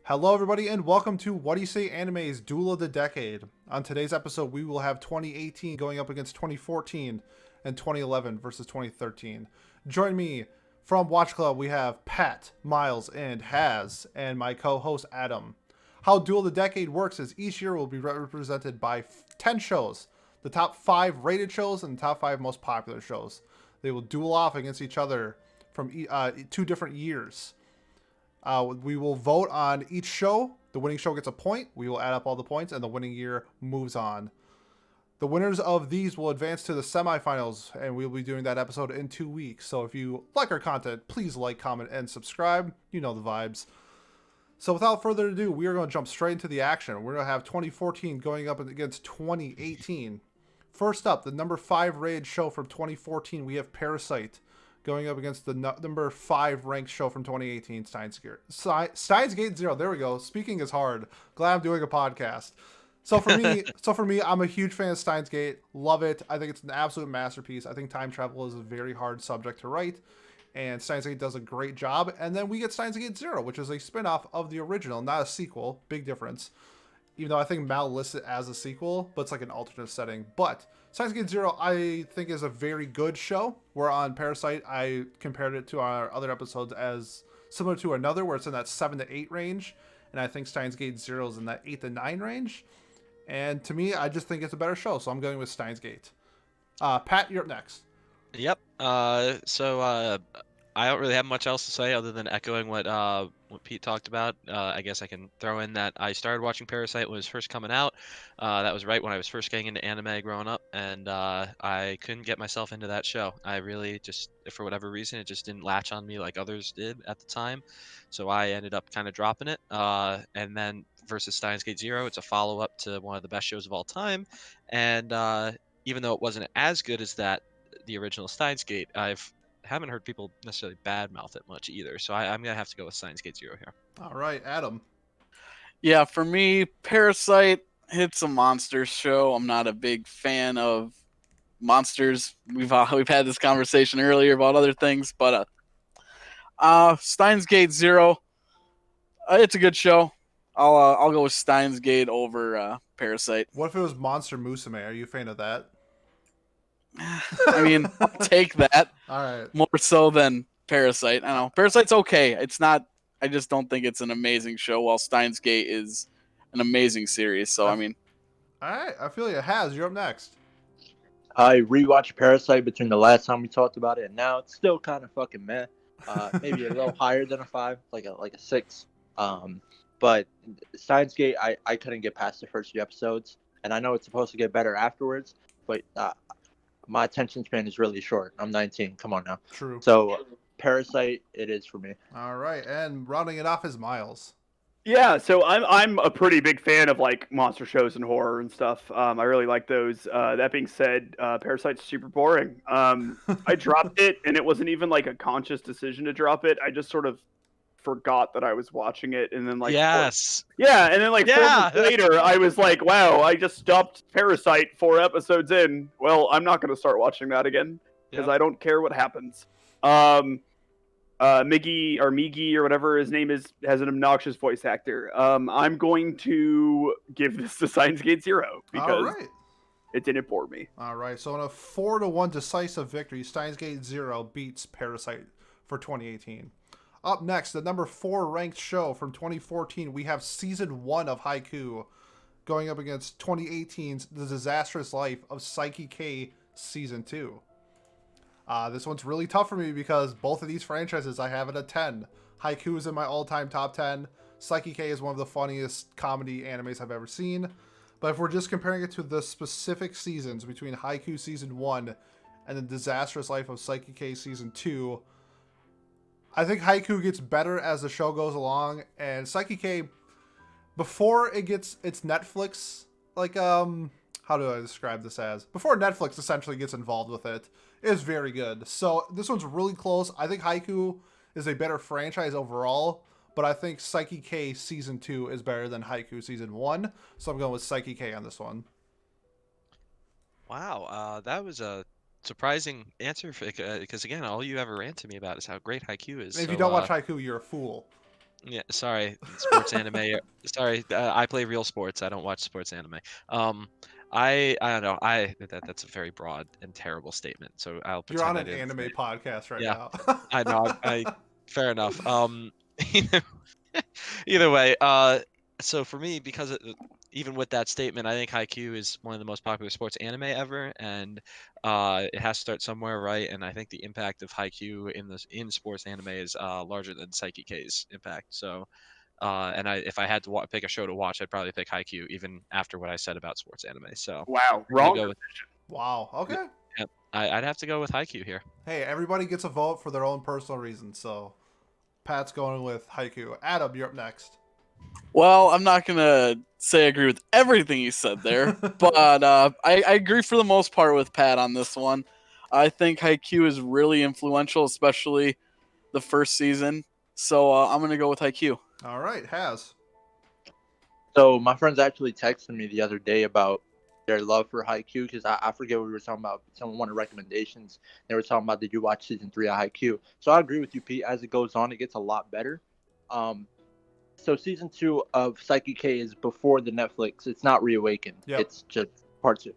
Hello, everybody, and welcome to What Do You Say Anime's Duel of the Decade. On today's episode, we will have 2018 going up against 2014 and 2011 versus 2013. Join me from Watch Club. We have Pat, Miles, and Haz, and my co-host Adam. How Duel of the Decade works is each year will be represented by 10 shows, the top 5 rated shows and the top 5 most popular shows. They will duel off against each other from 2 different years. We will vote on each show. The winning show gets a point. We will add up all the points, and the winning year moves on. The winners of these will advance to the semifinals, and we'll be doing that episode in 2 weeks. So if you like our content, please like, comment, and subscribe. You know the vibes. So without further ado, we are going to jump straight into the action. We're going to have 2014 going up against 2018. First up, the number 5 rated show from 2014, we have Parasite, going up against the number 5 ranked show from 2018, Steins Gate Zero. There we go. Speaking is hard. Glad I'm doing a podcast. So for me, I'm a huge fan of Steins Gate. Love it. I think it's an absolute masterpiece. I think time travel is a very hard subject to write, and Steins Gate does a great job. And then we get Steins Gate Zero, which is a spin-off of the original, not a sequel. Big difference. Even though I think Mal lists it as a sequel, but it's like an alternate setting. But Steins Gate Zero, I think, is a very good show. Where on Parasite, I compared it to our other episodes as similar to another, where it's in that 7 to 8 range. And I think Steins Gate Zero is in that 8 to 9 range. And to me, I just think it's a better show. So I'm going with Steins Gate. Pat, you're up next. Yep. So I don't really have much else to say other than echoing what Pete talked about. I guess I can throw in that I started watching Parasite when it was first coming out. That was right when I was first getting into anime growing up, and I couldn't get myself into that show. I really just, for whatever reason, it just didn't latch on me like others did at the time. So I ended up kind of dropping it. And then versus Steins Gate Zero, it's a follow-up to one of the best shows of all time. And even though it wasn't as good as the original Steins Gate, haven't heard people necessarily badmouth it much either. So I'm gonna have to go with Steins Gate Zero here. All right, Adam. Yeah, for me, Parasite, it's a monster show. I'm not a big fan of monsters. We've had this conversation earlier about other things, but Steins Gate Zero, it's a good show. I'll go with Steins Gate over Parasite. What if it was Monster Musume? Are you a fan of that? I mean, I'll take that. All right. More so than Parasite. I don't know. Parasite's okay. It's not. I just don't think it's an amazing show. While Steins Gate is an amazing series. So I mean, all right. I feel you. Haz, you're up next. I rewatched Parasite between the last time we talked about it and now. It's still kind of fucking meh. Maybe a little higher than a 5, like a 6. But Steins Gate, I couldn't get past the first few episodes, and I know it's supposed to get better afterwards, but my attention span is really short. I'm 19. Come on now. True. So Parasite, it is for me. All right, and rounding it off is Miles. Yeah, so I'm a pretty big fan of like monster shows and horror and stuff. I really like those. That being said, Parasite's super boring. I dropped it, and it wasn't even like a conscious decision to drop it. I just sort of forgot that I was watching it, and then like Yes. and then like 4 months later, I was like, wow, I just stopped Parasite 4 episodes in. Well, I'm not going to start watching that again because I don't care what happens. Miggy or whatever his name is has an obnoxious voice actor. I'm going to give this to Steins Gate Zero because it didn't bore me. All right, so in a 4-1 decisive victory, Steins Gate Zero beats Parasite for 2018. Up next, the number 4 ranked show from 2014, we have Season 1 of Haikyuu going up against 2018's The Disastrous Life of Psyche K Season 2. This one's really tough for me because both of these franchises I have at a 10. Haikyuu is in my all-time top 10. Psyche K is one of the funniest comedy animes I've ever seen. But if we're just comparing it to the specific seasons between Haikyuu Season 1 and The Disastrous Life of Psyche K Season 2, I think Haikyuu gets better as the show goes along, and Psyche K, before it gets its Netflix, like, how do I describe this as? Before Netflix essentially gets involved with it, is very good. So this one's really close. I think Haikyuu is a better franchise overall, but I think Psyche K Season 2 is better than Haikyuu Season 1, so I'm going with Psyche K on this one. Wow, that was a surprising answer because again, all you ever rant to me about is how great Haikyuu is. If you don't watch Haikyuu, you're a fool. Yeah, sorry, sports anime. Sorry, I play real sports. I don't watch sports anime. Um, I don't know. That's a very broad and terrible statement. So I'll You're on pretend I an didn't say anime it. podcast right Yeah, now. I know. I fair enough. Either, either way, so for me, because even with that statement, I think Haikyuu is one of the most popular sports anime ever, and it has to start somewhere, right? And I think the impact of Haikyuu in sports anime is larger than Psyche K's impact. So, and if I had to pick a show to watch, I'd probably pick Haikyuu, even after what I said about sports anime. So Wow, I'm gonna wrong. go with Wow. yeah, Okay. yeah, I'd have to go with Haikyuu here. Hey, everybody gets a vote for their own personal reasons. So Pat's going with Haiku. Adam, you're up next. Well, I'm not gonna say I agree with everything he said there, but I agree for the most part with Pat on this one. I think Haikyuu is really influential, especially the first season. So I'm gonna go with Haikyuu. All right, Has. So my friends actually texted me the other day about their love for Haikyuu because I forget what we were talking about. Someone wanted recommendations. They were talking about, did you watch season 3 of Haikyuu? So I agree with you, Pete. As it goes on, it gets a lot better. Um, so season 2 of Psyche K is before the Netflix. It's not reawakened. Yep. It's just part 2.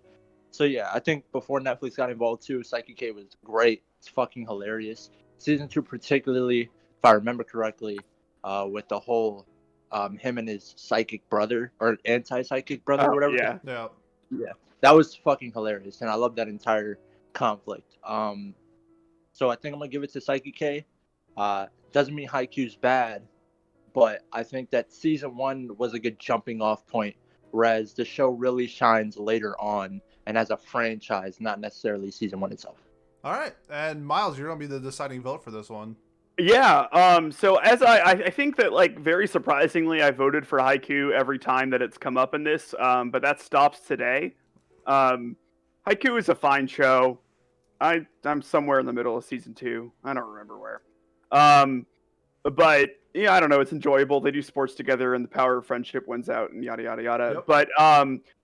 So yeah, I think before Netflix got involved too, Psyche K was great. It's fucking hilarious. Season 2 particularly, if I remember correctly, with the whole him and his psychic brother or anti-psychic brother or Oh, whatever. yeah. Yeah. Yeah, that was fucking hilarious, and I love that entire conflict. So I think I'm gonna give it to Psyche K. Doesn't mean Haikyuu's bad, but I think that season 1 was a good jumping off point, whereas the show really shines later on and as a franchise, not necessarily season 1 itself. All right, and Miles, you're gonna be the deciding vote for this one. Yeah. So as I think that, like, very surprisingly, I voted for Haiku every time that it's come up in this. But that stops today. Haiku is a fine show. I'm somewhere in the middle of season 2. I don't remember where. But yeah, I don't know. It's enjoyable. They do sports together, and the power of friendship wins out, and yada yada yada. Yep. But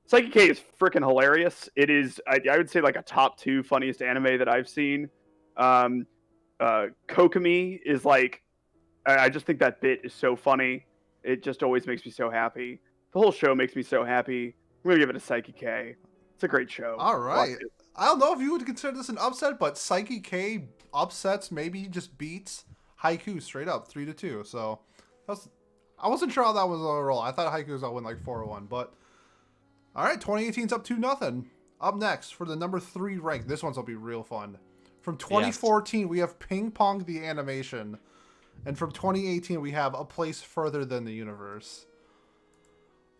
Psyche K is freaking hilarious. It is, I would say, like a top 2 funniest anime that I've seen. Kokomi is like, I just think that bit is so funny. It just always makes me so happy. The whole show makes me so happy. I'm gonna give it a Psyche K. It's a great show. All Watch right. it. I don't know if you would consider this an upset, but Psyche K upsets, maybe just beats Haiku straight up 3-2. So I wasn't sure how that was on a roll. I thought Haiku was gonna win like 4-1, but all right, 2018's up 2-0. Up next for the number 3 rank. This one's gonna be real fun. From 2014, we have Ping Pong the Animation. And from 2018, we have A Place Further Than the Universe.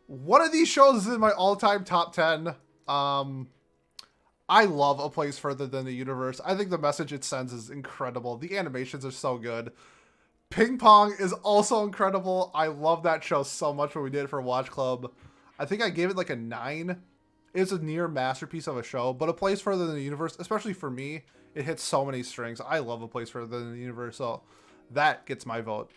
One of these shows is in my all-time top 10. I love A Place Further Than the Universe. I think the message it sends is incredible. The animations are so good. Ping Pong is also incredible. I love that show so much when we did it for Watch Club. I think I gave it like a 9. It's a near masterpiece of a show, but A Place Further Than the Universe, especially for me, it hits so many strings. I love A Place Further Than the Universe, so that gets my vote.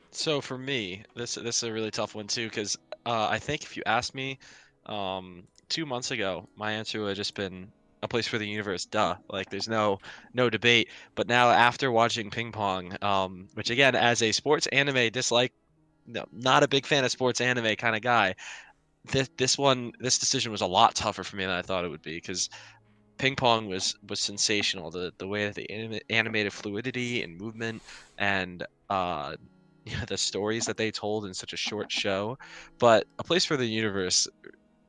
So for me, this is a really tough one too, because I think if you asked me 2 months ago, my answer would have just been A Place for the Universe. Duh, like there's no debate. But now after watching Ping Pong, which again, as a sports anime dislike, no, not a big fan of sports anime kind of guy, this decision was a lot tougher for me than I thought it would be, because Ping Pong was sensational. The way that the animated fluidity and movement and yeah, the stories that they told in such a short show. But A Place for the Universe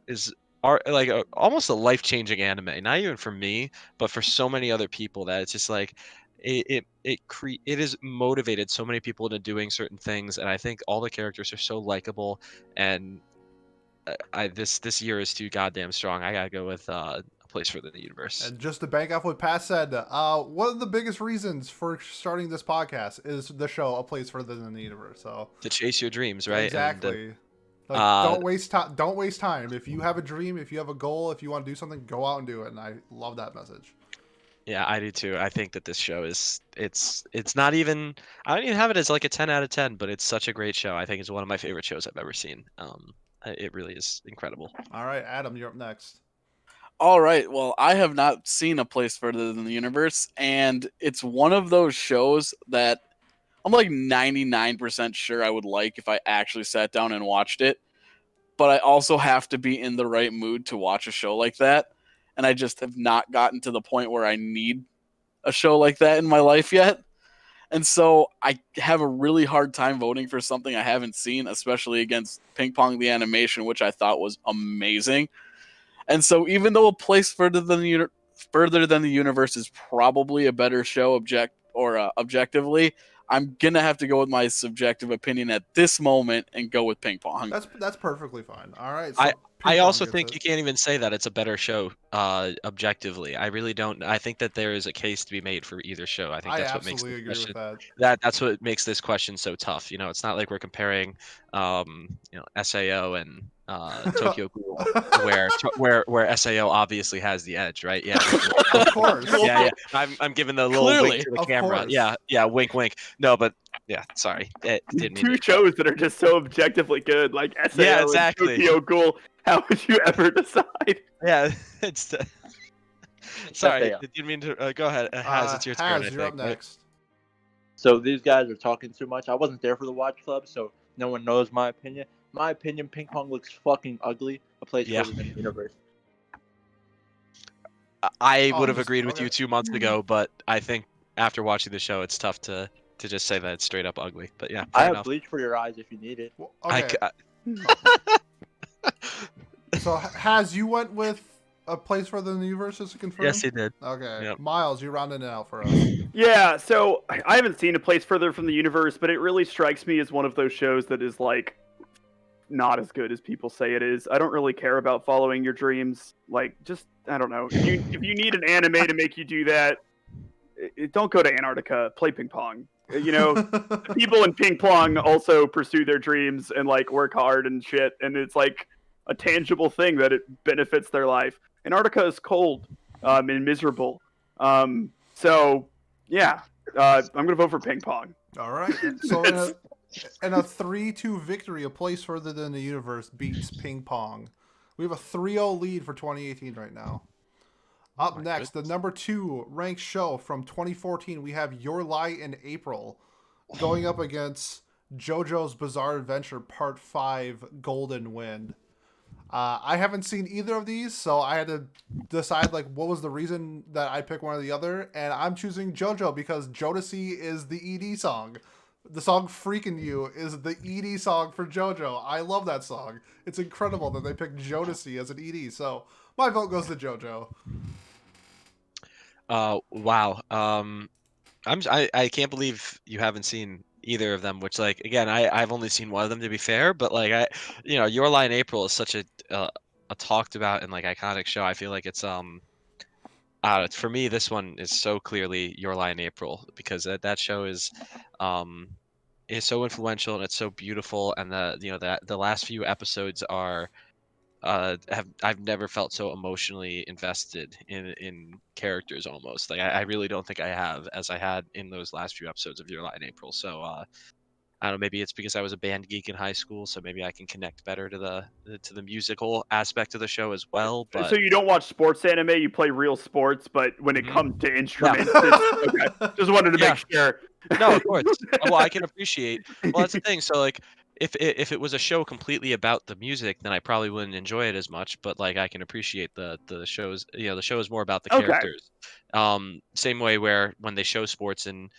is like almost a life-changing anime. Not even for me, but for so many other people, that it's just like it has motivated so many people into doing certain things, and I think all the characters are so likable, and this year is too goddamn strong. I gotta go with A Place for the Universe. And just to bank off what Pat said, one of the biggest reasons for starting this podcast is the show A Place Further Than the Universe. So To chase your dreams, right? exactly. Like, don't waste time. Don't waste time. If you have a dream, if you have a goal, if you want to do something, go out and do it. And I love that message. Yeah, I do too. I think that this show is it's not even, I don't even have it as like a 10 out of 10, but it's such a great show. I think it's one of my favorite shows I've ever seen. It really is incredible. All right, Adam, you're up next. All right. Well, I have not seen A Place Further Than the Universe, and it's one of those shows that I'm like 99% sure I would like if I actually sat down and watched it. But I also have to be in the right mood to watch a show like that. And I just have not gotten to the point where I need a show like that in my life yet. And so I have a really hard time voting for something I haven't seen, especially against Ping Pong the Animation, which I thought was amazing. And so even though A Place Further Than the Universe is probably a better show objectively, I'm gonna have to go with my subjective opinion at this moment and go with Ping Pong. That's perfectly fine. All right. So I Ping Pong also gets think it. you can't even say that it's a better show objectively. I really don't. I think that there is a case to be made for either show. I think I that's what makes absolutely this agree with question that. that's what makes this question so tough. It's not like we're comparing SAO and Tokyo Ghoul where SAO obviously has the edge, right? Yeah. Of course. Yeah, yeah. I'm giving the little wink Clearly. to the Of camera. course. Yeah, wink, wink. No, but yeah, sorry. It didn't mean Two to. shows that are just so objectively good, like SAO Yeah, exactly. and Tokyo Ghoul. How would you ever decide? Yeah, it's. Sorry, FAO. I didn't mean to. Go ahead, Haz. It's your turn. I Haz, you're up think. Right? next. So these guys are talking too much. I wasn't there for the watch club, so no one knows my opinion. My opinion, Ping Pong looks fucking ugly. A place Yeah. further than the universe. I Oh, would have just- agreed with okay. you 2 months ago, but I think after watching the show, it's tough to just say that it's straight up ugly. But yeah, I fair have enough. bleach for your eyes if you need it. Well, I okay. c- So Haz, you went with A Place Further Than the Universe, just to confirm? yes, he did. Okay. Yep. Miles, you rounded it out for us. Yeah, so I haven't seen A Place Further from the Universe, but it really strikes me as one of those shows that is like not as good as people say it is. I don't really care about following your dreams. Like, just I don't know. If you need an anime to make you do that, don't go to Antarctica. Play ping pong. The people in ping pong also pursue their dreams and like work hard and shit, and it's like a tangible thing that it benefits their life. Antarctica is cold and miserable. So yeah, I'm gonna vote for ping pong. All right. So in a 3-2 victory, A Place Further Than the Universe beats Ping Pong. We have a 3-0 lead for 2018 right now. Up next, the number 2 ranked show from 2014, we have Your Lie in April, going up against JoJo's Bizarre Adventure Part 5 Golden Wind. I haven't seen either of these, so I had to decide like what was the reason that I picked one or the other, and I'm choosing JoJo because Jodeci is the ED song. The song Freakin' You is the ED song for JoJo. I love that song. It's incredible that they picked Jodeci as an ED, so my vote goes to JoJo. Wow. I can't believe you haven't seen either of them. Which, like, again, I've only seen one of them to be fair. But like, Your Lie in April is such a talked about and like iconic show. I feel like it's for me, this one is so clearly Your Lie in April because that show is so influential and it's so beautiful, and the last few episodes are I've never felt so emotionally invested in characters almost. Like I really don't think I have as I had in those last few episodes of Your Lie in April. So I don't know, maybe it's because I was a band geek in high school, so maybe I can connect better to the musical aspect of the show as well. But So you don't watch sports anime, you play real sports, but when it comes to instruments, okay. Just wanted to Yeah. make sure. No, of course. Well, I can appreciate. Well, that's the thing. So like, if it was a show completely about the music, then I probably wouldn't enjoy it as much. But like, I can appreciate the shows. The show is more about the Okay. characters. Same way where when they show sports in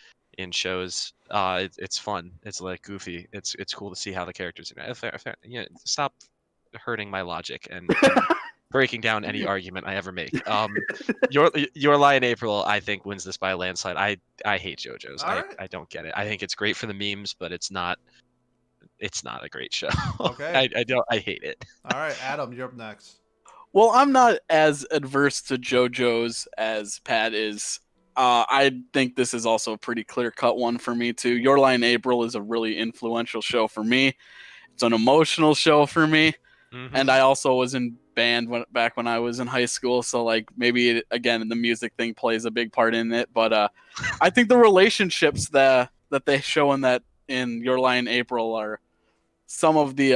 shows, it's fun. It's like goofy. It's cool to see how the characters. Stop hurting my logic and breaking down any argument I ever make. Your Lie in April, I think, wins this by a landslide. I hate JoJo's. All right. I don't get it. I think it's great for the memes, but it's not a great show. Okay. I hate it. All right, Adam, you're up next. Well, I'm not as adverse to JoJo's as Pat is. I think this is also a pretty clear-cut one for me, too. Your Lie in April is a really influential show for me. It's an emotional show for me. Mhm. And I also was in band back when I was in high school. So, like, maybe, again, the music thing plays a big part in it. But I think the relationships that they show in Your Lie in April are some of the...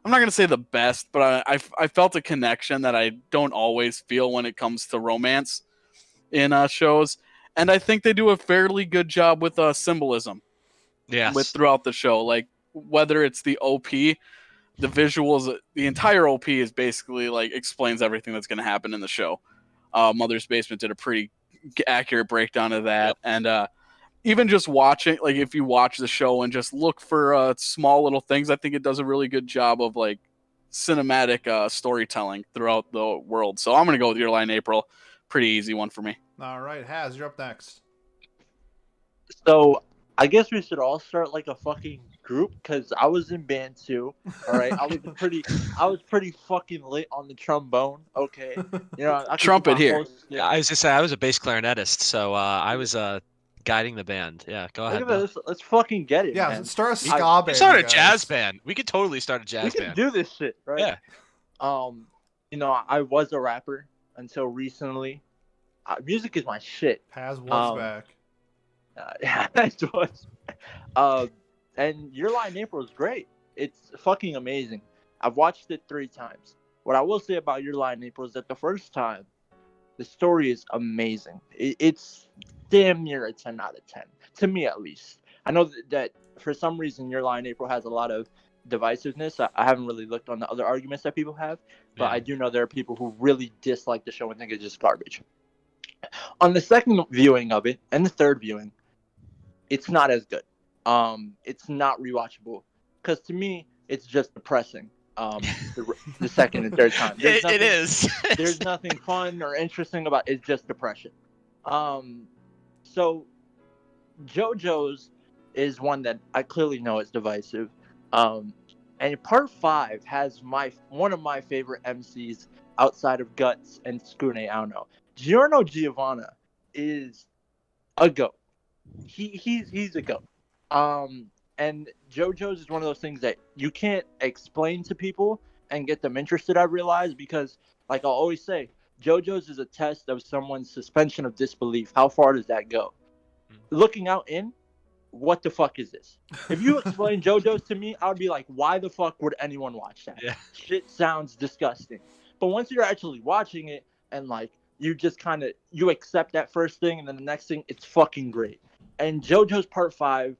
I'm not going to say the best, but I felt a connection that I don't always feel when it comes to romance in shows. and I think they do a fairly good job with symbolism Yes. throughout the show. Like whether it's the OP, the visuals, the entire OP is basically like explains everything that's going to happen in the show. Mother's Basement did a pretty accurate breakdown of that, Yep. and even just watching, like if you watch the show and just look for small little things, I think it does a really good job of like cinematic storytelling throughout the world. So I'm gonna go with Your Lie in April. Pretty easy one for me. All right, Haz, you're up next. So I guess we should all start like a fucking group because I was in band too. All right, I was pretty fucking lit on the trombone. Okay, you know, I could Trumpet do my here. whole shit. I was just say I was a bass clarinetist, so I was guiding the band. Yeah, go Look ahead. at Bill. this. Let's fucking get it, Yeah, man. start a ska We band. start a you guys. jazz band. We could totally start a jazz We can band. do this shit, right? Yeah. You know, I was a rapper until recently. Music is my shit. Haz was Um, back. It was. And Your Lie in April is great. It's fucking amazing. I've watched it 3 times. What I will say about Your Lie in April is that the first time, the story is amazing. It's damn near a 10 out of 10, to me at least. I know that for some reason Your Lie in April has a lot of divisiveness. I haven't really looked on the other arguments that people have, but Yeah. I do know there are people who really dislike the show and think it's just garbage. On the second viewing of it and the third viewing, it's not as good. It's not rewatchable because to me it's just depressing. The second and third time, It is. there's nothing fun or interesting about it. It's just depression. So JoJo's is one that I clearly know is divisive. And part 5 has one of my favorite MCs outside of Guts and Skune Aono. Giorno Giovanna is a goat. He's a goat. And JoJo's is one of those things that you can't explain to people and get them interested, I realize, because like I'll always say, JoJo's is a test of someone's suspension of disbelief. How far does that go? Looking out in, what the fuck is this? If you explain JoJo's to me, I would be like, why the fuck would anyone watch that? Yeah. Shit sounds disgusting. But once you're actually watching it and like you just kind of you accept that first thing and then the next thing, it's fucking great. And JoJo's Part 5,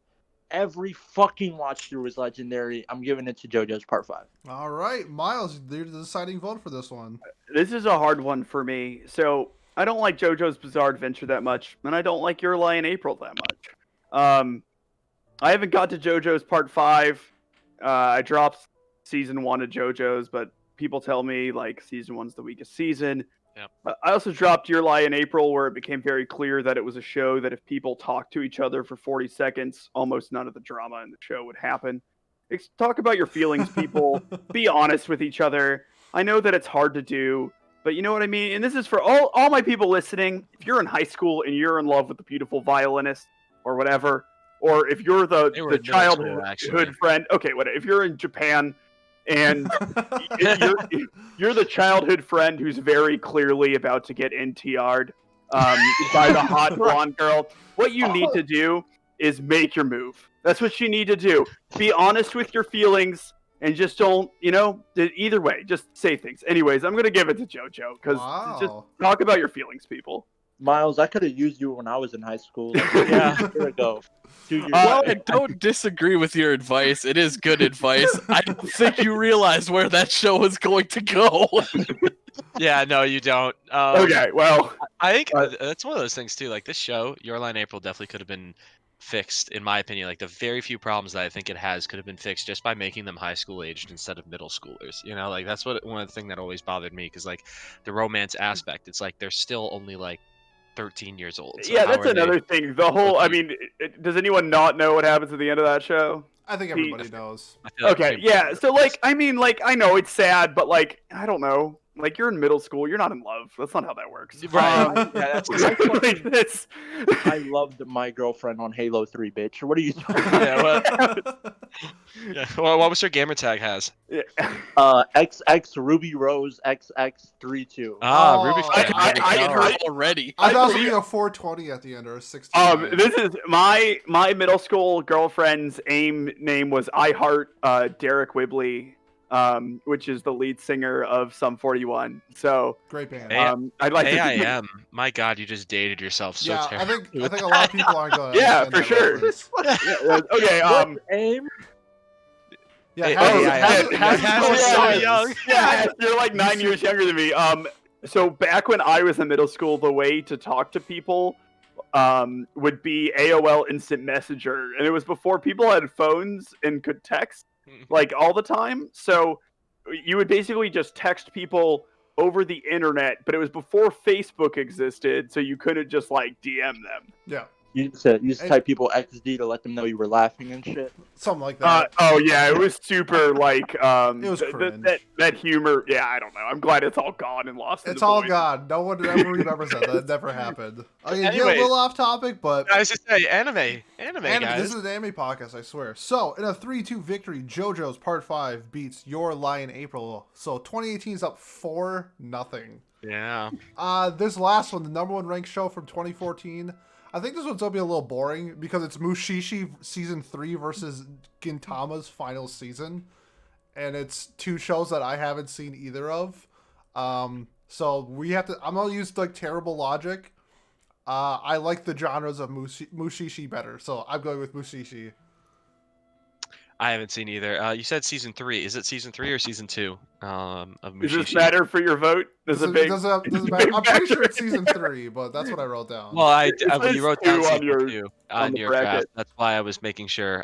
every fucking watch through is legendary. I'm giving it to JoJo's Part 5. All right, Miles, you're the deciding vote for this one. This is a hard one for me. So I don't like JoJo's Bizarre Adventure that much, and I don't like Your Lie in April that much. I haven't got to JoJo's Part 5. I dropped Season 1 of JoJo's, but people tell me like Season 1's the weakest season. Yep. I also dropped Your Lie in April, where it became very clear that it was a show that if people talked to each other for 40 seconds, almost none of the drama in the show would happen. Talk about your feelings, people. Be honest with each other. I know that it's hard to do, but you know what I mean? And this is for all my people listening. If you're in high school and you're in love with the beautiful violinist or whatever, or if you're They were the in middle school, childhood actually. friend, okay, whatever. If you're in Japan and you're the childhood friend who's very clearly about to get NTR'd by the hot blonde girl, what you need to do is make your move. That's what you need to do. Be honest with your feelings and just don't, either way, just say things. Anyways, I'm going to give it to JoJo because just talk about your feelings, people. Miles, I could have used you when I was in high school. Like, Yeah. a year ago. 2 years Well, ago. I don't disagree with your advice. It is good advice. I don't think you realize where that show is going to go. Yeah, no, you don't. Okay, well, I think that's one of those things too. Like this show, Your Lie in April definitely could have been fixed, in my opinion. Like the very few problems that I think it has could have been fixed just by making them high school aged instead of middle schoolers. Like that's one of the things that always bothered me because like the romance aspect, it's like they're still only like 13 years old. So yeah, how that's are they- another thing. The whole, I mean, does anyone not know what happens at the end of that show? I think everybody knows. I feel like Okay, they- yeah. So, like, I mean, like, I know it's sad, but, like, I don't know. Like, you're in middle school. You're not in love. That's not how that works. Right. Yeah, that's Like, it's- I loved my girlfriend on Halo 3, bitch. What are you talking Yeah, yeah. Well, what was her gamer tag has? XX Ruby Rose XX32. Ah, Ruby. Oh, Flag. I There we get go. her already. I thought it was believe- going to be a 420 at the end or a 16. This is my middle school girlfriend's name was I Heart Derek Wibley. which is the lead singer of Sum 41. So Great band. I'd like to. AIM. My God, you just dated yourself so Yeah, I terribly. think a lot of people aren't going to Yeah, understand for that sure. reference. Okay. What's AIM? Yeah, Hey, Has is so so young. Yeah, you're like 9 years younger than me. So back when I was in middle school, the way to talk to people would be AOL Instant Messenger, and it was before people had phones and could text like all the time. So you would basically just text people over the internet, but it was before Facebook existed, so you couldn't just like DM them. Yeah, You used to type people XD to let them know you were laughing and shit. something like that. Oh yeah, it was super like It was cringe. that humor. Yeah, I don't know. I'm glad it's all gone and lost. In It's the all void. gone. No one ever remembers that. That never happened. Okay, get a Anyway. little off topic, but I was just say anime, guys. This is an anime podcast, I swear. So, in a 3-2 victory, JoJo's Part 5 beats Your Lie in April. So, 2018 is up 4-0. Yeah. This last one, the number 1 ranked show from 2014. I think this one's going to be a little boring because it's Mushishi Season 3 versus Gintama's final season. And it's 2 shows that I haven't seen either of. So, we have to... I'm going to use, like, terrible logic. I like the genres of Mushishi better, so I'm going with Mushishi. I haven't seen either. You said season 3. Is it season 3 or season 2 of Mushishi? Does this matter for your vote? Doesn't matter. I'm pretty sure it's season 3, but that's what I wrote down. Well, says you wrote down 2 season on 2 on on the your bracket. draft. That's why I was making sure.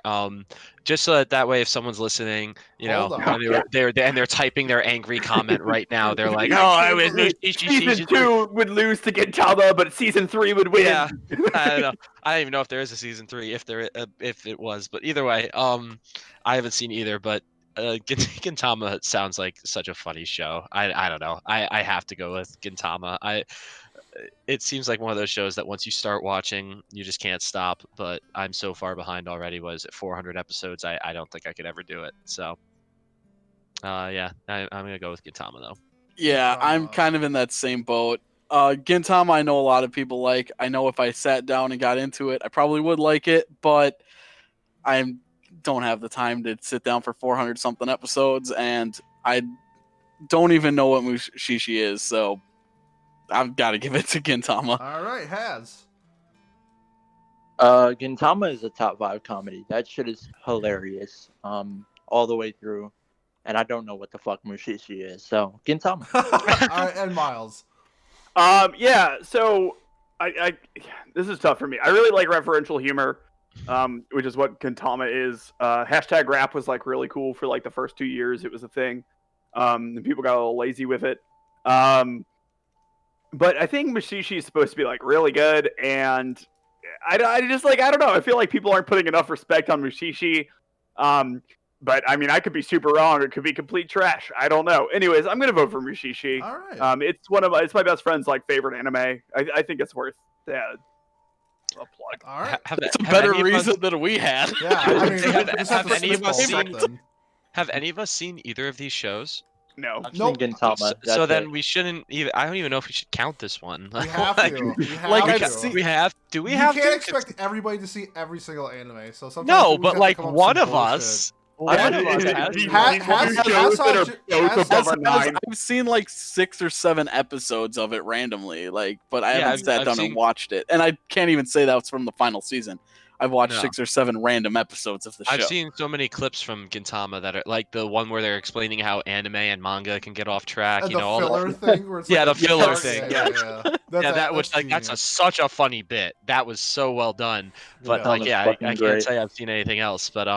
Just so that way, if someone's listening, you know, Hold on. and they're typing their angry comment right now. They're like, "Oh, I was Mushishi Season 2 would lose to Gintama, but season 3 would win. Yeah, I don't know. I don't even know if there is a season 3, if it was, but either way, I haven't seen either. But Gintama sounds like such a funny show. I don't know. I have to go with Gintama. It seems like one of those shows that once you start watching, you just can't stop. But I'm so far behind already. Was it 400 episodes? I don't think I could ever do it. So, yeah, I'm gonna go with Gintama though. Yeah, I'm kind of in that same boat. Gintama, I know a lot of people like. I know if I sat down and got into it, I probably would like it, but I don't have the time to sit down for 400 something episodes, and I don't even know what Mushishi is, so I've got to give it to Gintama. All right, Has. Gintama is a top 5 comedy. That shit is hilarious. All the way through. And I don't know what the fuck Mushishi is, so Gintama. All right, and Miles. Yeah, so I this is tough for me. I really like referential humor, which is what Gintama is. Hashtag rap was like really cool for like the first 2 years it was a thing. And people got a little lazy with it. But I think Mushishi is supposed to be like really good, and I just like, I don't know. I feel like people aren't putting enough respect on Mushishi. But I mean, I could be super wrong. It could be complete trash. I don't know. Anyways, I'm gonna vote for Mushishi. All right. It's my best friend's like favorite anime. I think it's worth a plug. All right. That's a better reason than we had. Yeah, I mean, Have just have to any of us spitball seen- something. Have any of us seen either of these shows? No. I've Nope. seen Gintama. So that's then it. we shouldn't even. I don't even know if we should count this one. We have to. We have Like, to. I've seen- We have. Do we you have can't to? expect everybody to see every single anime, so sometimes No, we but have to like come up with one some of us. bullshit. One of us has These to. Has- shows that are has- both has- above a 9. I've seen like 6 or 7 episodes of it randomly, like, but I Yeah, haven't I've- sat I've down seen- and watched it, and I can't even say that's from the final season. I've watched No. 6 or 7 random episodes of the show. I've seen so many clips from Gintama that are like the one where they're explaining how anime and manga can get off track. And You the know, all filler that. thing where it's Yeah, like the a filler shark- thing, Yeah, Yeah, that was like that's genius. such a funny bit. That was so well done. But Yeah. like, Gintama's yeah, I fucking can't great. say I've seen anything else. But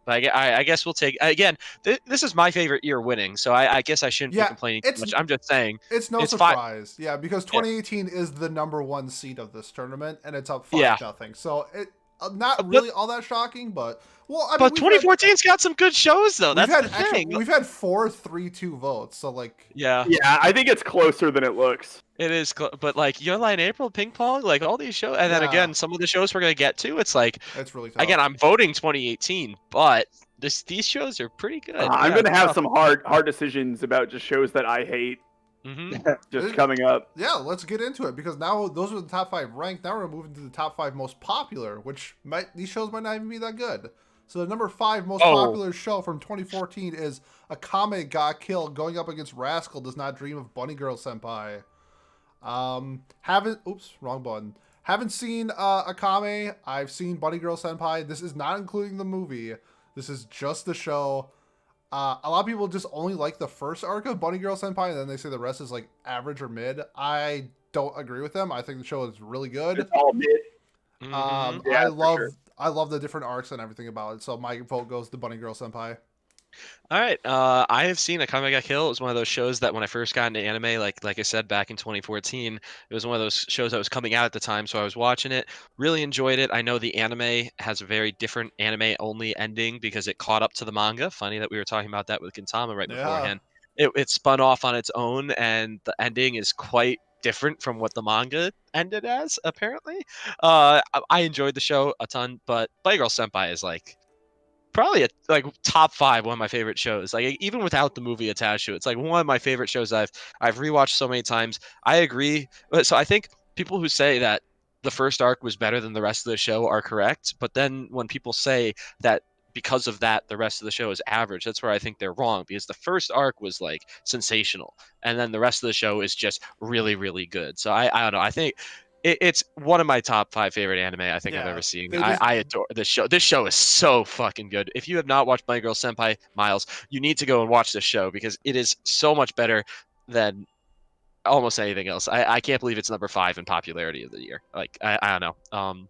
I guess we'll take again. This is my favorite year winning, so I guess I shouldn't Yeah, be complaining too it's- much. I'm just saying. It's no It's fi- surprise, yeah, because 2018 is the number 1 seed of this tournament, and it's up 5-0. Yeah. So it not really all that shocking, but well, I mean, But 2014's got some good shows though. That's the thing. We've had 4 3-2 votes, so like Yeah, Yeah, I think it's closer than it looks. it is. But like Your Line April, Ping Pong, like all these shows, and then Yeah. again, some of the shows we're gonna get to. It's like it's really tough. again, I'm voting 2018, but these shows are pretty good. I'm gonna have some hard decisions about just shows that I hate Hmm. just coming up. Yeah, let's get into it because now those are the top 5 ranked. Now we're moving to the top 5 most popular, which these shows might not even be that good. So the number 5 most Oh. popular show from 2014 is Akame Got Killed, going up against Rascal Does Not Dream of Bunny Girl Senpai. Wrong button. Haven't seen Akame. I've seen Bunny Girl Senpai. This is not including the movie. This is just the show. A lot of people just only like the first arc of Bunny Girl Senpai, and then they say the rest is like average or mid. I don't agree with them. I think the show is really good. It's all mid. Mhm. Yeah, I love the different arcs and everything about it. So my vote goes to Bunny Girl Senpai. All right. I have seen Akame ga Kill. It was one of those shows that when I first got into anime, like I said back in 2014, it was one of those shows that was coming out at the time. So I was watching it, really enjoyed it. I know the anime has a very different anime only ending because it caught up to the manga. Funny that we were talking about that with Gintama right Yeah. beforehand. It spun off on its own, and the ending is quite different from what the manga ended as. Apparently, I enjoyed the show a ton, but Bunny Girl Senpai is like probably a like top 5 one of my favorite shows, like even without the movie attached to it. It's like one of my favorite shows I've rewatched so many times. I agree. So I think people who say that the first arc was better than the rest of the show are correct, but then when people say that because of that the rest of the show is average, that's where I think they're wrong, because the first arc was like sensational and then the rest of the show is just really really good. So I don't know, I think it's one of my top 5 favorite anime I think I've Yeah, ever seen. they just- I adore this show. This show is so fucking good. If you have not watched My Girl Senpai, Miles, you need to go and watch this show because it is so much better than almost anything else. I can't believe it's number 5 in popularity of the year. Like I don't know.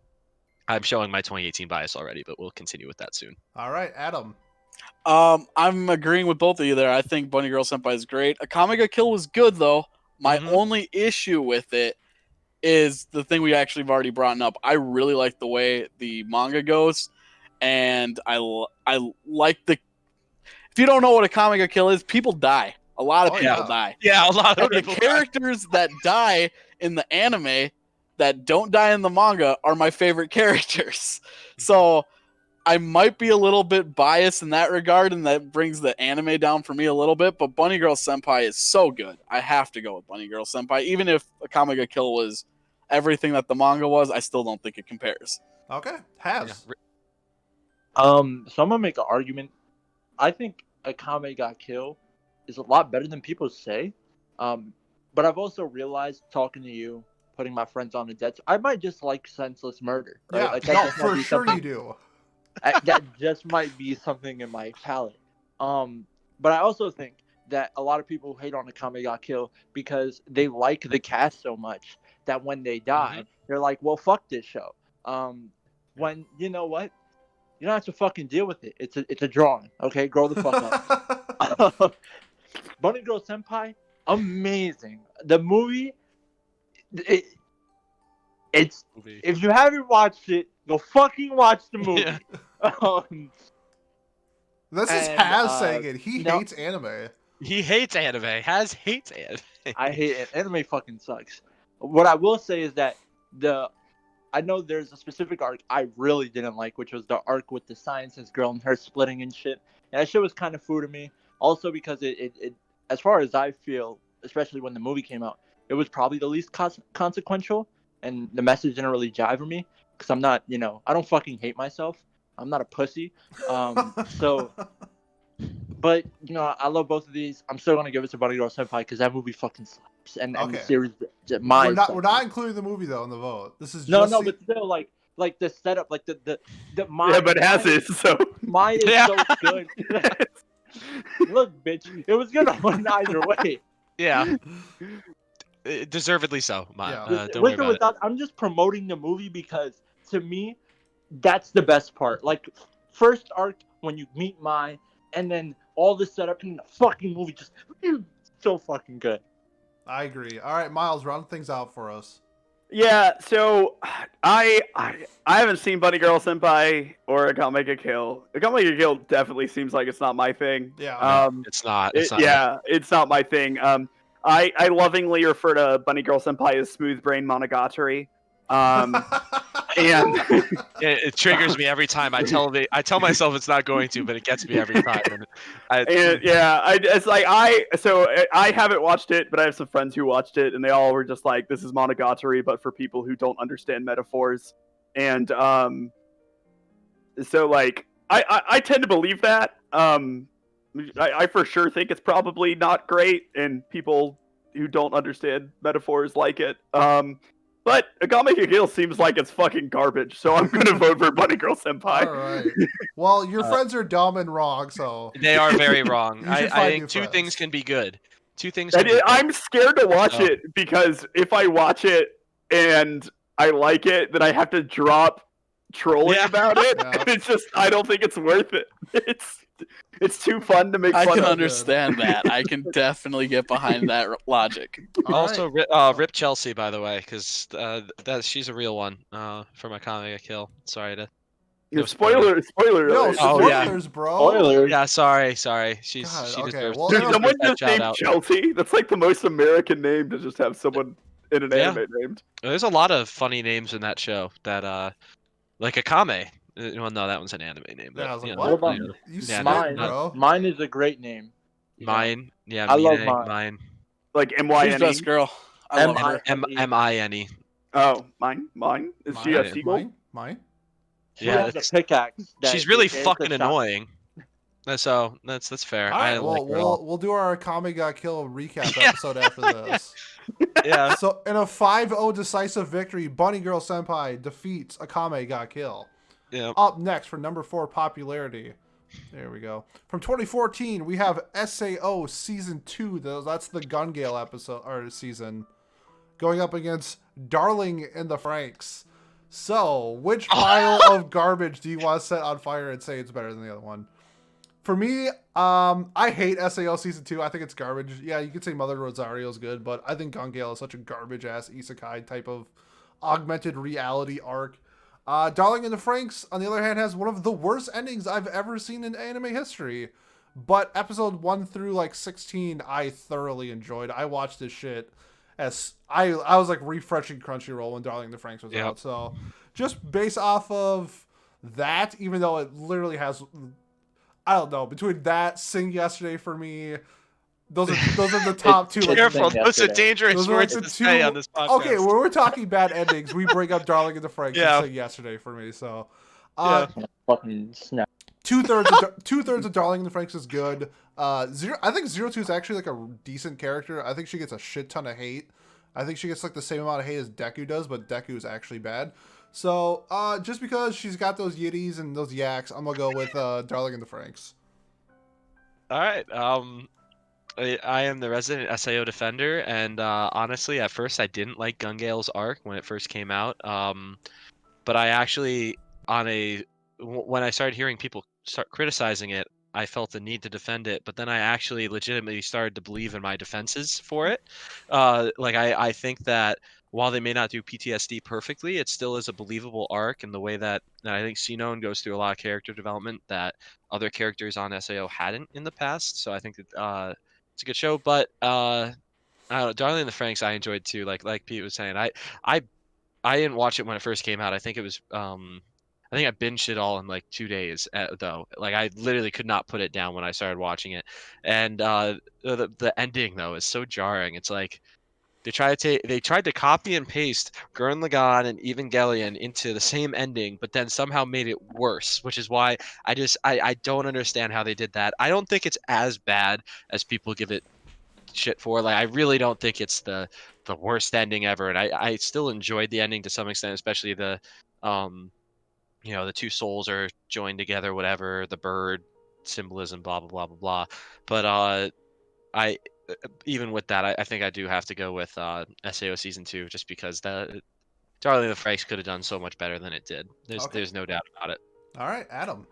I'm showing my 2018 bias already, but we'll continue with that soon. All right, Adam. I'm agreeing with both of you there. I think Bunny Girl Senpai is great. Akame ga Kill was good though. My Mhm. only issue with it is the thing we actually have already brought up. I really like the way the manga goes, and I like the. If you don't know what Akame ga Kill is, people die. A lot of Oh, people yeah. die. Yeah, a lot of And the people. characters that die in the anime that don't die in the manga are my favorite characters. So I might be a little bit biased in that regard, and that brings the anime down for me a little bit. But Bunny Girl Senpai is so good. I have to go with Bunny Girl Senpai. Even if Akame ga Kill was everything that the manga was, I still don't think it compares. Okay, Has. So I'm gonna make an argument. I think Akame Got Kill is a lot better than people say. But I've also realized talking to you, putting my friends on the debt, I might just like senseless murder. Right? Yeah, Like, that no, just might for be sure something- you do. that just might be something in my palate. But I also think that a lot of people hate on Akame Got Kill because they like the cast so much that when they die, they're like, well, fuck this show. When, you know what? You don't have to fucking deal with it. It's a drawing, okay? Grow the fuck up. Bunny Girl Senpai, amazing. The movie, it's if you haven't watched it, go fucking watch the movie. Yeah. This is And, Has saying it. He no- hates anime. He hates anime. Has hates anime. I hate it. Anime fucking sucks. What I will say is that I know there's a specific arc I really didn't like, which was the arc with the scientist girl and her splitting and shit. And that shit was kind of foo to me. Also because it as far as I feel, especially when the movie came out, it was probably the least consequential, and the message didn't really jive with me because I'm not, I don't fucking hate myself. I'm not a pussy. So, but I love both of these. I'm still gonna give it to Bunny Girl Senpai because that movie fucking slaps, and the Okay. series. We're Mine. not including the movie though in the vote. This is No, just no, the- but still, like the setup, like the Yeah, but it has it, so. Mine is Yeah. so good. Look, bitch, it was gonna win either way. Yeah. Deservedly so. Yeah. Don't worry With or about it. without, I'm just promoting the movie because to me, that's the best part. Like first arc when you meet Mai, and then all the setup in the fucking movie just so fucking good. I agree. All right, Miles, round things out for us. Yeah, so I haven't seen Bunny Girl Senpai or Akame ga Kill. Akame ga Kill definitely seems like it's not my thing. Yeah. It's not. It's not. Yeah, it's not my thing. I lovingly refer to Bunny Girl Senpai as Smooth Brain Monogatari. And It triggers me every time. I tell myself it's not going to, but it gets me every time. and yeah, I haven't watched it, but I have some friends who watched it, and they all were just like, "This is Monogatari, but for people who don't understand metaphors." And so like I tend to believe that. I for sure think it's probably not great, and people who don't understand metaphors like it. But Agame Kagil seems like it's fucking garbage, so I'm gonna vote for Bunny Girl Senpai. All right. Well, your friends are dumb and wrong, so They are very wrong. You should I find new think two friends. things can be good. Two things can be good. I'm scared to watch Oh. it because if I watch it and I like it, then I have to drop trolling Yeah. about it, Yeah. and it's just I don't think it's worth it. It's too fun to make I fun can of. understand that. I can definitely get behind that logic. All Also, right. Rip Chelsea, by the way, because she's a real one. For my comic kill. Sorry to. No Spoiler Yo, alert. Oh, yeah. spoilers, bro. Spoiler. Yeah, sorry. God, She okay, deserves. well, she Did anyway- deserves someone that just shout name out. Chelsea? That's like the most American name to just have someone in an Yeah. anime named. There's a lot of funny names in that show. That like Akame. Well, no, that one's an anime name. Yeah, But, I was like, you what? know, about- you know, You Yeah, spit, Mine, bro. mine is a great name. you know. Mine. Yeah, I love Mine. mine. Like She's MYNE. best girl. I love her. M-I-N-E. Oh, mine. Is she a seagull? Mine? She Yeah, has a pickaxe. that She's really is fucking a shot. annoying. So that's fair. All right, I well, like her all. we'll do our Akame Got Kill recap Yeah. episode after this. Yeah. So, in a 5-0 decisive victory, Bunny Girl Senpai defeats Akame Got Kill. Yeah. Up next for number 4 popularity. There we go. From 2014, we have Sao Season 2. That's the Gun Gale episode or season. Going up against Darling in the Franxx. So, which pile of garbage do you want to set on fire and say it's better than the other one? For me, I hate SAO Season 2. I think it's garbage. Yeah, you could say Mother Rosario is good, but I think Gun Gale is such a garbage-ass isekai type of augmented reality arc. Darling in the Franxx, on the other hand, has one of the worst endings I've ever seen in anime history. But episode 1 through, 16, I thoroughly enjoyed. I watched this shit as... I was, refreshing Crunchyroll when Darling in the Franxx was out. So, just based off of that, even though it literally has... I don't know. Between that, Sing Yesterday for me, those are the top two. Careful, Thing those are yesterday. dangerous Those are words the to say two- on this podcast. Okay, when we're talking bad endings, we bring up Darling in the Franxx Yeah. and Sing Yesterday for me. So, Yeah. Fucking snap. two-thirds of Darling in the Franxx is good. I think 02 is actually a decent character. I think she gets a shit ton of hate. I think she gets the same amount of hate as Deku does, but Deku is actually bad. So, just because she's got those yitties and those yaks, I'm gonna go with Darling in the Franxx. All right. I am the resident SAO defender, and honestly, at first I didn't like Gun Gale's arc when it first came out. But I actually, when I started hearing people start criticizing it, I felt the need to defend it. But then I actually legitimately started to believe in my defenses for it. I think that while they may not do PTSD perfectly, it still is a believable arc in the way that I think Sinon goes through a lot of character development that other characters on SAO hadn't in the past. So I think that it's a good show. But I don't know, Darling in the Franxx I enjoyed too. Like Pete was saying, I didn't watch it when it first came out. I think it was I think I binged it all in 2 days though. I literally could not put it down when I started watching it. And the ending though is so jarring. It's like they tried to copy and paste Gurren Lagann and Evangelion into the same ending, but then somehow made it worse, which is why I don't understand how they did that. I don't think it's as bad as people give it shit for. I really don't think it's the worst ending ever, and I still enjoyed the ending to some extent, especially the the two souls are joined together, whatever, the bird symbolism, blah blah blah blah blah. But I even with that, I think I do have to go with SAO Season 2, just because the Darling in the Franxx could have done so much better than it did. There's no doubt about it. All right, Adam.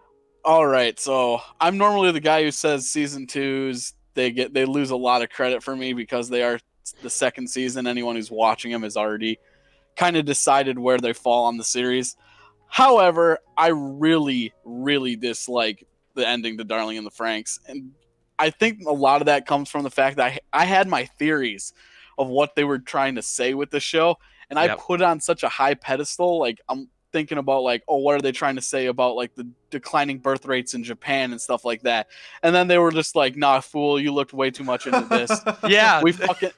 All right, so I'm normally the guy who says season 2s they lose a lot of credit for me because they are the second season. Anyone who's watching them has already kind of decided where they fall on the series. However, I really, really dislike the ending to Darling in the Franxx, and I think a lot of that comes from the fact that I had my theories of what they were trying to say with the show, and I put it on such a high pedestal. I'm thinking about what are they trying to say about the declining birth rates in Japan and stuff like that. And then they were just like, nah, fool, you looked way too much into this. Yeah.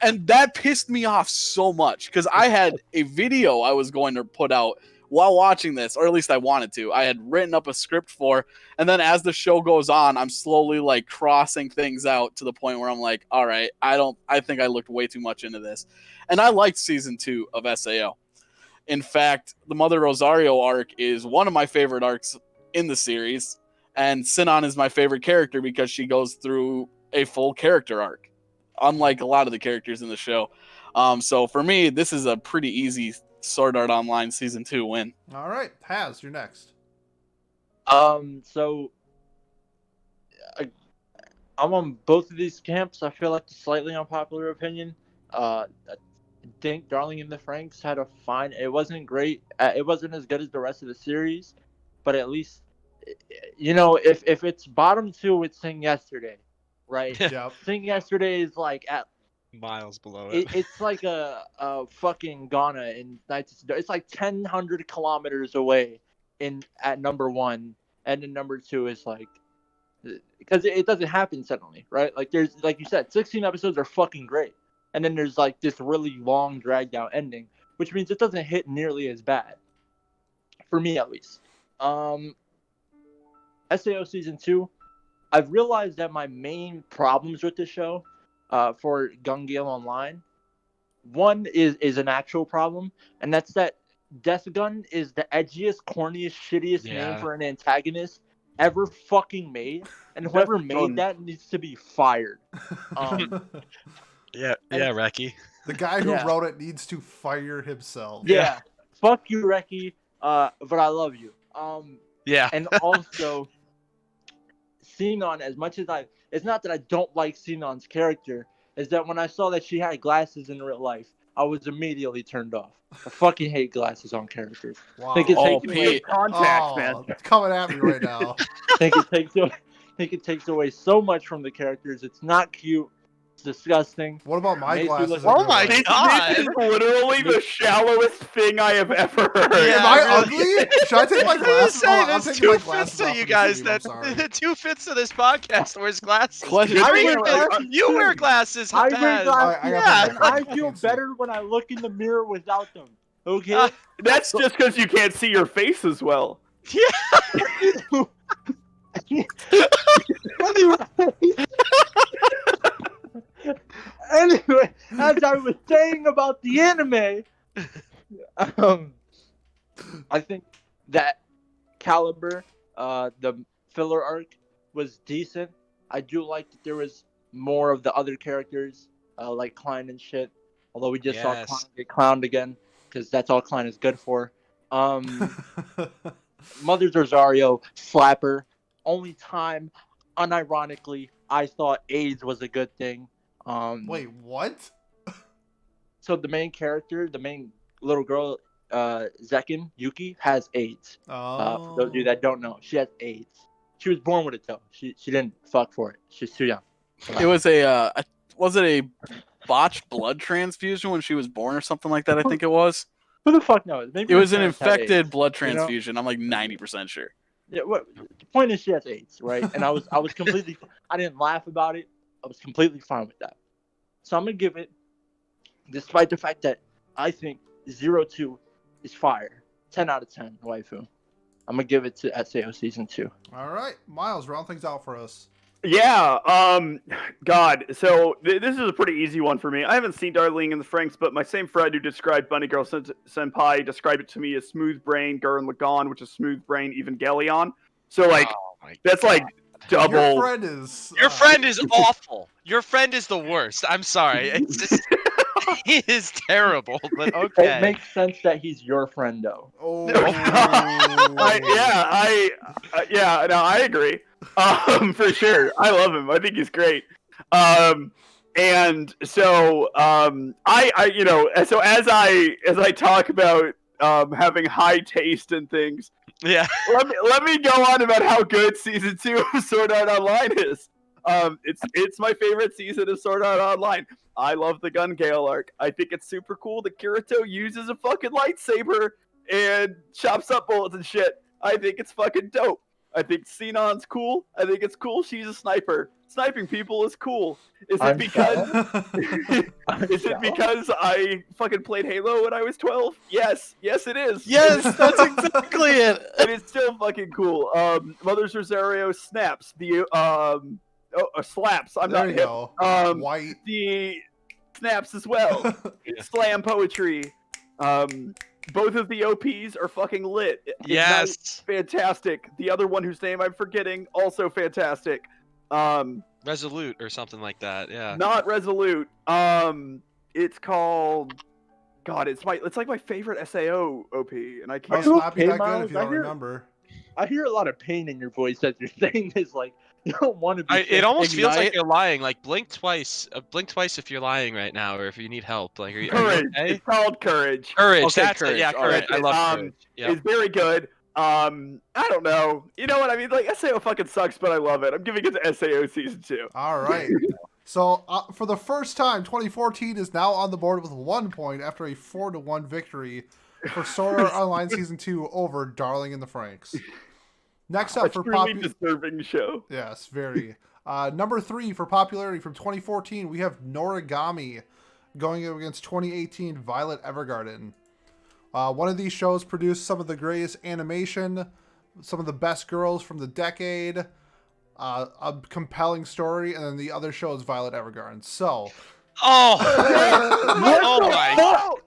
And that pissed me off so much because I had a video I was going to put out while watching this, or at least I wanted to. I had written up a script for, and then as the show goes on, I'm slowly like crossing things out to the point where I'm like, all right, I think I looked way too much into this. And I liked season 2 of SAO. In fact, the Mother Rosario arc is one of my favorite arcs in the series, and Sinon is my favorite character because she goes through a full character arc, unlike a lot of the characters in the show. So for me, this is a pretty easy Sword Art Online Season 2 win. All right, Haz, you're next. So I'm on both of these camps. I feel like the slightly unpopular opinion. I think Darling in the Franxx had a fine. It wasn't great. It wasn't as good as the rest of the series, but at least, you know, if it's bottom 2, it's Sing Yesterday, right? Yep. Sing Yesterday is like at Miles below it. it's like a fucking Ghana in Nights. It's like 1,000 kilometers away at number 1, and then number 2 is like, because it doesn't happen suddenly, right? Like there's, like you said, 16 episodes are fucking great, and then there's like this really long dragged out ending, which means it doesn't hit nearly as bad, for me at least. SAO Season 2, I've realized that my main problems with the show, for Gun Gale Online, one is an actual problem, and that's that Death Gun is the edgiest, corniest, shittiest name for an antagonist ever fucking made, and whoever made that needs to be fired. Yeah, Reki. The guy who wrote it needs to fire himself. Yeah. Fuck you, Reki. But I love you. Yeah. And also, Sinon, as much as it's not that I don't like Sinon's character, is that when I saw that she had glasses in real life, I was immediately turned off. I fucking hate glasses on characters. Wow. Think it takes away, Contacts, man. It's coming at me right now. think it takes away so much from the characters. It's not cute. It's disgusting. What about my Makes you glasses? look- Oh my This God. is literally the shallowest thing I have ever heard. Yeah, Am I really. ugly? Should I take my I was glasses? saying, I'm there's taking my 2/5 glasses of off you for the guys stream, I'm that sorry. 2/5 of this podcast wears glasses. Question. I Green, wear glasses you too. wear glasses. I wear Paz. glasses, Alright, I gotta Yeah, put my and I glasses. feel Can't see. better when I look in the mirror without them. Okay? That's just because you can't see your face as well. Anyway, as I was saying about the anime, I think that Caliber, the filler arc, was decent. I do like that there was more of the other characters, like Klein and shit. Although we just saw Yes. Klein get clowned again, because that's all Klein is good for. Mother's Rosario, slapper. Only time, unironically, I thought AIDS was a good thing. Wait, what? So the main character, the main little girl, Zekin, Yuki, has AIDS. Oh. For those of you that don't know, she has AIDS. She was born with it though. She didn't fuck for it. She's too young. It was was it a botched blood transfusion when she was born or something like that? I think it was. Who the fuck knows? Maybe It her was an parents had infected AIDS. blood you know? transfusion. I'm like 90% sure. Yeah, the point is she has AIDS, right? And I was completely, I didn't laugh about it. I was completely fine with that. So I'm gonna give it, despite the fact that I think 02 is fire, 10 out of 10 waifu. I'm gonna give it to SAO Season 2. All right, Miles, round things out for us. Yeah, God. So this is a pretty easy one for me. I haven't seen Darling in the Franxx, but my same friend who described Bunny Girl Senpai described it to me as Smooth Brain Gurren Lagann, which is Smooth Brain Evangelion. So like that's like double. Your friend is. Your friend is awful. Your friend is the worst. I'm sorry. It's just, he is terrible, but It okay. makes sense that he's your friend though. Oh. I agree. For sure. I love him. I think he's great. And so I you know, so as I talk about having high taste and things, Yeah. let me go on about how good season 2 of Sword Art Online is. It's my favorite season of Sword Art Online. I love the Gun Gale arc. I think it's super cool that Kirito uses a fucking lightsaber and chops up bullets and shit. I think it's fucking dope. I think Sinan's cool. I think it's cool she's a sniper. Sniping people is cool. Is it I'm because I'm is it shallow. because I fucking played Halo when I was 12? Yes, it is. Yes, that's exactly it. And it's still fucking cool. Mother's Rosario snaps the slaps. I'm There not you hip. go. White. The snaps as well. Slam poetry. Both of the OPs are fucking lit. Yes. Fantastic. The other one whose name I'm forgetting, also fantastic. Resolute or something like that. Yeah. Not Resolute. It's called. God, it's like my favorite SAO OP, and I can't. Must not be Okay, that good Miles, if you I don't hear- remember. I hear a lot of pain in your voice as you're saying this. Like you don't want to be. It almost feels like Ignite. you're lying. Like blink twice. Blink twice if you're lying right now, or if you need help. Like, are you Courage. okay? It's called Courage. Courage. Okay, That's it. Courage, Yeah, all courage. right. I love Um, courage. Yep. It's very good. I don't know. You know what I mean? Like SAO fucking sucks, but I love it. I'm giving it to SAO Season 2. All right. So for the first time, 2014 is now on the board with 1 point after a 4-1 victory for Sword Art Online Season 2 over Darling in the Franxx. Next up A for truly disturbing show. Yes, very. Number 3 for popularity from 2014, we have Noragami going up against 2018 Violet Evergarden. One of these shows produced some of the greatest animation, some of the best girls from the decade, a compelling story, and then the other show is Violet Evergarden. So, Oh. Oh my. Oh,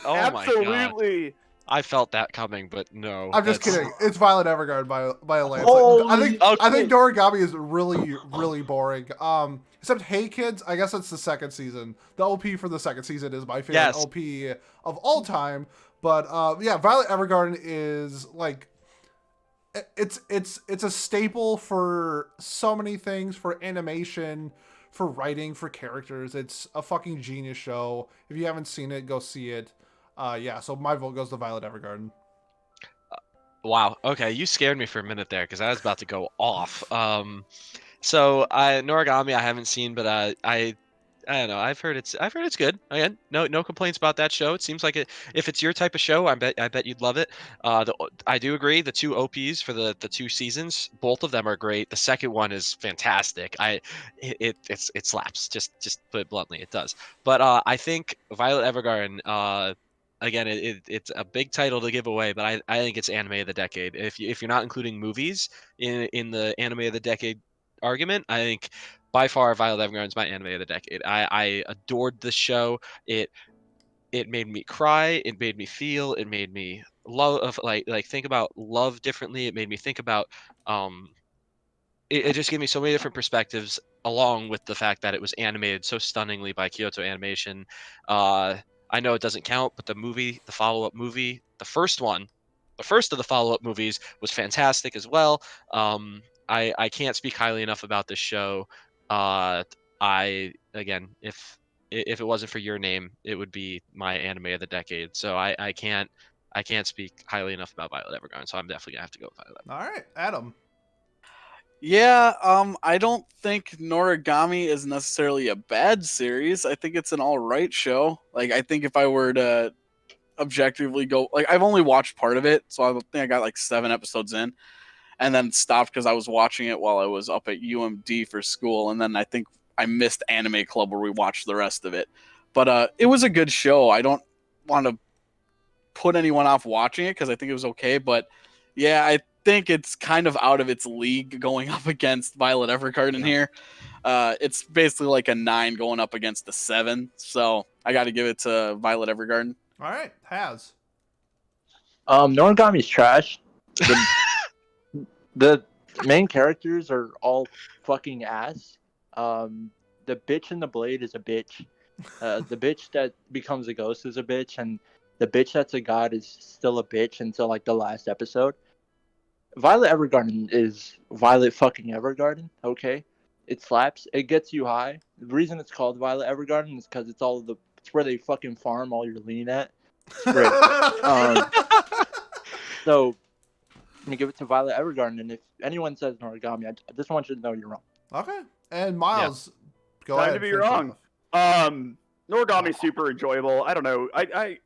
Oh my god. absolutely. I felt that coming, but no. I'm just that's- kidding. It's Violet Evergarden by a landslide. Holy I think shit. Noragami is really boring. Except Hey Kids, I guess it's the second season. The OP for the second season is my favorite Yes. OP of all time. But yeah, Violet Evergarden is like it's a staple for so many things, for animation, for writing, for characters. It's a fucking genius show. If you haven't seen it, go see it. Yeah, so my vote goes to Violet Evergarden. Wow. Okay, you scared me for a minute there because I was about to go off. So Noragami I haven't seen, but I don't know. I've heard it's good. Again, no complaints about that show. It seems like if it's your type of show, I bet you'd love it. I do agree. The two OPs for the 2 seasons, both of them are great. The second one is fantastic. It slaps. Just put it bluntly, it does. But I think Violet Evergarden. Again, it's a big title to give away, but I think it's anime of the decade. If you're not including movies in the anime of the decade argument, I think by far Violet Evergarden is my anime of the decade. I adored the show. It made me cry. It made me feel. It made me love, like think about love differently. It made me think about it just gave me so many different perspectives, along with the fact that it was animated so stunningly by Kyoto Animation. I know it doesn't count, but the follow-up movie, the first of the follow-up movies was fantastic as well. I can't speak highly enough about this show. Again, if it wasn't for Your Name, it would be my anime of the decade. So I can't speak highly enough about Violet Evergarden. So I'm definitely gonna have to go with Violet. All right, Adam. Yeah, I don't think Noragami is necessarily a bad series. I think it's an all right show. Like, I think if I were to objectively go, like, I've only watched part of it, so I think I got like 7 episodes in, and then stopped because I was watching it while I was up at UMD for school, and then I think I missed Anime Club where we watched the rest of it. But it was a good show. I don't want to put anyone off watching it because I think it was okay, but yeah, I think it's kind of out of its league going up against Violet Evergarden here. It's basically like a 9 going up against a 7, so I got to give it to Violet Evergarden. All right, Has. Noragami's trash. The main characters are all fucking ass. The bitch in the blade is a bitch. The bitch that becomes a ghost is a bitch, and the bitch that's a god is still a bitch until like the last episode. Violet Evergarden is Violet fucking Evergarden, okay? It slaps. It gets you high. The reason it's called Violet Evergarden is because it's where they fucking farm all your lean at. It's great. So I'm gonna give it to Violet Evergarden, and if anyone says Noragami, I just want you to know you're wrong. Okay, and Miles, go Time ahead. to be finish it wrong. off. Noragami's super enjoyable. I don't know. I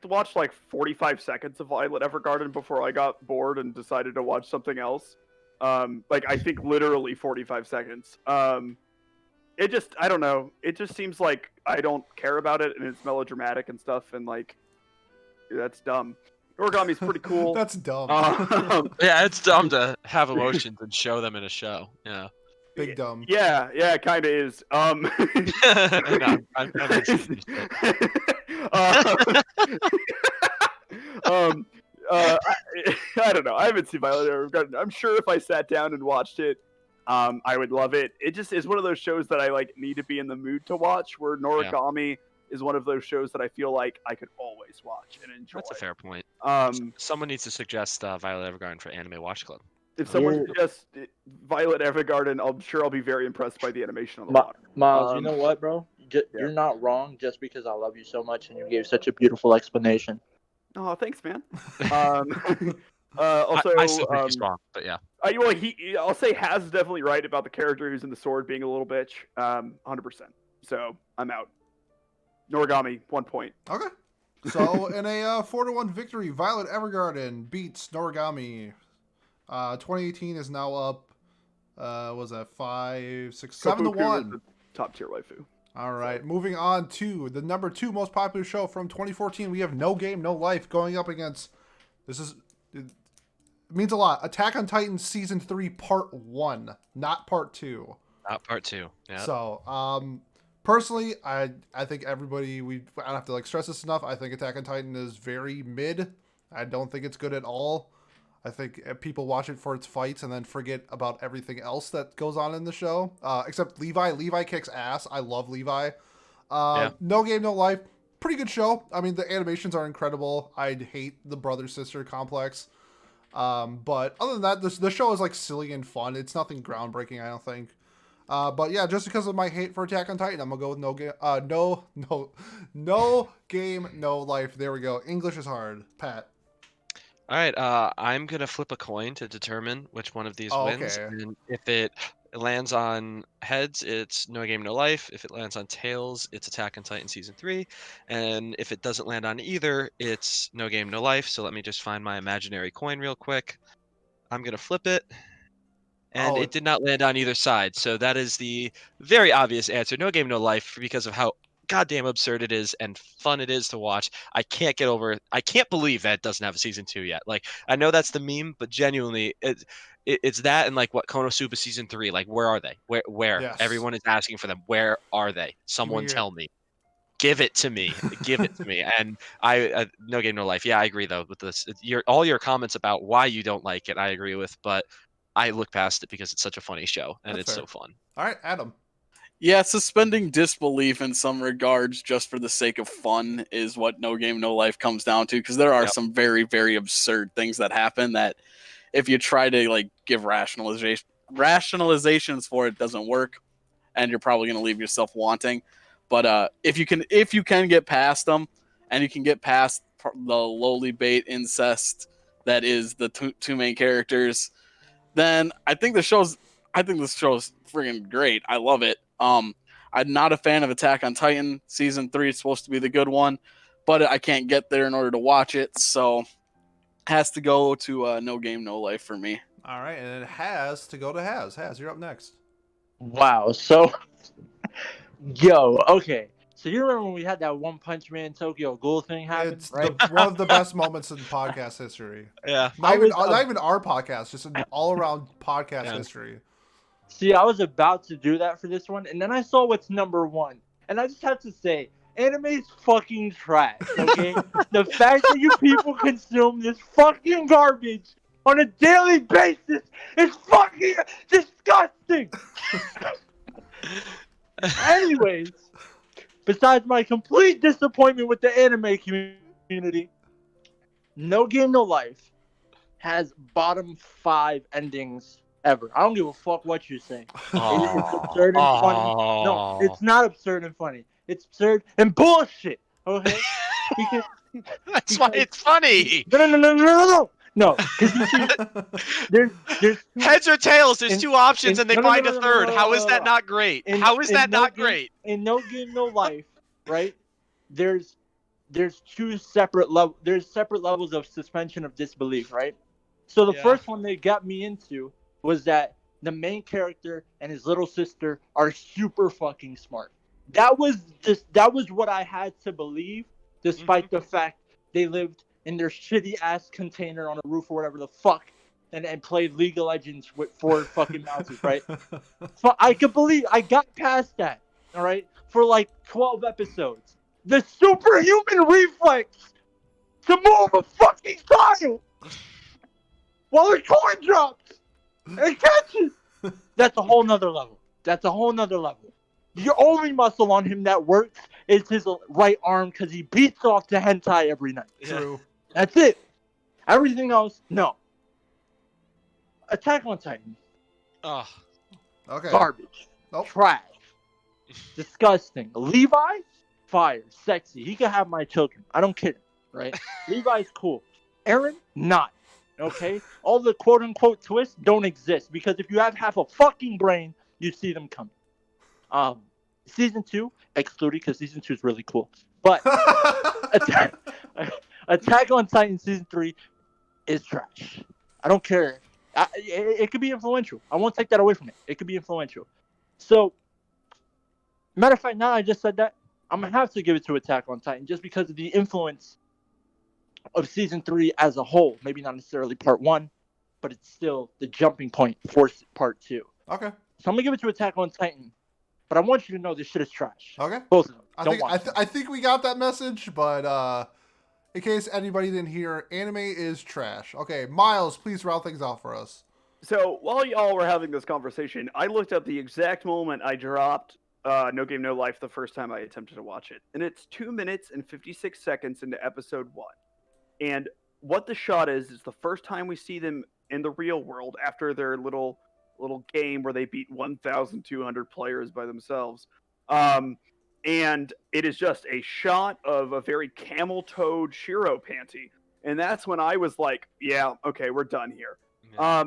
watched like 45 seconds of Violet Evergarden before I got bored and decided to watch something else. Like I think literally 45 seconds. It just I don't know. It just seems like I don't care about it and it's melodramatic and stuff and like that's dumb. Noragami's pretty cool. That's dumb. Yeah, it's dumb to have emotions and show them in a show. Yeah. Big dumb. Yeah, it kind of is. No, I'm interested. I don't know. I haven't seen Violet Evergarden. I'm sure if I sat down and watched it, I would love it. It just is one of those shows that I like need to be in the mood to watch. Where Noragami is one of those shows that I feel like I could always watch and enjoy. That's a fair point. Someone needs to suggest Violet Evergarden for Anime Watch Club. If someone suggests Violet Evergarden, I'm sure I'll be very impressed by the animation on the water. Miles, you know what, bro? You're not wrong just because I love you so much and you gave such a beautiful explanation. Oh, thanks, man. Also, I still think he's wrong, but yeah. I'll say Haz is definitely right about the character who's in the sword being a little bitch. 100%. So I'm out. Noragami, 1 point. Okay. So in a 4-1 victory, Violet Evergarden beats Noragami. 2018 is now up. Was that 5, 6, 7-1? Top tier waifu. All right, moving on to the number 2 most popular show from 2014. We have No Game, No Life going up against. It means a lot. Attack on Titan Season 3 Part 1, not Part 2. Not Part 2. Yeah. So, personally, I think everybody, I don't have to stress this enough. I think Attack on Titan is very mid. I don't think it's good at all. I think people watch it for its fights and then forget about everything else that goes on in the show. Except Levi. Levi kicks ass. I love Levi. No Game, No Life. Pretty good show. I mean, the animations are incredible. I hate the brother-sister complex. But other than that, the show is silly and fun. It's nothing groundbreaking, I don't think. But yeah, just because of my hate for Attack on Titan, I'm gonna go with No Game, No Life. There we go. English is hard. Pat. All right, I'm gonna flip a coin to determine which one of these wins. Okay. And if it lands on heads, it's No Game No Life. If it lands on tails, it's Attack on Titan Season 3. And if it doesn't land on either, it's No Game No Life. So let me just find my imaginary coin real quick. I'm gonna flip it. And it did not land on either side. So that is the very obvious answer. No Game No Life, because of how goddamn absurd it is and fun it is to watch. I can't believe that it doesn't have a Season 2 yet. I know that's the meme, but genuinely it's that and Konosuba Season 3. Where are they? Where Yes. Everyone is asking for them. Where are they? Someone tell me. Give it to me. Give it to me. And I No Game No Life. Yeah, I agree though with this. All your comments about why you don't like it, I agree with, but I look past it because it's such a funny show and That's it's fair. so fun. All right, Adam. Yeah, suspending disbelief in some regards just for the sake of fun is what No Game No Life comes down to, because there are some very, very absurd things that happen that if you try to give rationalizations for it doesn't work, and you're probably going to leave yourself wanting. But if you can get past them and you can get past the lowly bait incest that is the two main characters, then I think this show's freaking great. I love it. I'm not a fan of Attack on Titan. Season 3 is supposed to be the good one, but I can't get there in order to watch it, so has to go to No Game No Life for me. All right, and it has to go to Haz. Haz, you're up next. Wow. So, okay. So you remember when we had that One Punch Man Tokyo Ghoul thing happen, It's right? one of the best moments in podcast history. Yeah. Not even our podcast, just in all around podcast history. See, I was about to do that for this one, and then I saw what's number 1. And I just have to say, anime's fucking trash, okay? The fact that you people consume this fucking garbage on a daily basis is fucking disgusting! Anyways, besides my complete disappointment with the anime community, No Game No Life has bottom 5 endings ever. I don't give a fuck what you say. It's absurd and funny. No, it's not absurd and funny. It's absurd and bullshit. Okay? That's why it's funny. No, because you see, there's Heads or tails, there's two options and they find a third. How is that not great? How is that not great? In No Game No Life, right? There's two separate there's separate levels of suspension of disbelief, right? So the Yeah. first one they got me into was that the main character and his little sister are super fucking smart. That was what I had to believe, despite the fact they lived in their shitty ass container on a roof or whatever the fuck, and played League of Legends with 4 fucking mouses, right? So I could believe I got past that, all right, for like 12 episodes. The superhuman reflex to move a fucking tile while a coin drops and catch it. That's a whole nother level. That's a whole nother level. The only muscle on him that works is his right arm because he beats off the hentai every night. True. That's it. Everything else, no. Attack on Titan. Oh, Okay. Garbage. Nope. Trash. Disgusting. Levi? Fire. Sexy. He can have my children. I don't care. Right? Levi's cool. Aaron? Not. Okay? All the quote-unquote twists don't exist because if you have half a fucking brain, you see them coming. Season 2, excluded because Season 2 is really cool. But Attack on Titan Season 3 is trash. I don't care. It could be influential. I won't take that away from it. It could be influential. So, matter of fact, now I just said that, I'm going to have to give it to Attack on Titan just because of the influence of Season 3 as a whole. Maybe not necessarily Part 1, but it's still the jumping point for Part 2. Okay. So I'm going to give it to Attack on Titan. But I want you to know this shit is trash. Okay. Both of them. I think we got that message, but in case anybody didn't hear, anime is trash. Okay, Miles, please round things out for us. So while y'all were having this conversation, I looked up the exact moment I dropped No Game No Life the first time I attempted to watch it, and it's 2 minutes and 56 seconds into episode 1. And what the shot is the first time we see them in the real world after their little game where they beat 1,200 players by themselves. And it is just a shot of a very camel-toed Shiro panty. And that's when I was like, yeah, okay, we're done here. yeah.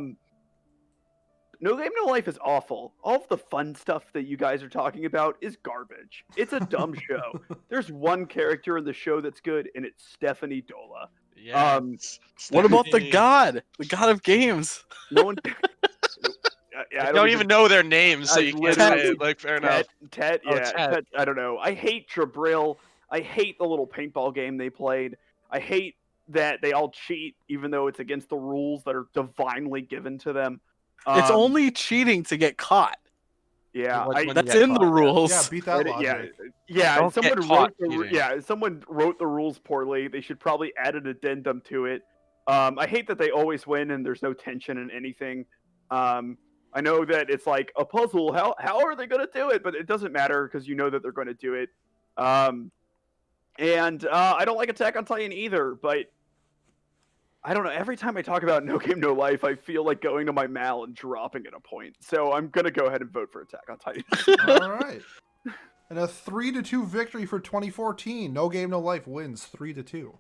No Game No Life is awful. All of the fun stuff that you guys are talking about is garbage. It's a dumb show. There's one character in the show that's good, and it's Stephanie Dola. Yeah. What about the Stephanie. god of games? No one... I don't even know their names, so I you can't literally- say it. Like, fair enough. Tet, Oh, yeah, Tet. Tet, I don't know. I hate Trabril. I hate the little paintball game they played. I hate that they all cheat, even though it's against the rules that are divinely given to them. It's only cheating to get caught. Yeah, When you That's get in the caught, yeah. rules. Yeah, beat that yeah, logic. yeah. Don't Someone get caught wrote cheating. someone wrote the rules poorly. They should probably add an addendum to it. I hate that they always win and there's no tension in anything. I know that it's like a puzzle. How are they going to do it? But it doesn't matter because you know that they're going to do it. And I don't like Attack on Titan either. But I don't know. Every time I talk about No Game No Life, I feel like going to my Mal and dropping it a point. So I'm going to go ahead and vote for Attack on Titan. All right. And a 3-2 victory for 2014. No Game No Life wins 3-2.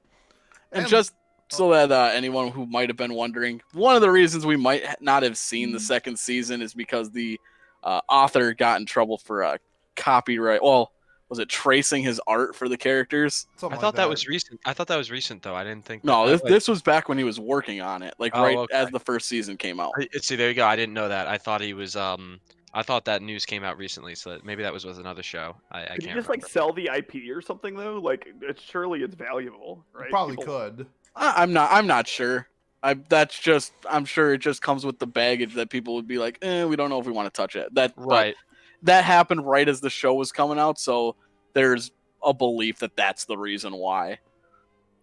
And just so that anyone who might have been wondering, one of the reasons we might not have seen the second season is because the author got in trouble for copyright. Well, was it tracing his art for the characters? Something I like thought that was recent. I thought that was recent, though. I didn't think. No, that, this was back when he was working on it, like Oh, right okay. as the first season came out. See, there you go. I didn't know that. I thought he was. I thought that news came out recently, so maybe that was with another show. I Could can't you just remember. like sell the IP or something though? Like, surely it's valuable, right? Probably People- could. I'm not sure. I'm sure it just comes with the baggage that people would be like, we don't know if we want to touch it. But Right. that happened right as the show was coming out, so there's a belief that that's the reason why.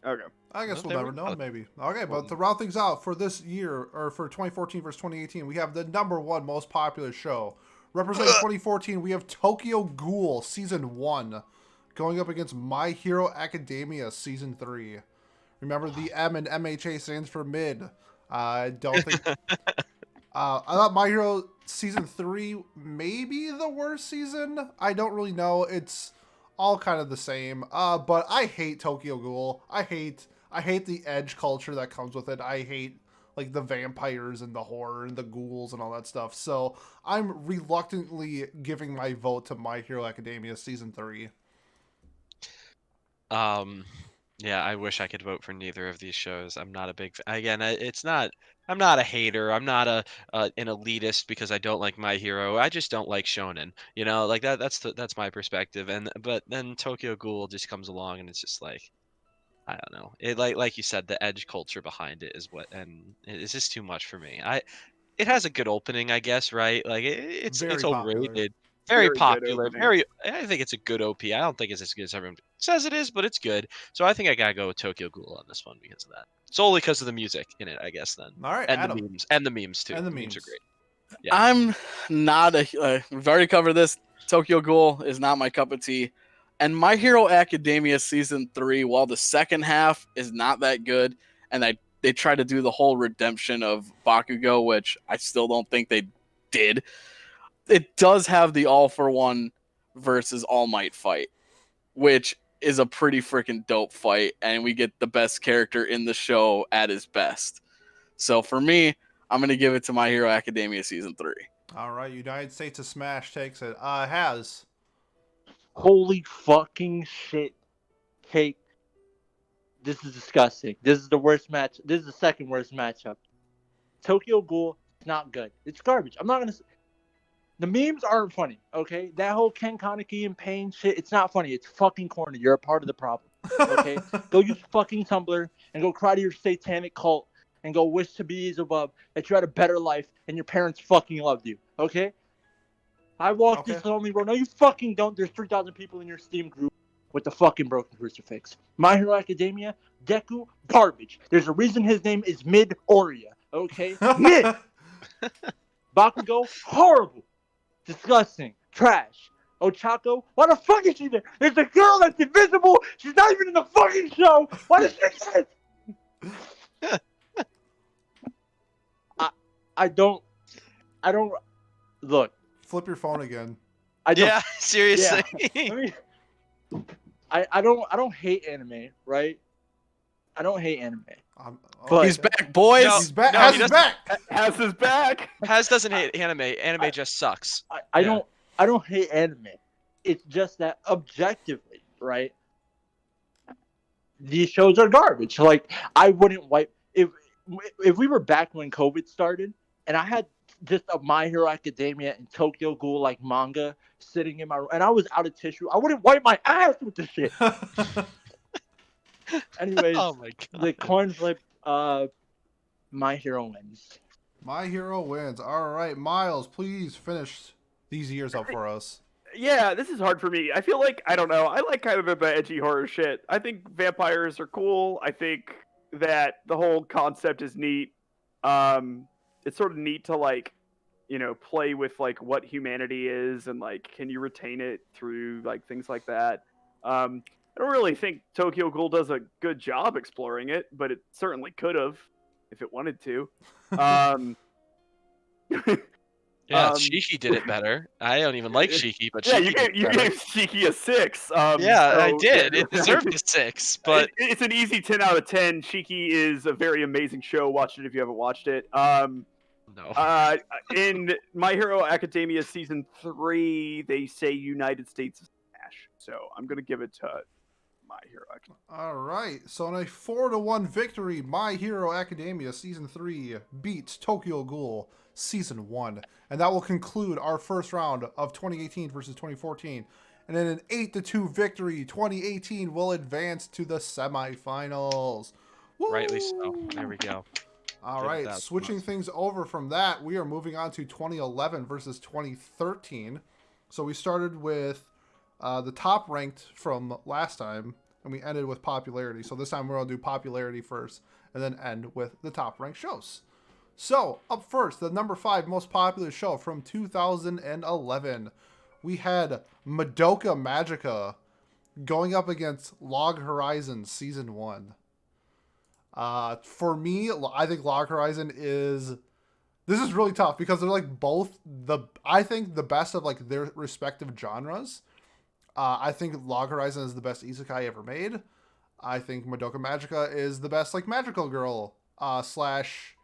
Okay. I guess Well, we'll there never we know, go. maybe. Okay, but to round things out for this year, or for 2014 versus 2018, we have the #1 most popular show. Representing 2014, we have Tokyo Ghoul Season 1 going up against My Hero Academia Season 3. Remember, the M in MHA stands for mid. I don't think... I thought My Hero Season 3 may be the worst season. I don't really know. It's all kind of the same. But I hate Tokyo Ghoul. I hate the edge culture that comes with it. I hate like the vampires and the horror and the ghouls and all that stuff. So I'm reluctantly giving my vote to My Hero Academia Season 3. Um, yeah, I wish I could vote for neither of these shows. I'm not a big again. It's not. I'm not a hater. I'm not an elitist because I don't like My Hero. I just don't like shonen. You know, like that. That's my perspective. And but then Tokyo Ghoul just comes along and it's just like I don't know. It like you said, the edge culture behind it is what, and it's just too much for me. It has a good opening, I guess, right? Like it's Very popular. overrated, very Very good popular, opening. very. I think it's a good OP. I don't think it's as good as everyone says it is, but it's good. So I think I gotta go with Tokyo Ghoul on this one because of that. Solely because of the music in it, I guess. Then All right, and Adam. the memes too. And the The memes are memes. great. Yeah. I'm not we've already covered this. Tokyo Ghoul is not my cup of tea. And My Hero Academia Season 3, while the second half is not that good, and they try to do the whole redemption of Bakugo, which I still don't think they did, it does have the All for One versus All Might fight, which is a pretty freaking dope fight, and we get the best character in the show at his best. So for me, I'm going to give it to My Hero Academia Season 3. All right, United States of Smash takes it. Has. Holy fucking shit, Kate. This is disgusting. This is the worst match. This is the second worst matchup. Tokyo Ghoul is not good. It's garbage. I'm not gonna. The memes aren't funny. Okay, that whole Ken Kaneki and Pain shit. It's not funny. It's fucking corny. You're a part of the problem. Okay, go use fucking Tumblr and go cry to your satanic cult and go wish to be above that you had a better life and your parents fucking loved you. Okay. I walk this lonely road. No, you fucking don't. There's 3,000 people in your Steam group with the fucking broken crucifix. My Hero Academia, Deku, garbage. There's a reason his name is Midoriya. Okay? Mid. Bakugo, horrible. Disgusting. Trash. Ochako, why the fuck is she there? There's a girl that's invisible. She's not even in the fucking show. Why does she exist? I don't. Look. Flip your phone again. Yeah, seriously. Yeah. I don't hate anime, right? I don't hate anime. But he's back, boys. No, He's back. no, Has he his doesn't. back. Has his back. Has doesn't hate anime. Anime just sucks. I don't hate anime. It's just that objectively, right? These shows are garbage. Like I wouldn't wipe if we were back when COVID started and I had just a My Hero Academia and Tokyo Ghoul like manga sitting in my room and I was out of tissue. I wouldn't wipe my ass with this shit. Anyways, Oh my god. the coin flip, My Hero wins. My Hero wins. All right, Miles, please finish these years up for us. Yeah, this is hard for me. I feel like I don't know. I like kind of the edgy horror shit. I think vampires are cool. I think that the whole concept is neat. It's sort of neat to like, play with like what humanity is and like can you retain it through like things like that. I don't really think Tokyo Ghoul does a good job exploring it, but it certainly could have if it wanted to. Yeah, Shiki did it better. I don't even like Shiki, but yeah, Shiki you gave Shiki a 6. yeah, so, I did. It deserved a 6, but it's an easy 10 out of 10. Shiki is a very amazing show. Watch it if you haven't watched it. no. In My Hero Academia Season 3, they say United States of Smash. So I'm going to give it to My Hero Academia. All right, so in a 4-1 victory, My Hero Academia Season 3 beats Tokyo Ghoul Season 1. And that will conclude our first round of 2018 versus 2014. And in an 8-2 victory, 2018 will advance to the semifinals. Woo! Rightly so. There we go. All Give right, that switching plus. things over from that, we are moving on to 2011 versus 2013. So we started with the top ranked from last time, and we ended with popularity. So this time we're going to do popularity first, and then end with the top ranked shows. So, up first, the number 5 most popular show from 2011. We had Madoka Magica going up against Log Horizon Season 1. For me, I think Log Horizon is... This is really tough because they're like both I think the best of like their respective genres. I think Log Horizon is the best isekai ever made. I think Madoka Magica is the best like magical girl slash...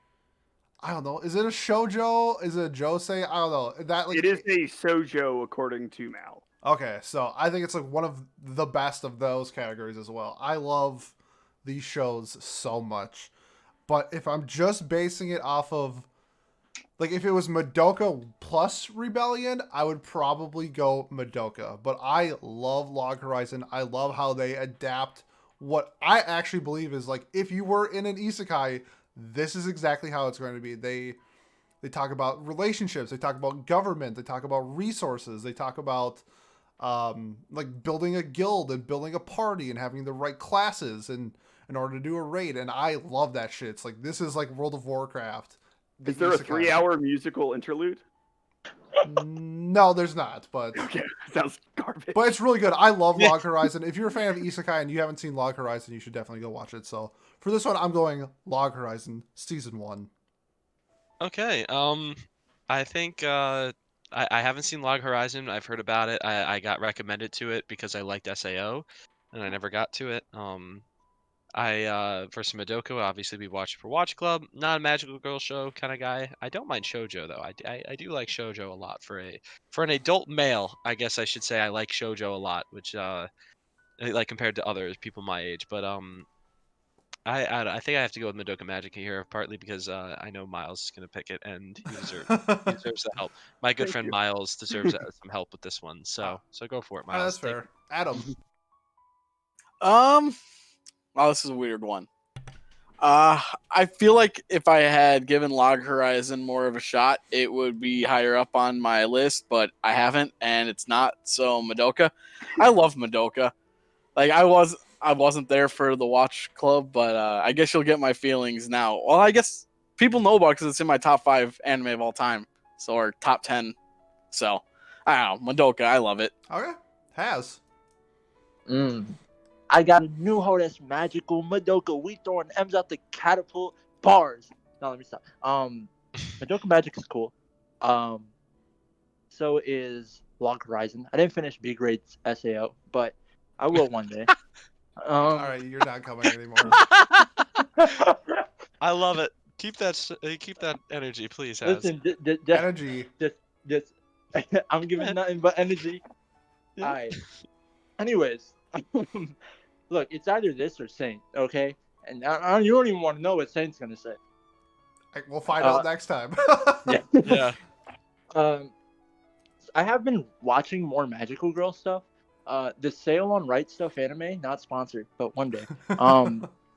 I don't know. Is it a shoujo? Is it a josei? I don't know. That like It is a shoujo according to Mal. Okay, so I think it's like one of the best of those categories as well. I love these shows so much. But if I'm just basing it off of, like, if it was Madoka plus Rebellion, I would probably go Madoka. But I love Log Horizon. I love how they adapt what I actually believe is, like, if you were in an isekai, this is exactly how it's going to be. They talk about relationships. They talk about government. They talk about resources. They talk about like building a guild and building a party and having the right classes and in order to do a raid. And I love that shit. It's like, this is like World of Warcraft. Is there a 3-hour musical interlude? No, there's not, but Okay, sounds garbage. but it's really good. I love Log Horizon. If you're a fan of isekai and you haven't seen Log Horizon, you should definitely go watch it. So for this one, I'm going Log Horizon Season 1. Okay. I think I haven't seen Log Horizon. I've heard about it. I got recommended to it because I liked SAO, and I never got to it. For some Madoka, obviously we watch it for Watch Club. Not a magical girl show kind of guy. I don't mind shoujo though. I do like shoujo a lot for an adult male. I guess I should say I like shoujo a lot, which like compared to others people my age. But I think I have to go with Madoka Magica here, partly because I know Miles is gonna pick it, and he deserves the help. My good Thank friend you. Miles deserves some help with this one, so go for it, Miles. That's fair. Adam. Oh, this is a weird one. I feel like if I had given Log Horizon more of a shot, it would be higher up on my list, but I haven't, and it's not. So Madoka, I love Madoka. Like I wasn't there for the watch club, but I guess you'll get my feelings now. Well, I guess people know about it because it's in my top 5 anime of all time, so or top 10. So I don't know, Madoka, I love it. Okay. Has. I got a new hoe that's magical. Madoka, we throwing M's out the catapult bars. No, let me stop. Madoka Magic is cool. So is Log Horizon. I didn't finish B Grade's SAO, but I will one day. All right, you're not coming anymore. I love it. Keep that energy, please. Has. Listen, Energy. just I'm giving nothing but energy. Yeah. All right. Anyways, look, it's either this or Saint, okay? And you don't even want to know what Saint's gonna say. We'll find out next time. Yeah. Yeah. I have been watching more Magical Girl stuff. The Sale on Right Stuff anime, not sponsored, but one day.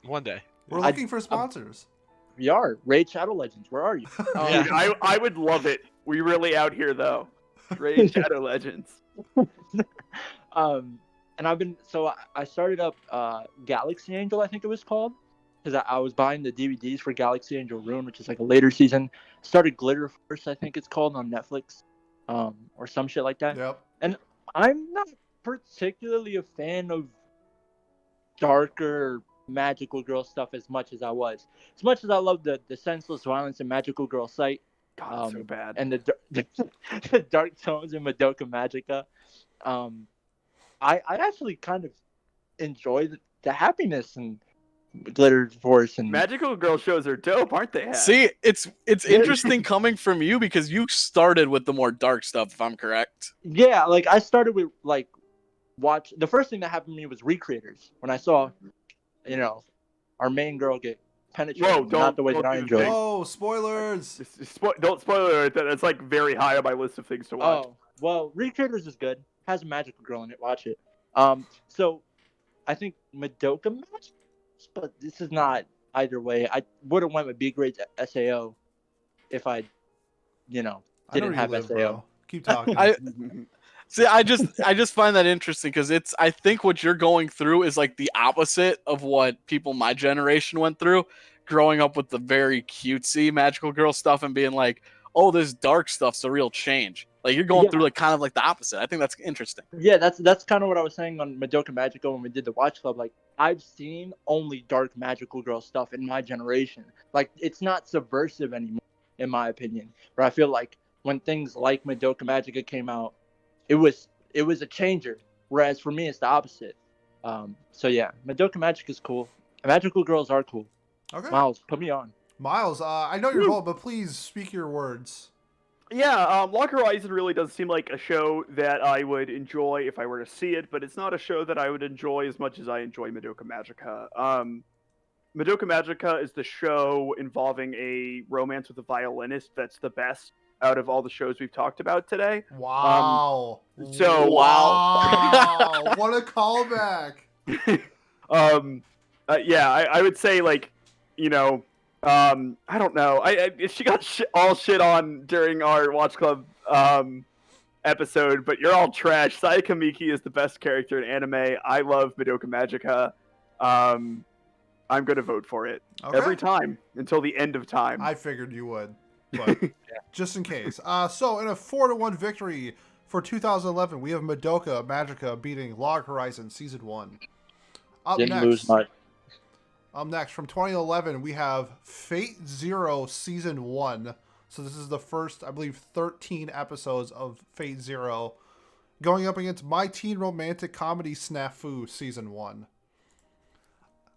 One day. We're looking for sponsors. We are Raid Shadow Legends. Where are you? Yeah. Dude, I would love it. We really out here though. Raid Shadow Legends. And I started up Galaxy Angel, I think it was called, because I was buying the DVDs for Galaxy Angel Rune, which is like a later season. Started Glitter Force, I think it's called, on Netflix, or some shit like that. Yep. And I'm not particularly a fan of darker magical girl stuff as much as I was. As much as I love the senseless violence in Magical Girl Sight, God, so bad. and the dark tones in Madoka Magica, I actually kind of enjoy the happiness and Glitter Force and Magical Girl shows are dope, aren't they? Has? See, it's interesting coming from you because you started with the more dark stuff, if I'm correct. yeah, like I started with like the first thing that happened to me was Recreators when I saw, our main girl get penetrated. Whoa, not the way that I do the enjoyed. thing. Oh, spoilers! Don't spoil it. That's like very high on my list of things to watch. Oh, well, Recreators is good. Has a magical girl in it. Watch it. So I think Madoka Magic, but this is not either way. I would have went with B Grade's SAO if I I didn't know have where you live, SAO. bro. Keep talking. See, I just find that interesting because I think what you're going through is like the opposite of what people my generation went through, growing up with the very cutesy magical girl stuff and being like, oh, this dark stuff's a real change. Like you're going through like kind of like the opposite. I think that's interesting. Yeah, that's kind of what I was saying on Madoka Magica when we did the Watch Club. Like I've seen only dark magical girl stuff in my generation. Like it's not subversive anymore, in my opinion. But I feel like when things like Madoka Magica came out, it was a changer. Whereas for me, it's the opposite. So yeah, Madoka Magic is cool. Magical girls are cool. Okay. Miles, put me on. Miles, I know your vote, but please speak your words. Yeah, Log Horizon really does seem like a show that I would enjoy if I were to see it, but it's not a show that I would enjoy as much as I enjoy Madoka Magica. Madoka Magica is the show involving a romance with a violinist that's the best out of all the shows we've talked about today. Wow. So- Wow. Wow. What a callback. Yeah, I would say like, you know, I don't know. She got all shit on during our Watch Club episode, but you're all trash. Sayaka Miki is the best character in anime. I love Madoka Magica. I'm gonna vote for it every time until the end of time. I figured you would, but just in case. So in a 4-1 victory for 2011, we have Madoka Magica beating Log Horizon Season 1. Didn't lose much. Up next, from 2011, we have Fate Zero Season 1. So this is the first, I believe, 13 episodes of Fate Zero, going up against My Teen Romantic Comedy Snafu Season 1.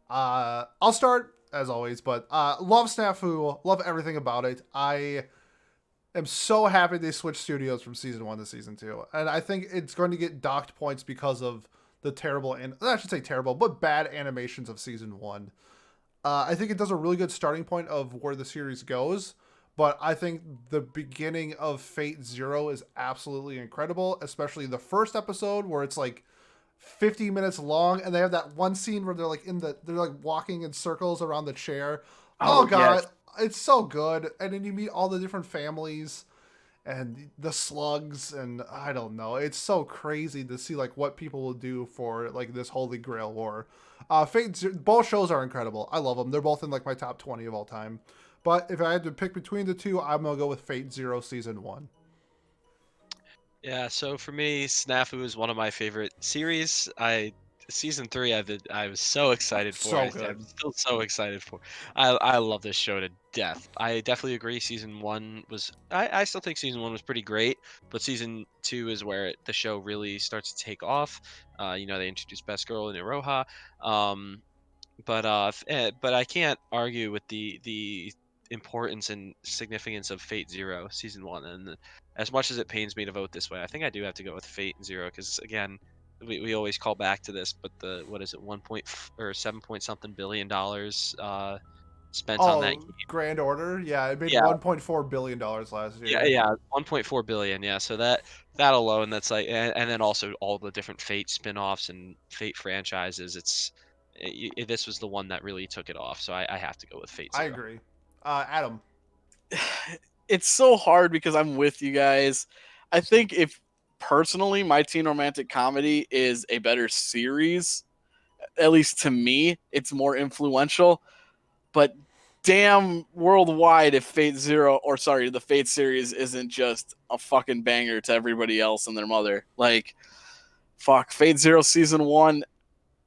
I'll start, as always, but love Snafu, love everything about it. I am so happy they switched studios from Season 1 to Season 2. And I think it's going to get docked points because of the terrible, and I should say terrible, but bad animations of Season 1. I think it does a really good starting point of where the series goes, but I think the beginning of Fate Zero is absolutely incredible, especially the first episode where it's like 50 minutes long, and they have that one scene where they're like walking in circles around the chair. Oh god, yes. It's so good. And then you meet all the different families and the slugs, and I don't know. It's so crazy to see like what people will do for like this Holy Grail war. Both shows are incredible. I love them. They're both in like my top 20 of all time. But if I had to pick between the two, I'm gonna go with Fate Zero Season 1. Yeah, so for me, Snafu is one of my favorite series. Season 3, I was so excited for. So I'm good. still so excited for. I love this show to death. I definitely agree. Season 1 was. I still think Season 1 was pretty great, but Season 2 is where the show really starts to take off. They introduced Best Girl in Iroha. But I can't argue with the importance and significance of Fate Zero Season 1. And as much as it pains me to vote this way, I think I do have to go with Fate Zero because again, we always call back to this, but the what is it, 7 point something $billion spent on that game. Grand Order? Yeah, it made Yeah. $1.4 billion last year. Yeah, 1.4 billion. Yeah, so that alone, that's like, and then also all the different Fate spin-offs and Fate franchises. This was the one that really took it off, so I have to go with Fate Zero. I agree. Adam. It's so hard because I'm with you guys. I think if personally My Teen Romantic Comedy is a better series, at least to me, it's more influential. But damn, worldwide, if the Fate series isn't just a fucking banger to everybody else and their mother. Like, fuck, Fate Zero Season 1,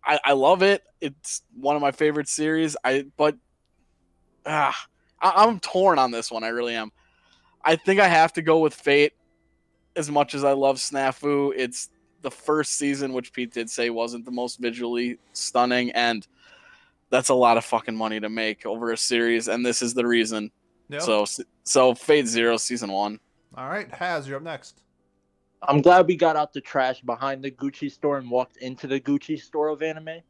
I love it. It's one of my favorite series. I'm torn on this one. I really am. I think I have to go with Fate. As much as I love Snafu, it's the first season, which Pete did say wasn't the most visually stunning, and that's a lot of fucking money to make over a series, and this is the reason. Yep. So Fate Zero Season 1. All right, Haz, you're up next. I'm glad we got out the trash behind the Gucci store and walked into the Gucci store of anime.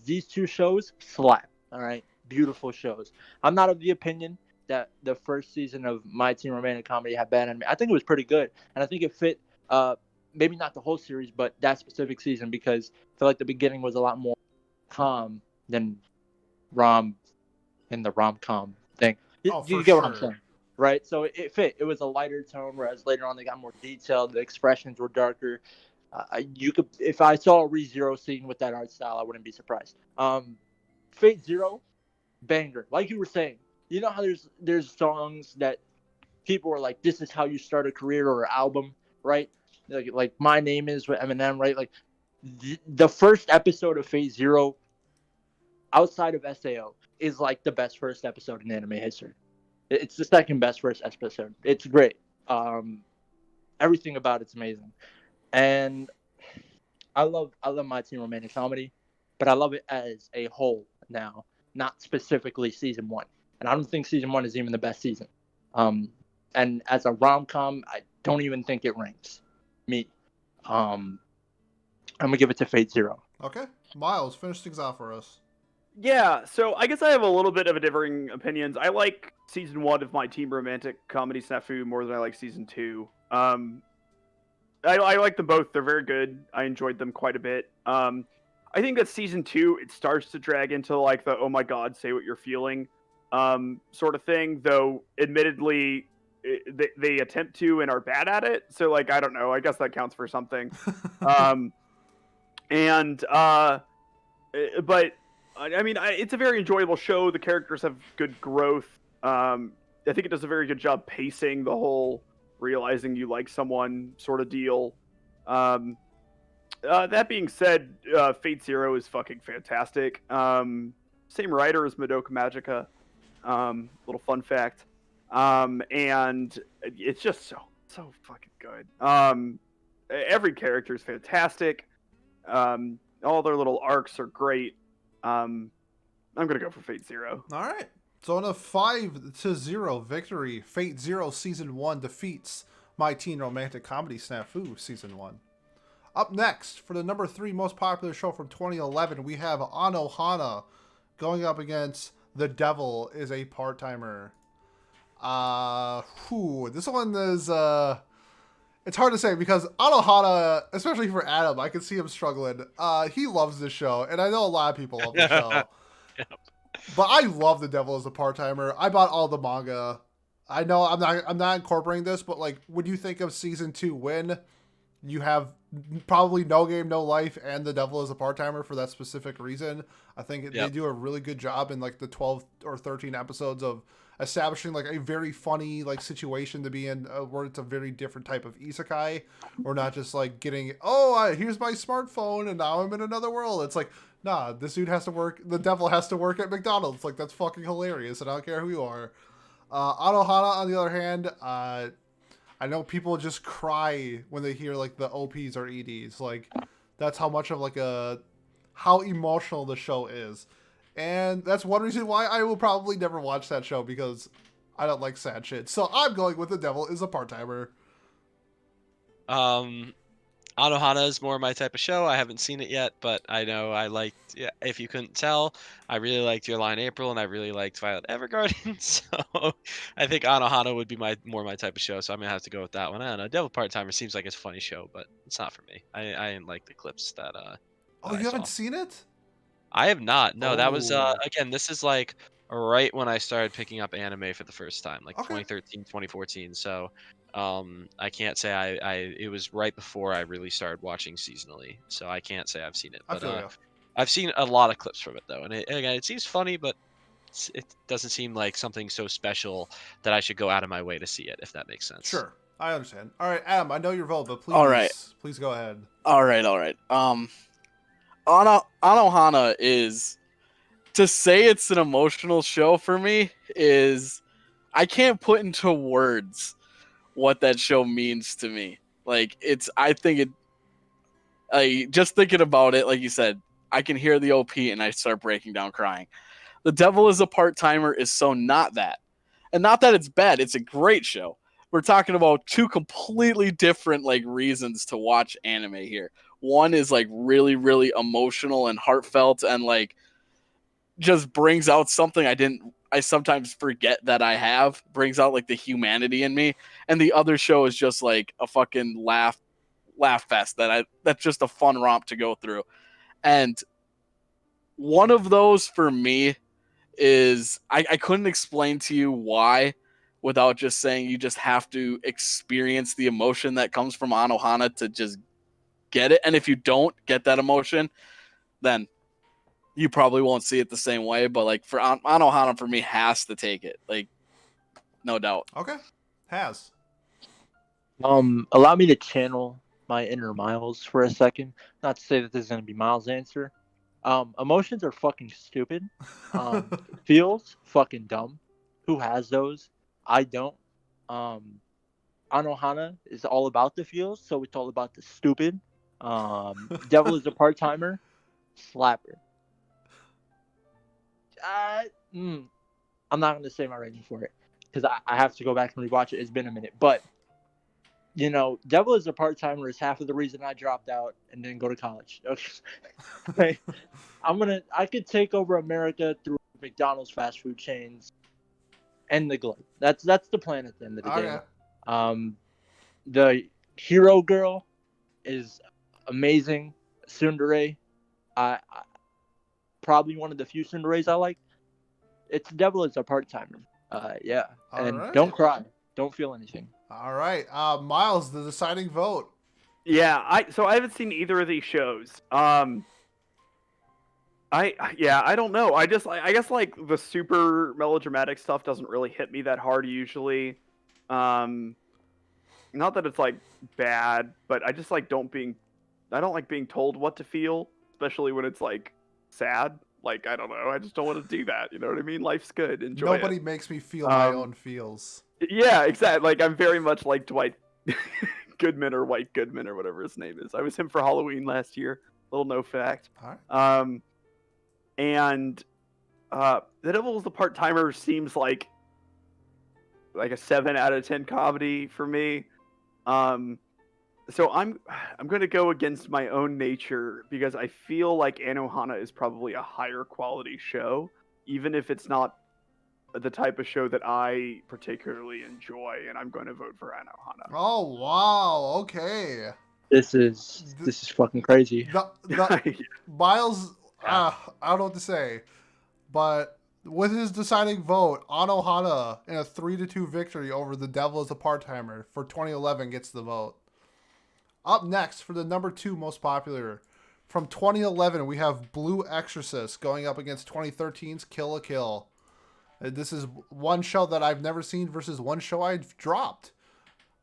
These two shows slap. All right, beautiful shows. I'm not of the opinion that the first season of My Teen Romantic Comedy had bad anime. I think it was pretty good, and I think it fit. Maybe not the whole series, but that specific season because I feel like the beginning was a lot more calm than the rom-com thing. You get what I'm saying, right? So it fit. It was a lighter tone, whereas later on they got more detailed. The expressions were darker. You could, if I saw a ReZero scene with that art style, I wouldn't be surprised. Fate Zero, banger. Like you were saying, you know how there's songs that people are like, this is how you start a career or an album, right? Like My Name Is with Eminem, right? Like the first episode of Fate Zero, outside of SAO, is like the best first episode in anime history. It's the second best first episode. It's great. Everything about it's amazing, and I love My Teen Romantic Comedy, but I love it as a whole now, not specifically season 1. And I don't think season 1 is even the best season. And as a rom-com, I don't even think it ranks. Me. I'm gonna give it to Fate Zero. Okay, Miles, finish things off for us. Yeah, so I guess I have a little bit of a differing opinions. I like season 1 of my teen romantic comedy snafu more than I like season 2. I like them both. They're very good. I enjoyed them quite a bit. I think that season 2, it starts to drag into like the oh my god, say what you're feeling sort of thing. Though, admittedly, they attempt to and are bad at it. So like I don't know. I guess that counts for something. And but I mean, it's a very enjoyable show. The characters have good growth. I think it does a very good job pacing the whole realizing you like someone sort of deal. That being said, Fate Zero is fucking fantastic. Same writer as Madoka Magica. Little fun fact. And it's just so fucking good. Every character is fantastic. All their little arcs are great. I'm gonna go for Fate Zero. All right. So in a 5-0 victory, Fate Zero Season 1 defeats My Teen Romantic Comedy Snafu Season 1. Up next, for the number 3 most popular show from 2011, we have Anohana going up against The Devil is a Part-Timer. This one is, it's hard to say because Anohana, especially for Adam, I can see him struggling. He loves this show, and I know a lot of people love the show. Yep. But I love The Devil as a Part-Timer. I bought all the manga. I know I'm not incorporating this, but like when you think of season 2 win, you have probably No Game No Life and The Devil as a Part-Timer for that specific reason. I think they do a really good job in like the 12 or 13 episodes of establishing like a very funny like situation to be in where it's a very different type of isekai, or not just like getting here's my smartphone and now I'm in another world. It's like, nah, this dude has to work. The devil has to work at McDonald's. Like, that's fucking hilarious, and I don't care who you are. Anohana, on the other hand, I know people just cry when they hear like the OPs or EDs. Like, that's how much of like how emotional the show is, and that's one reason why I will probably never watch that show, because I don't like sad shit. So I'm going with The Devil is a Part-Timer. Anohana is more my type of show. I haven't seen it yet, but I know I liked. Yeah, if you couldn't tell, I really liked Your Lie in April, and I really liked Violet Evergarden. So I think Anohana would be more my type of show. So I'm gonna have to go with that one. I don't know. Devil Part-Timer seems like it's a funny show, but it's not for me. I didn't like the clips that. Oh, you haven't seen it? I have not. No, that was Oh. again. This is like right when I started picking up anime for the first time, like Okay. 2013, 2014. So I can't say I it was right before I really started watching seasonally, so I can't say I've seen it. I But feel you. I've seen a lot of clips from it though, and again, it seems funny, but it doesn't seem like something so special that I should go out of my way to see it, if that makes sense. Sure, I understand. All right, Adam, I know your vote, but please, All right. please go ahead. All right. Anohana is, to say it's an emotional show for me is, I can't put into words what that show means to me. Like, just thinking about it, like you said, I can hear the OP and I start breaking down crying. The Devil is a Part-Timer is so not that. And not that it's bad, it's a great show. We're talking about two completely different like reasons to watch anime here. One is like really, really emotional and heartfelt and like just brings out something I sometimes forget that I have, brings out like the humanity in me. And the other show is just like a fucking laugh fest that's just a fun romp to go through. And one of those for me is I couldn't explain to you why without just saying you just have to experience the emotion that comes from Anohana to just get it. And if you don't get that emotion, then you probably won't see it the same way. But like for Anohana, for me, has to take it. Like, no doubt. Okay, has. Allow me to channel my inner Miles for a second. Not to say that this is gonna be Miles' answer. Emotions are fucking stupid. Feels fucking dumb. Who has those? I don't. Anohana is all about the feels, so it's all about the stupid. Devil is a Part-Timer. Slapper. I'm not gonna say my rating for it because I have to go back and rewatch it. It's been a minute, but you know, Devil is a part-timer is half of the reason I dropped out and didn't go to college. Okay. I could take over America through McDonald's fast food chains and the globe. That's the plan at the end of the day. Okay. The hero girl is amazing. Tsundere, I probably one of the few Tsunderes I like. It's Devil is a part-timer. Yeah. All And right. don't cry. Don't feel anything. All right. Miles, the deciding vote. Yeah, I haven't seen either of these shows. I don't know. I guess like the super melodramatic stuff doesn't really hit me that hard usually. Not that it's like bad, but I just like I don't like being told what to feel, especially when it's like sad. Like I don't know, I just don't want to do that. You know what I mean? Life's good. Enjoy Nobody it. makes me feel my own feels. Yeah, exactly. Like I'm very much like Dwight Goodman or White Goodman or whatever his name is. I was him for Halloween last year. Little no fact. All right. And The Devil's the Part-Timer seems like a 7 out of 10 comedy for me. So I'm going to go against my own nature because I feel like Anohana is probably a higher quality show, even if it's not the type of show that I particularly enjoy, and I'm going to vote for Anohana. Oh wow. Okay. This is fucking crazy. Miles. I don't know what to say, but with his deciding vote, Anohana in a 3-2 victory over The Devil is a Part-Timer for 2011 gets the vote. Up next for the number 2 most popular from 2011, we have Blue Exorcist going up against 2013's Kill la Kill. This is one show that I've never seen versus one show I've dropped.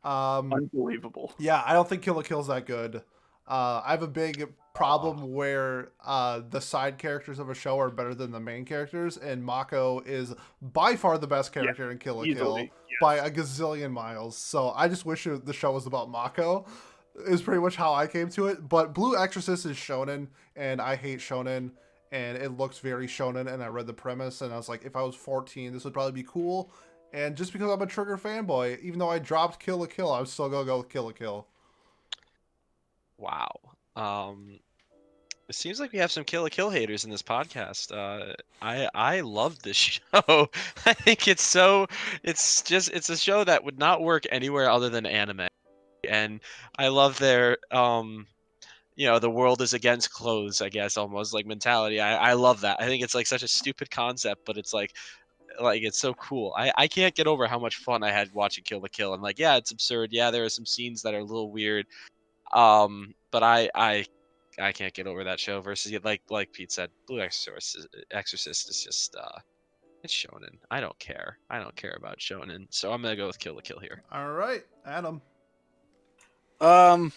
Unbelievable. Yeah, I don't think Kill la Kill's that good. I have a big problem where the side characters of a show are better than the main characters, and Mako is by far the best character in Kill la Kill by a gazillion miles. So I just wish the show was about Mako. Is pretty much how I came to it. But Blue Exorcist is shonen, and I hate shonen, and it looks very shonen, and I read the premise, and I was like, if I was 14, this would probably be cool. And just because I'm a Trigger fanboy, even though I dropped Kill la Kill, I was still going to go with Kill la Kill. Wow. It seems like we have some Kill la Kill haters in this podcast. I love this show. I think it's a show that would not work anywhere other than anime. And I love their the world is against clothes, I guess, almost like mentality. I love that. I think it's like such a stupid concept, but it's like it's so cool. I can't get over how much fun I had watching Kill la Kill. And like, yeah, it's absurd. Yeah, there are some scenes that are a little weird. But I can't get over that show versus like Pete said, Blue Exorcist is just it's shonen. I don't care about shonen. So I'm gonna go with Kill la Kill here. All right, Adam. I'm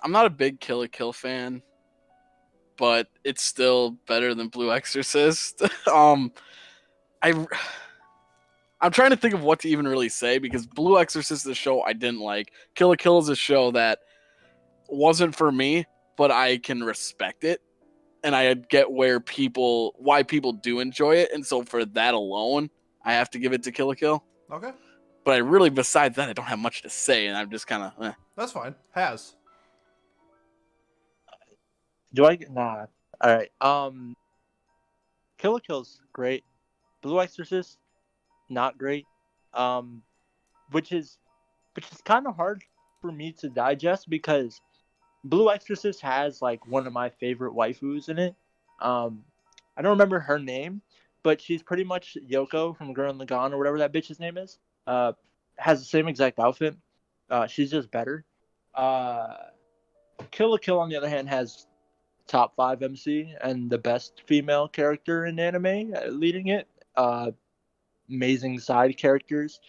not a big Kill la Kill fan, but it's still better than Blue Exorcist. I'm trying to think of what to even really say because Blue Exorcist is a show I didn't like. Kill la Kill is a show that wasn't for me, but I can respect it, and I get why people do enjoy it, and so for that alone, I have to give it to Kill la Kill. Okay. But I really, besides that, I don't have much to say, and I'm just kind of. That's fine. Has. Do I? Nah. All right. Kill la Kill's great. Blue Exorcist, not great. Which is kind of hard for me to digest because Blue Exorcist has like one of my favorite waifus in it. I don't remember her name, but she's pretty much Yoko from Gurren Lagann or whatever that bitch's name is. Has the same exact outfit. She's just better. Kill la Kill, on the other hand, has top 5 MC and the best female character in anime leading it. Amazing side characters.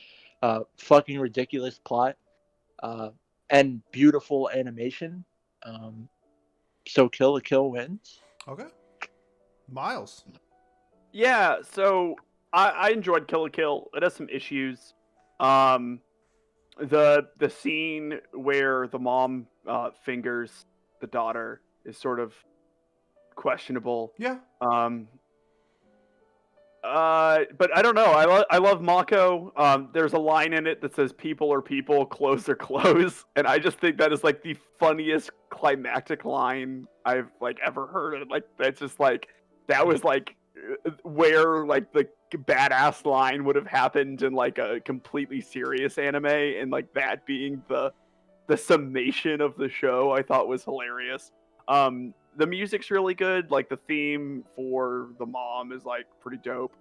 Fucking ridiculous plot. And beautiful animation. So Kill la Kill wins. Okay. Miles. Yeah, so I enjoyed Kill la Kill. It has some issues. The scene where the mom fingers the daughter is sort of questionable. Yeah. But I don't know. I love Mako. There's a line in it that says "People are people, clothes are clothes," and I just think that is like the funniest climactic line I've like ever heard. And like that's just like that was like where like the badass line would have happened in like a completely serious anime, and like that being the summation of the show, I thought was hilarious. The music's really good. Like the theme for the mom is like pretty dope.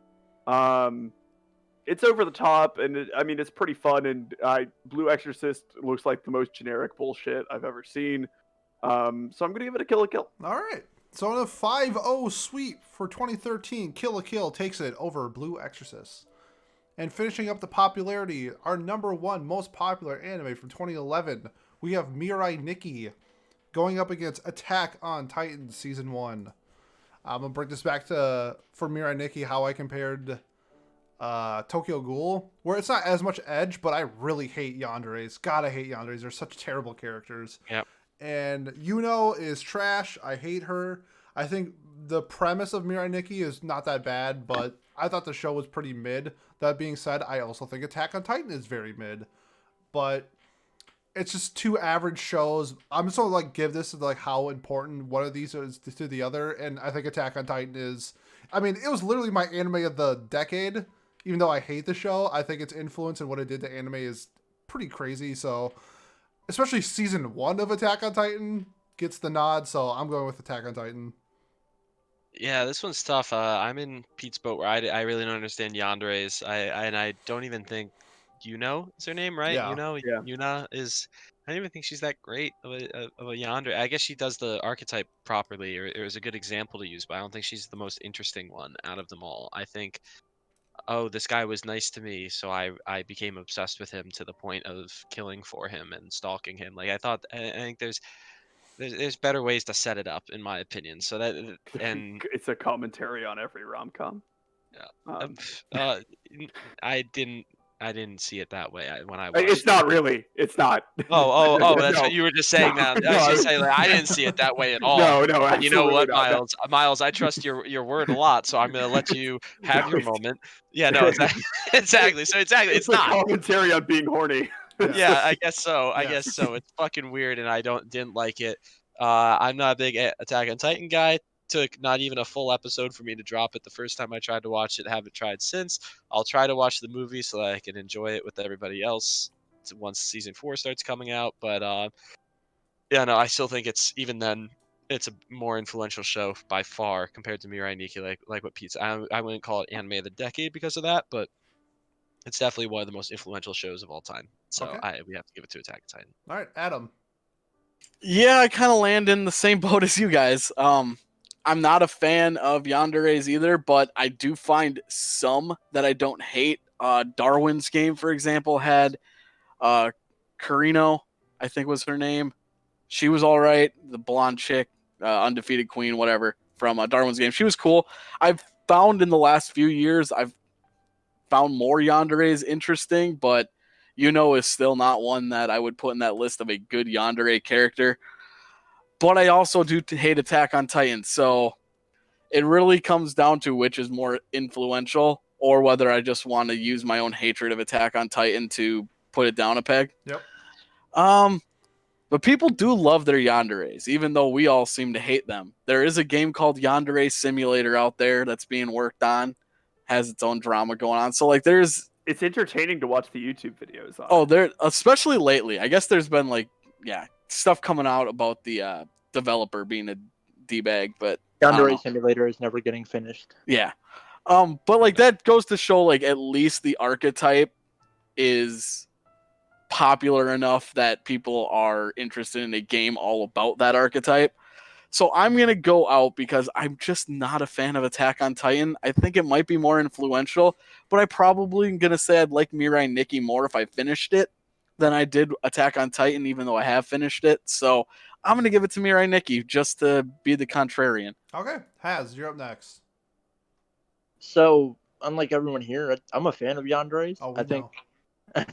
Um, it's over the top, and I mean it's pretty fun. And Blue Exorcist looks like the most generic bullshit I've ever seen. So I'm gonna give it a kill. All right. So in a 5-0 sweep for 2013, Kill la Kill takes it over Blue Exorcist. And finishing up the popularity, our number one most popular anime from 2011, we have Mirai Nikki going up against Attack on Titan Season 1. I'm going to bring this back to, for Mirai Nikki, how I compared Tokyo Ghoul, where it's not as much edge, but I really hate yanderes. God, I hate yanderes. They're such terrible characters. Yep. And Yuno is trash. I hate her. I think the premise of Mirai Nikki is not that bad, but I thought the show was pretty mid. That being said, I also think Attack on Titan is very mid. But it's just two average shows. I'm just gonna like give this like how important one of these is to the other, and I think Attack on Titan is. I mean, it was literally my anime of the decade. Even though I hate the show, I think its influence and what it did to anime is pretty crazy. So, especially season 1 of Attack on Titan gets the nod. So I'm going with Attack on Titan. Yeah, this one's tough. I'm in Pete's boat where I really don't understand yanderes. And I don't even think Yuno is her name, right? Yeah. Yeah. Yuna is. I don't even think she's that great of a yandere. I guess she does the archetype properly, or is a good example to use, but I don't think she's the most interesting one out of them all. I think, oh, this guy was nice to me, so I became obsessed with him to the point of killing for him and stalking him. Like I think there's better ways to set it up, in my opinion. So that and It's a commentary on every rom-com. yeah, Um, uh, I didn't see it that way when I it's watched it. not really. It's not. Oh! That's No. what you were just saying. Now I was just saying like, I didn't see it that way at all. No, And you know absolutely what, not. No. Miles, I trust your word a lot, so I'm gonna let you have No, your it's- moment. Yeah, no, exactly, exactly. So exactly, it's a not. commentary on being horny. Yeah, I guess so. I Yes. guess so. It's fucking weird, and I didn't like it. I'm not a big Attack on Titan guy. Took not even a full episode for me to drop it the first time I tried to watch it. Haven't tried since. I'll try to watch the movie so that I can enjoy it with everybody else once season 4 starts coming out. But yeah, no, I still think it's even then it's a more influential show by far compared to Mirai Nikki. Like what Pete said. I wouldn't call it anime of the decade because of that, but it's definitely one of the most influential shows of all time. So Okay. we have to give it to Attack on Titan. All right, Adam. Yeah, I kind of land in the same boat as you guys. I'm not a fan of yanderes either, but I do find some that I don't hate. Darwin's Game, for example, had Carino, I think was her name. She was all right. The blonde chick, undefeated queen, whatever, from Darwin's Game. She was cool. I've found in the last few years, I've found more yanderes interesting, but is still not one that I would put in that list of a good yandere character. But I also do hate Attack on Titan, so it really comes down to which is more influential, or whether I just want to use my own hatred of Attack on Titan to put it down a peg. Yep. But people do love their yanderes, even though we all seem to hate them. There is a game called Yandere Simulator out there that's being worked on, has its own drama going on. So like there's It's entertaining to watch the YouTube videos on. Oh, there, especially lately. I guess there's been stuff coming out about the developer being a d-bag, but Yandere Simulator is never getting finished. yeah. But like that goes to show like at least the archetype is popular enough that people are interested in a game all about that archetype. So I'm going to go out because I'm just not a fan of Attack on Titan. I think it might be more influential, but I probably am going to say I'd like Mirai Nikki more if I finished it than I did Attack on Titan, even though I have finished it. So I'm going to give it to Mirai Nikki just to be the contrarian. Okay, Haz, you're up next. So, unlike everyone here, I'm a fan of yanderes. Oh, I think know.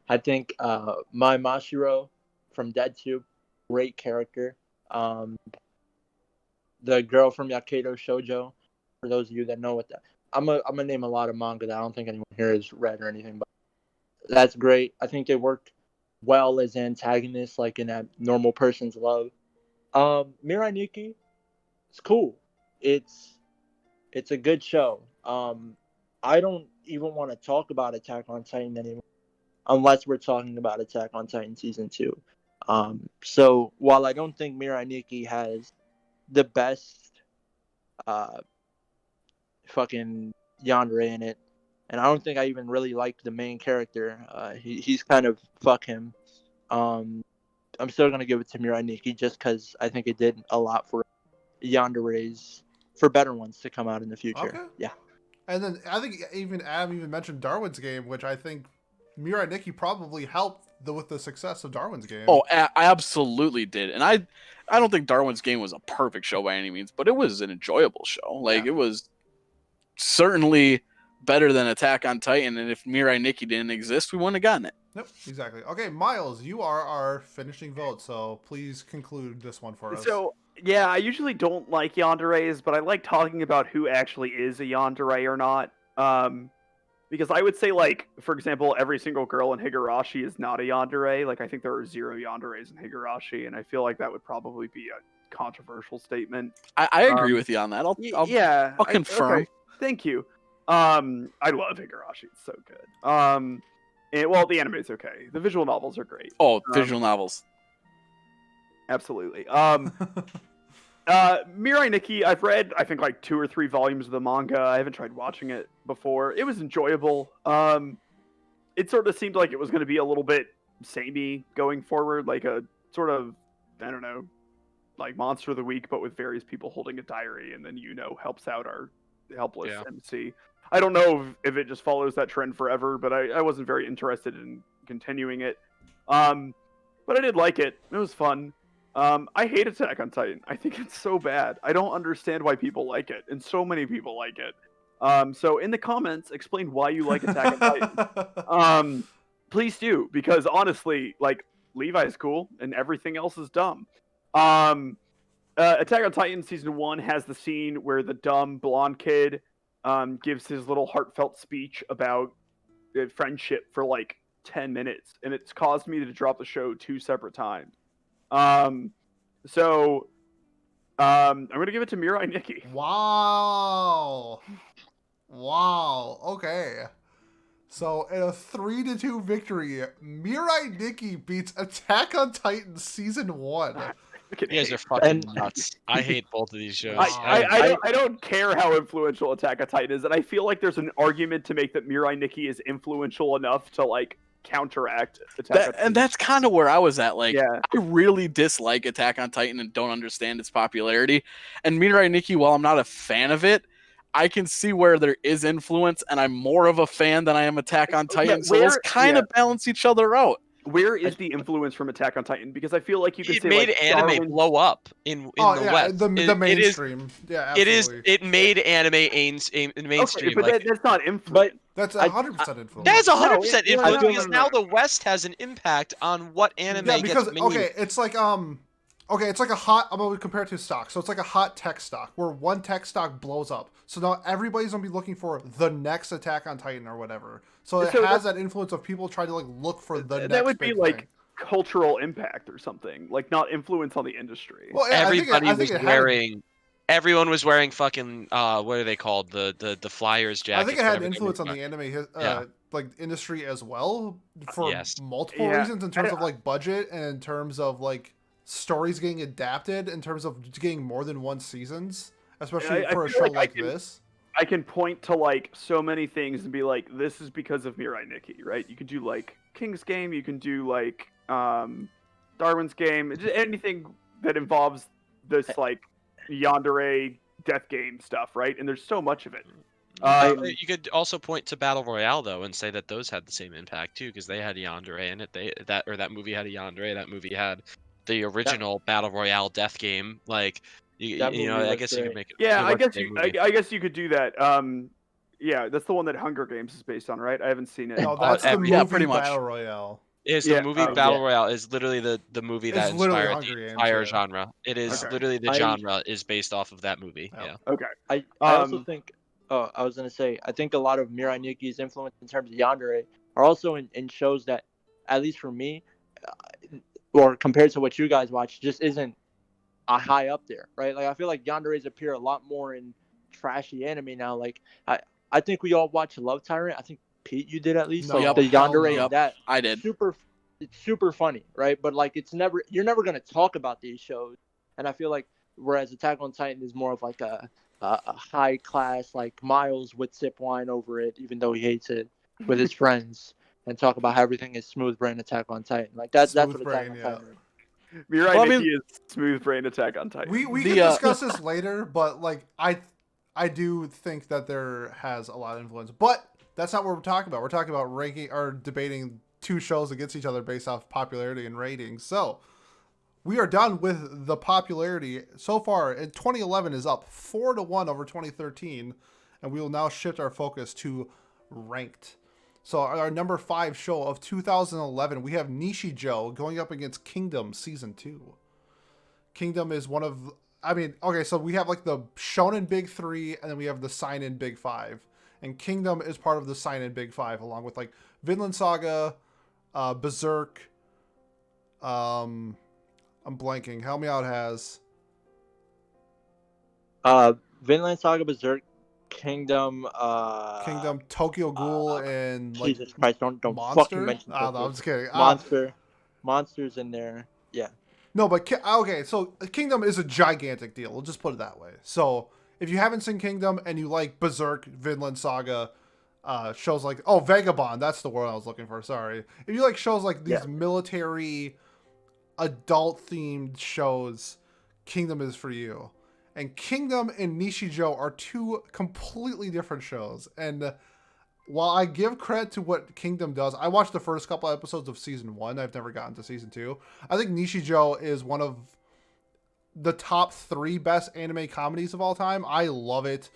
I think Mai Mashiro from Dead Tube, great character. The girl from Yakedo Shoujo, For those of you that know what that, I'm gonna name a lot of manga that I don't think anyone here has read or anything, but that's great. I think they work well as antagonists, like in that normal person's love. Mirai Nikki, it's cool. It's a good show. I don't even want to talk about Attack on Titan anymore unless we're talking about Attack on Titan Season 2. So while I don't think Mirai Nikki has the best fucking yandere in it, and I don't think I even really like the main character. He's kind of fuck him. I'm still gonna give it to Mirai Nikki just because I think it did a lot for yanderes, for better ones to come out in the future. Okay. Yeah. And then I think even Adam even mentioned Darwin's Game, which I think Mirai Nikki probably helped with the success of Darwin's Game. Oh, I absolutely did. And I don't think Darwin's Game was a perfect show by any means, but it was an enjoyable show. Like, Yeah. It was certainly better than Attack on Titan. And if Mirai Nikki didn't exist, we wouldn't have gotten it. Yep, exactly. Okay, Miles, you are our finishing vote, so please conclude this one for us. So yeah, I usually don't like yanderes, but I like talking about who actually is a yandere or not. Because I would say, like, for example, every single girl in Higurashi is not a yandere. Like, I think there are 0 yanderes in Higurashi, and I feel like that would probably be a controversial statement. I agree with you on that. I'll confirm. Okay, thank you. I love Higurashi. It's so good. Well, the anime's okay. The visual novels are great. Oh, visual novels. Absolutely. Mirai Nikki, I've read, I think, like 2 or 3 volumes of the manga. I haven't tried watching it before. It was enjoyable. It sort of seemed like it was going to be a little bit samey going forward, like a sort of, I don't know, like Monster of the Week, but with various people holding a diary, and then helps out our helpless MC. I don't know if it just follows that trend forever, but I wasn't very interested in continuing it. But I did like it. It was fun. I hate Attack on Titan. I think it's so bad. I don't understand why people like it, and so many people like it. So in the comments, explain why you like Attack on Titan. Please do, because honestly, like, Levi's cool, and everything else is dumb. Attack on Titan Season 1 has the scene where the dumb blonde kid gives his little heartfelt speech about friendship for like 10 minutes, and it's caused me to drop the show 2 separate times. So I'm gonna give it to Mirai Nikki. Wow. Okay. So in a 3-2 victory, Mirai Nikki beats Attack on Titan Season 1. You guys are fucking nuts. I hate both of these shows. I don't care how influential Attack on Titan is, and I feel like there's an argument to make that Mirai Nikki is influential enough to like counteract Attack on Titan. And that's kind of where I was at. Like, Yeah. I really dislike Attack on Titan and don't understand its popularity. And Mirai Nikki, while I'm not a fan of it, I can see where there is influence, and I'm more of a fan than I am Attack on Titan. So those kind of balance each other out. Where is the influence from Attack on Titan? Because I feel like you could It say made like anime Darwin... blow up in the West. The mainstream. Yeah, absolutely. It made anime mainstream. Okay, but that's not influence. But That's 100% influence. That is 100% No, influence no, because no. now the West has an impact on what anime because gets made. it's like it's like a hot. I'm gonna compare it to stock. So it's like a hot tech stock where one tech stock blows up. So now everybody's gonna be looking for the next Attack on Titan or whatever. So it has that influence of people trying to like look for the next. That would be big like thing. cultural impact or something, like not influence on the industry. Well, yeah, Everyone was wearing fucking what are they called, the flyers jackets. I think it had whatever they influence were. on the anime like industry as well for Yes. multiple reasons in terms of like budget and in terms of like stories getting adapted in terms of getting more than one seasons, especially for a show like this. I can point to like so many things and be like, this is because of Mirai Nikki, right? You could do like King's Game, you can do like Darwin's Game, just anything that involves this like yandere death game stuff, right? And there's so much of it. You could also point to Battle Royale though and say that those had the same impact too, because they had yandere in it. That movie had a yandere. That movie had the original Battle Royale death game. Like you know, I guess you could make it. Yeah, I guess you could do that. Yeah, that's the one that Hunger Games is based on, right? I haven't seen it. No, that's the movie pretty much. Battle Royale. Is Yeah, the movie oh, Battle yeah. Royale is literally the movie that It's literally inspired Hunger the Games, entire yeah. genre. It is Okay. literally the I genre is based off of that movie. Yep. Yeah. Okay. I also Um, think I was gonna say I think a lot of Mirai Nikki's influence in terms of yandere are also in shows that, at least for me, or compared to what you guys watch, just isn't high up there, right? Like I feel like yanderes appear a lot more in trashy anime now. Like I think we all watch Love Tyrant. I think Pete, you did at least. No, Like Yep. the hell yandere no. in that I did. it's super funny, right? But like you're never gonna talk about these shows, and I feel like whereas Attack on Titan is more of like a high class, like Miles would sip wine over it, even though he hates it, with his friends, and talk about how everything is smooth brain Attack on Titan. Like that's Smooth what brain, Attack on yeah. Titan is. Mirai Well, I Nikki mean- is smooth brain Attack on Titan. We The, can discuss this later, but like I do think that there has a lot of influence. But that's not what we're talking about. We're talking about ranking or debating two shows against each other based off popularity and ratings. So we are done with the popularity so far. In 2011 is up 4-1 over 2013, and we will now shift our focus to ranked. So our number 5 show of 2011, we have Nishijo going up against Kingdom Season 2. Kingdom is one of, okay, so we have like the Shonen Big 3, and then we have the Seinen Big 5. And Kingdom is part of the Seinen Big 5, along with like Vinland Saga, Berserk, I'm blanking. Help me out, Has. Vinland Saga, Berserk, Kingdom, Kingdom, Tokyo Ghoul, and like Jesus Christ, don't fucking Monster. mention No, Tokyo. I'm just kidding. Monsters in there. Yeah. No, but okay, so Kingdom is a gigantic deal. We'll just put it that way. So if you haven't seen Kingdom and you like Berserk, Vinland Saga, shows like Vagabond, that's the word I was looking for. Sorry. If you like shows like these military, adult themed shows, Kingdom is for you. And Kingdom and Nishijo are two completely different shows. And while I give credit to what Kingdom does, I watched the first couple episodes of season 1. I've never gotten to season 2. I think Nishijo is one of the top 3 best anime comedies of all time. I love it.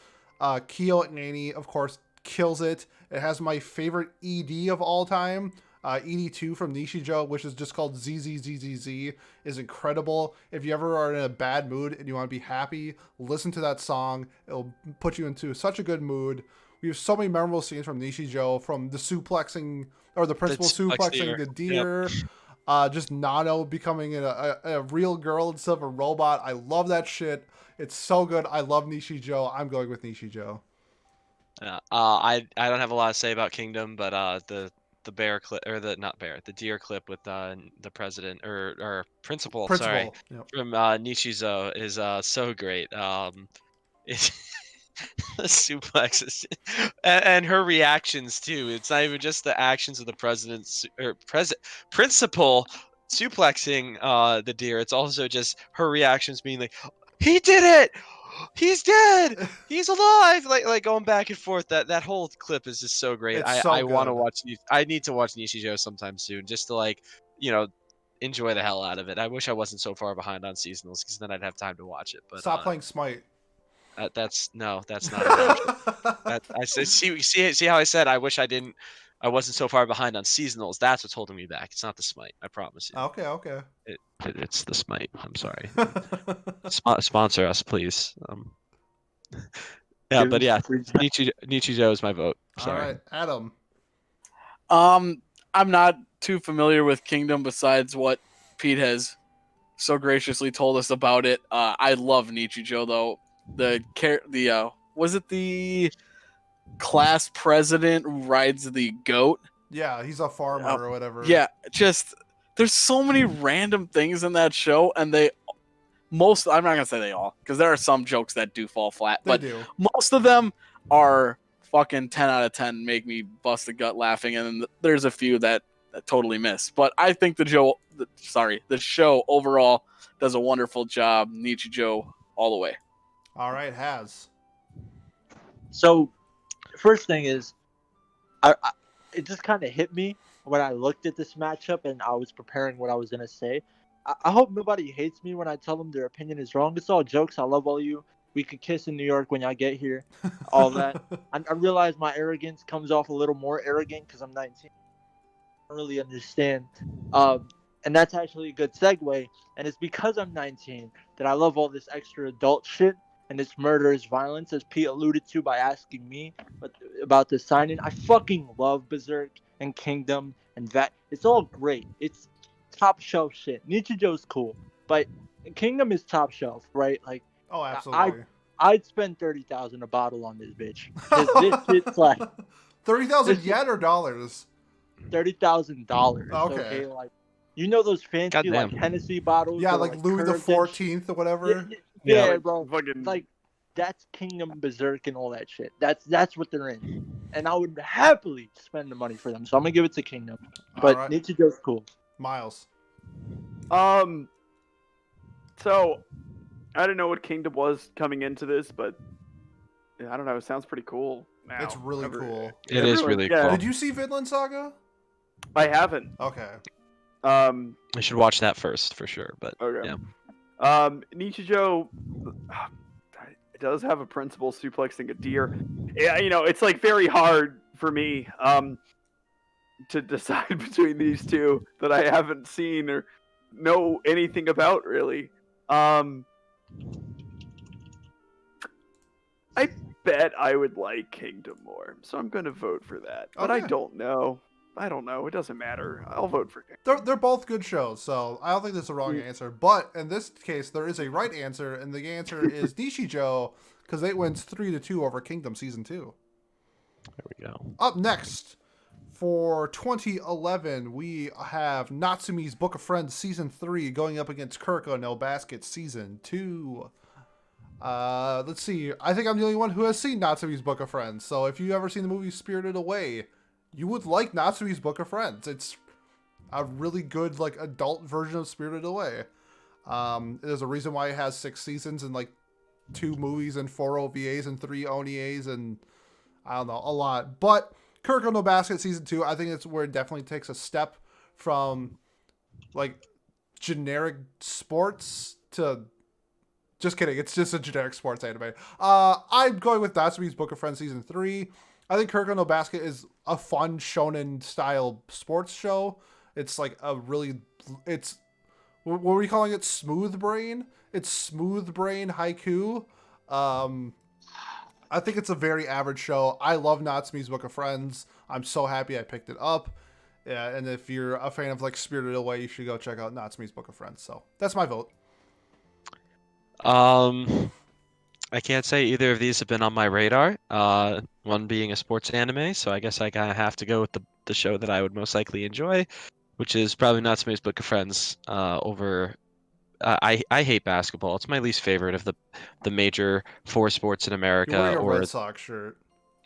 Kyo and Annie, of course, kills it. It has my favorite ED of all time. ED2 from Nishijo, which is just called ZZZZZ, is incredible. If you ever are in a bad mood and you want to be happy, listen to that song. It'll put you into such a good mood. We have so many memorable scenes from Nishijo, from the suplexing, or the principal suplexing the deer. Yep. Just Nano becoming a real girl instead of a robot. I love that shit. It's so good. I love Nishijo. I'm going with Nishijo. I don't have a lot to say about Kingdom, but the bear clip, or the deer clip with the president or principal, sorry, yep. from Nishizo is so great. It's the suplexes and her reactions too. It's not even just the actions of the president's or principal suplexing the deer. It's also just her reactions being like, "He did it! He's dead! He's alive!" Like going back and forth. That whole clip is just so great. It's so I want to good. watch. I need to watch Nishijo sometime soon, just to enjoy the hell out of it. I wish I wasn't so far behind on seasonals, because then I'd have time to watch it. But stop playing Smite. That's not an option. I said, see how I said I wish I wasn't so far behind on seasonals. That's what's holding me back. It's not the Smite. I promise you. Okay. It's the Smite. I'm sorry. Sponsor us, please. Yeah, but yeah, Nichijou is my vote. Sorry. All right, Adam. I'm not too familiar with Kingdom besides what Pete has so graciously told us about it. I love Nichijou though. Was it the class president who rides the goat? Yeah, he's a farmer or whatever. Yeah, just there's so many random things in that show, and I'm not gonna say they all, because there are some jokes that do fall flat, but most of them are fucking 10 out of 10, make me bust a gut laughing, and there's a few that totally miss. But I think the show overall does a wonderful job. Nichijou all the way. All right, Has. So, first thing is, it just kind of hit me when I looked at this matchup and I was preparing what I was gonna say. I hope nobody hates me when I tell them their opinion is wrong. It's all jokes. I love all you. We could kiss in New York when y'all get here. All that. I realize my arrogance comes off a little more arrogant because I'm 19. don't really understand. And that's actually a good segue. And it's because I'm 19 that I love all this extra adult shit and this murderous violence, as Pete alluded to by asking me about the signing. I fucking love Berserk and Kingdom and that. It's all great. It's top shelf shit. Nichijo's cool, but Kingdom is top shelf, right? Like, Oh, absolutely. I'd spend 30,000 a bottle on this bitch. This shit's like 30,000 this yen or dollars? $30,000. Okay. Okay, like you know those fancy Goddamn. like Hennessy bottles. Yeah, that are, like Louis the curved and 14th or whatever. Yeah, like, bro. fucking- Like that's Kingdom, Berserk, and all that shit. That's what they're in, and I would happily spend the money for them. So I'm gonna give it to Kingdom, but Alright. Nichijo's cool. Miles. So I didn't know what Kingdom was coming into this, but I don't know. It sounds pretty cool. Now. It's really cool. It is Everyone- really yeah. cool. Did you see Vinland Saga? I haven't. Okay. I should watch that first for sure. But Okay. yeah. Nichijou it does have a principal suplexing a deer. Yeah, it's like very hard for me to decide between these two that I haven't seen or know anything about really. I bet I would like Kingdom more, so I'm gonna vote for that. But I Okay. don't know. I don't know. It doesn't matter. I'll vote for Kingdom. They're both good shows, so I don't think there's a wrong answer. But in this case, there is a right answer, and the answer is Nishijo, because it wins 3-2 over Kingdom Season 2. There we go. Up next, for 2011, we have Natsume's Book of Friends Season 3 going up against Kuroko no Basket Season 2. Let's see. I think I'm the only one who has seen Natsume's Book of Friends, so if you've ever seen the movie Spirited Away, you would like Natsume's Book of Friends. It's a really good, like, adult version of Spirited Away. There's a reason why it has 6 seasons and, like, 2 movies and 4 OVAs and 3 ONIAs and, I don't know, a lot. But Kuroko no Basket Season 2, I think it's where it definitely takes a step from, like, generic sports to... Just kidding, it's just a generic sports anime. I'm going with Natsume's Book of Friends Season 3. I think Kuroko no Basket is a fun shonen-style sports show. It's like a really... It's... What were we calling it? Smooth Brain? It's Smooth Brain Haiku. I think it's a very average show. I love Natsume's Book of Friends. I'm so happy I picked it up. Yeah, and if you're a fan of like Spirited Away, you should go check out Natsume's Book of Friends. So that's my vote. I can't say either of these have been on my radar. One being a sports anime, so I guess I kind of have to go with the show that I would most likely enjoy, which is probably Natsume's Book of Friends. Over, I hate basketball. It's my least favorite of the major 4 sports in America. You're wearing a Or Red Sox shirt.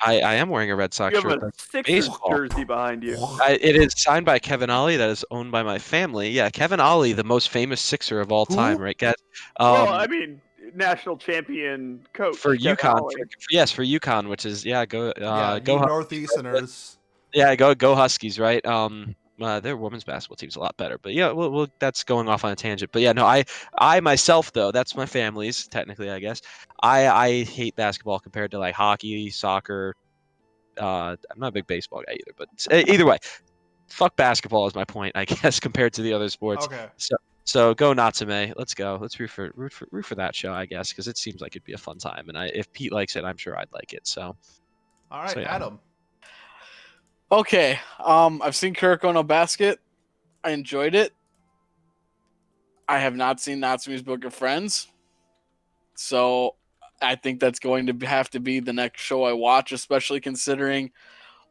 I am wearing a Red Sox You shirt. have a That's Sixers baseball. jersey behind you. It is signed by Kevin Ollie. That is owned by my family. Yeah, Kevin Ollie, the most famous Sixer of all Who? time, right, guys? Well, I mean, national champion coach For Kevin UConn, Ollie. yes, for UConn, which is go Yeah, go you Hus- Northeasterners. yeah, go Huskies, right? Their women's basketball team's a lot better, but yeah, we'll that's going off on a tangent. But yeah, no, I myself though, that's my family's technically, I guess. I hate basketball compared to like hockey, soccer. I'm not a big baseball guy either, but either way, fuck basketball is my point, I guess, compared to the other sports. Okay. So go Natsume. Let's go. Let's root for that show, I guess, because it seems like it'd be a fun time. And if Pete likes it, I'm sure I'd like it. So All right, So, yeah. Adam. Okay, I've seen Kuroko no Basket. I enjoyed it. I have not seen Natsume's Book of Friends. So I think that's going to have to be the next show I watch, especially considering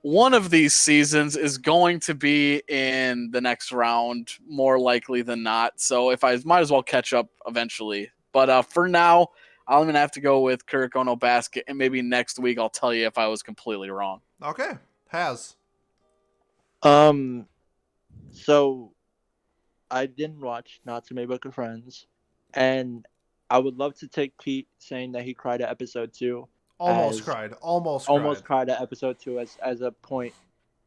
one of these seasons is going to be in the next round, more likely than not. So if I might as well catch up eventually. But for now, I'm going to have to go with Kuroko no Basket, and maybe next week I'll tell you if I was completely wrong. Okay. Has. So I didn't watch Natsume Book of Friends, and I would love to take Pete saying that he cried at episode 2. Almost As- cried. Almost Cried at episode 2 as a point.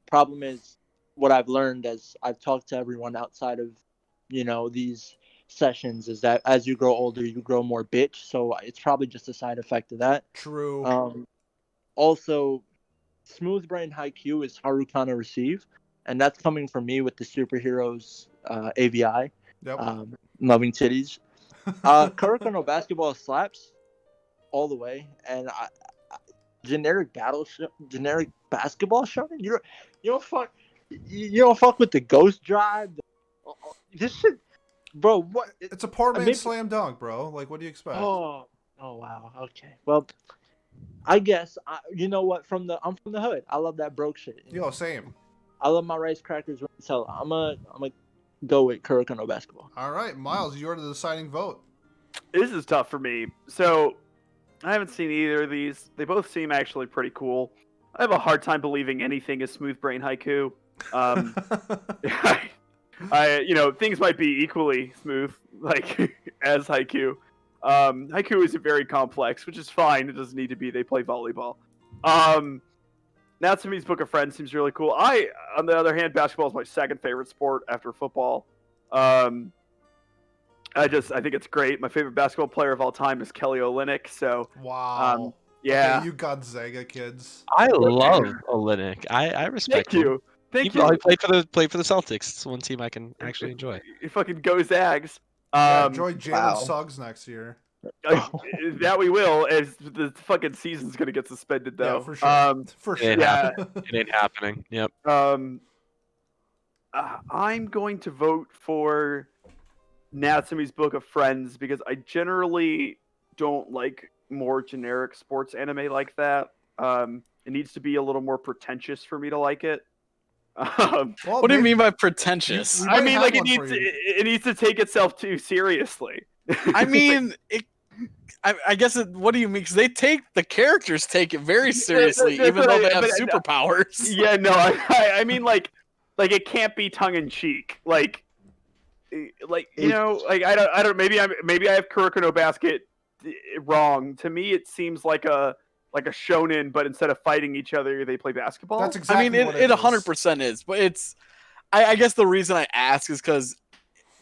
Problem is, what I've learned as I've talked to everyone outside of, these sessions is that as you grow older, you grow more bitch. So it's probably just a side effect of that. True. Also, Smooth Brain Haikyuu is Harukana Receive. and that's coming from me with the superheroes AVI. Yep. Loving titties. Kuroko no Basketball slaps all the way, and generic basketball show. You don't fuck with the Ghost Drive. This shit, bro. What? It's a poor man's maybe- slam dunk, bro. Like, what do you expect? Oh wow. Okay. Well, I guess you know what? I'm from the hood. I love that broke shit. Yo, same. I love my rice crackers. So I'm gonna go with Kuroko no Basketball. All right, Miles, you're the deciding vote. This is tough for me. So I haven't seen either of these. They both seem actually pretty cool. I have a hard time believing anything is Smooth Brain Haiku. Things might be equally smooth, like as Haiku. Haiku isn't very complex, which is fine. It doesn't need to be. They play volleyball. Natsume's Book of Friends seems really cool. On the other hand, basketball is my second favorite sport after football. I think it's great. My favorite basketball player of all time is Kelly Olynyk. So Wow. yeah, Okay, you Gonzaga kids. I love Olynyk. I respect thank him. you. Thank He you. played for the Celtics. It's one team I can actually enjoy. He fucking go Zags. Yeah, enjoy Jalen wow. Suggs next year. That we will. As the fucking season's gonna get suspended though. Yeah, for sure. For sure. yeah. It ain't happening. Yep. I'm going to vote for Natsume's Book of Friends because I generally don't like more generic sports anime like that. It needs to be a little more pretentious for me to like it. Well, What do you maybe- mean by pretentious? We I might mean, have like one for you. it needs to take itself too seriously. I mean, I guess what do you mean? Because the characters take it very seriously, that's even though they right, have but, superpowers. Yeah, no, I mean like it can't be tongue in cheek. Like I don't maybe I have Kuroko no Basket wrong. To me, it seems like a shonen, but instead of fighting each other, they play basketball. That's exactly I mean, what it is. 100% is, but it's. I guess the reason I ask is because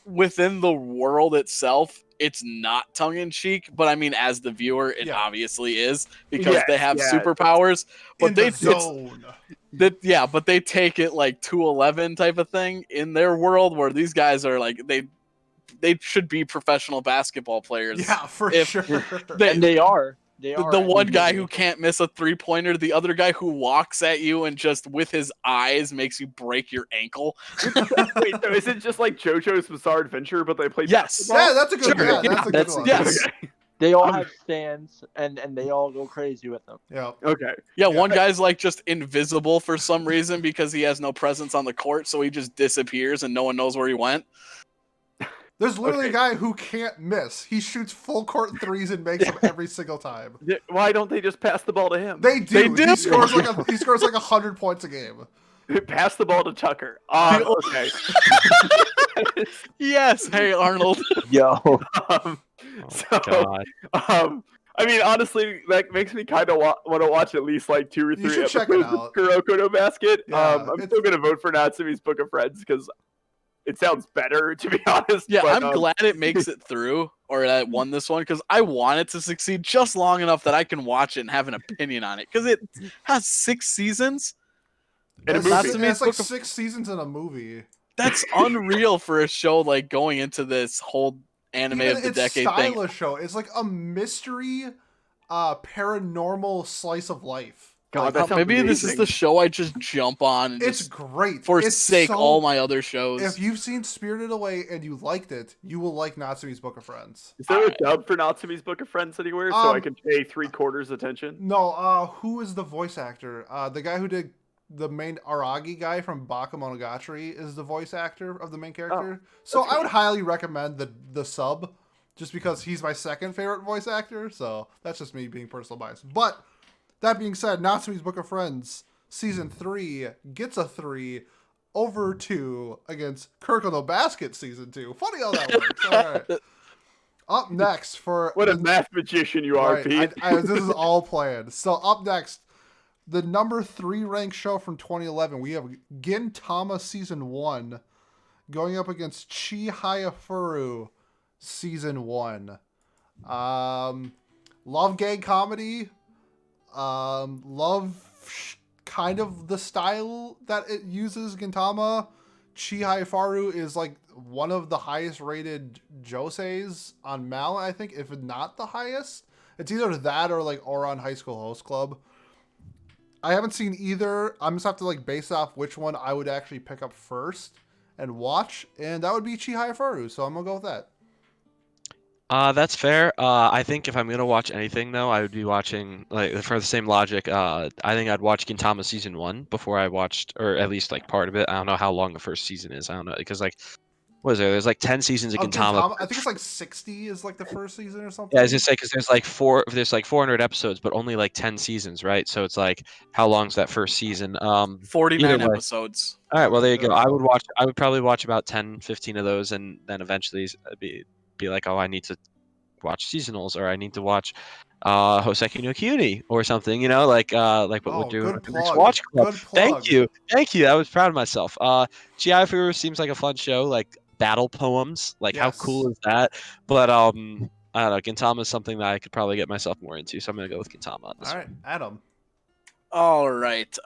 within the world itself, it's not tongue in cheek. But I mean, as the viewer, it Yeah. obviously is because Yes, they have yeah, superpowers. But In they the zone. but they take it like 211 type of thing in their world where these guys are like they should be professional basketball players. Yeah, for If- sure. And they are. The at one the guy NBA. who can't miss a 3-pointer, the other guy who walks at you and just with his eyes makes you break your ankle. Wait, so is it just like JoJo's Bizarre Adventure, but they play Yes. basketball? Yeah, that's a good. Sure, Yeah, yeah, that's a good that's- one. Yes. They all I'm- have stands, and they all go crazy with them. Yeah. Okay. Yeah, Yeah. one guy's like just invisible for some reason because he has no presence on the court, so he just disappears and no one knows where he went. There's literally Okay. a guy who can't miss. He shoots full court threes and makes them every single time. Why don't they just pass the ball to him? They do. They do. He scores like 100 points a game. Pass the ball to Tucker. Okay. Yes, hey Arnold. Yo, Um, Oh, So- God. I mean, honestly, that makes me kind of want to watch at least like 2 or 3 should episodes check it of out. Kuroko no Basket. Yeah, I'm it's- still gonna vote for Natsume's Book of Friends because it sounds better, to be honest. Yeah, but, I'm glad it makes it through or that it won this one because I want it to succeed just long enough that I can watch it and have an opinion on it because it has 6 seasons. And a That's, movie. to me, it's like Book of- 6 seasons in a movie. That's unreal for a show like going into this whole anime Even of the its decade thing. stylish show. It's like a mystery, paranormal slice of life. God, that sounds Maybe this is amazing. the show I just jump on and It's just great. forsake so, all my other shows. If you've seen Spirited Away and you liked it, you will like Natsume's Book of Friends. Is there a dub for Natsume's Book of Friends anywhere so I can pay 3/4 attention? No, who is the voice actor? The guy who did the main Aragi guy from Bakemonogatari is the voice actor of the main character. So I would highly recommend the sub, just because he's my second favorite voice actor. So that's just me being personal bias. But that being said, Natsume's Book of Friends season 3 gets a 3 over 2 against Kuroko no Basket season 2. Funny how that works. All right. Up next for What a math magician you are, Right, Pete. this is all planned. So up next, the number 3 ranked show from 2011, we have Gintama season 1 going up against Chihayafuru season 1. Love gay comedy, love kind of the style that it uses. Gintama, Chihai Faru is like one of the highest rated joseis on Mal, I think, if not the highest. It's either that or like Oran High School Host Club. I haven't seen either. I'm just have to like base off which one I would actually pick up first and watch, and that would be Chihai Faru. So I'm gonna go with that. That's fair. I think if I'm gonna watch anything though, I would be watching like for the same logic. I think I'd watch Gintama season 1 before I watched, or at least like part of it. I don't know how long the first season is. I don't know because like, what is there? There's like 10 seasons of Oh, Gintama. Gintama. I think it's like 60 is like the first season or something. Yeah, I was just say because there's like 400 episodes, but only like 10 seasons, right? So it's like how long's that first season? Either 49 way. episodes. All right, well there you There go. we go. I would probably watch about 10, 15 of those, and then eventually be like, oh, I need to watch seasonals, or I need to watch Hoseki no Kyuni or something, like what we're Oh, doing good with the next plug. watch club. Good plug. Thank you. I was proud of myself. Chiafu seems like a fun show, like battle poems. Like how cool Yes. is that? But I don't know. Gintama is something that I could probably get myself more into, so I'm gonna go with Gintama on this All right, one. Adam. All right.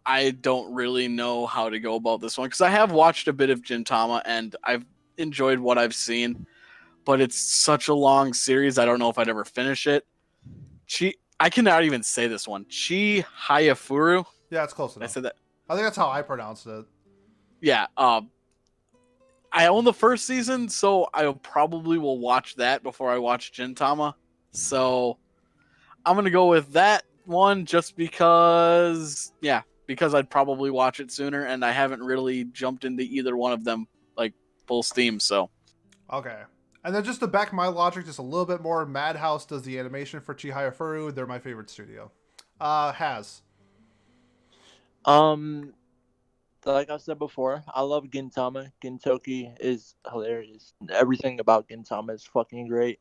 I don't really know how to go about this one because I have watched a bit of Gintama and I've enjoyed what I've seen, but it's such a long series. I don't know if I'd ever finish it. I cannot even say this one. Chi Hayafuru. Yeah, it's close I enough. said that. I think that's how I pronounced it. Yeah. I own the first season, so I probably will watch that before I watch Gintama. So I'm gonna go with that one just because I'd probably watch it sooner, and I haven't really jumped into either one of them like full steam. So Okay. And then just to back my logic just a little bit more, Madhouse does the animation for Chihaya Furu. They're my favorite studio. Has. Like I said before, I love Gintama. Gintoki is hilarious. Everything about Gintama is fucking great.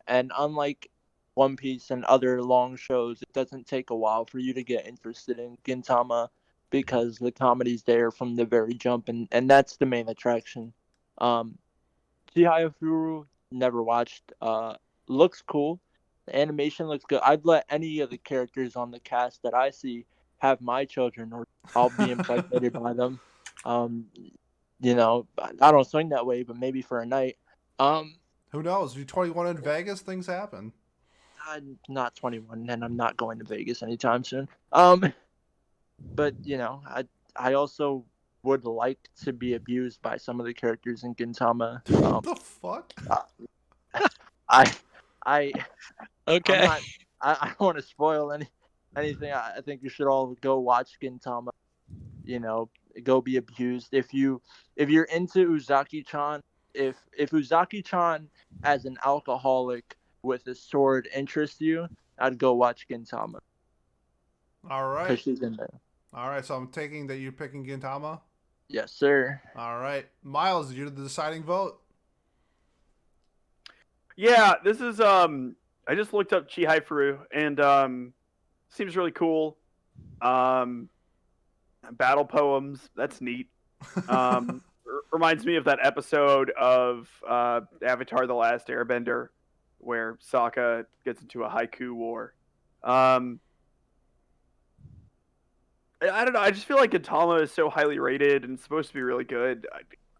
And unlike One Piece and other long shows, it doesn't take a while for you to get interested in Gintama because the comedy's there from the very jump, and that's the main attraction. Chihaya Furu, never watched. Looks cool. The animation looks good. I'd let any of the characters on the cast that I see have my children, or I'll be impregnated by them. I don't swing that way, but maybe for a night. Who knows? You're 21 in Vegas, things happen. I'm not 21, and I'm not going to Vegas anytime soon. But I also would like to be abused by some of the characters in Gintama. What the fuck? I, I, Okay. I don't want to spoil anything. I think you should all go watch Gintama. Go be abused. If you're into Uzaki-chan, if Uzaki-chan as an alcoholic with a sword interests you, I'd go watch Gintama. All right. Because she's in there. All right, so I'm taking that you're picking Gintama. Yes, sir. All right. Miles, you're the deciding vote. Yeah, this is I just looked up Chihai Furu and seems really cool. Battle poems, that's neat. Reminds me of that episode of Avatar: The Last Airbender where Sokka gets into a haiku war. I don't know. I just feel like Gintama is so highly rated and supposed to be really good.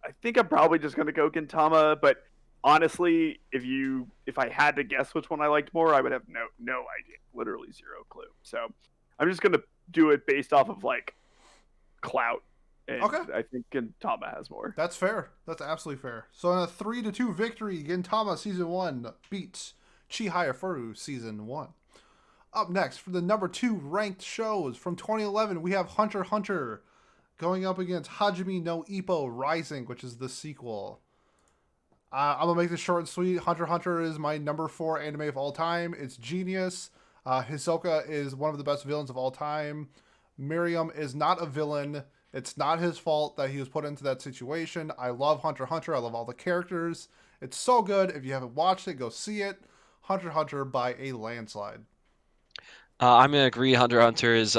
I think I'm probably just going to go Gintama, but honestly, if I had to guess which one I liked more, I would have no idea. Literally zero clue. So I'm just going to do it based off of like clout. And Okay. I think Gintama has more. That's fair. That's absolutely fair. So in a 3-2 victory, Gintama Season 1 beats Chihaya Furu Season 1. Up next, for the number 2 ranked shows from 2011, we have Hunter x Hunter going up against Hajime no Ippo Rising, which is the sequel. I'm going to make this short and sweet. Hunter x Hunter is my number 4 anime of all time. It's genius. Hisoka is one of the best villains of all time. Miriam is not a villain. It's not his fault that he was put into that situation. I love Hunter x Hunter. I love all the characters. It's so good. If you haven't watched it, go see it. Hunter x Hunter by a landslide. I'm gonna agree. Hunter x Hunter is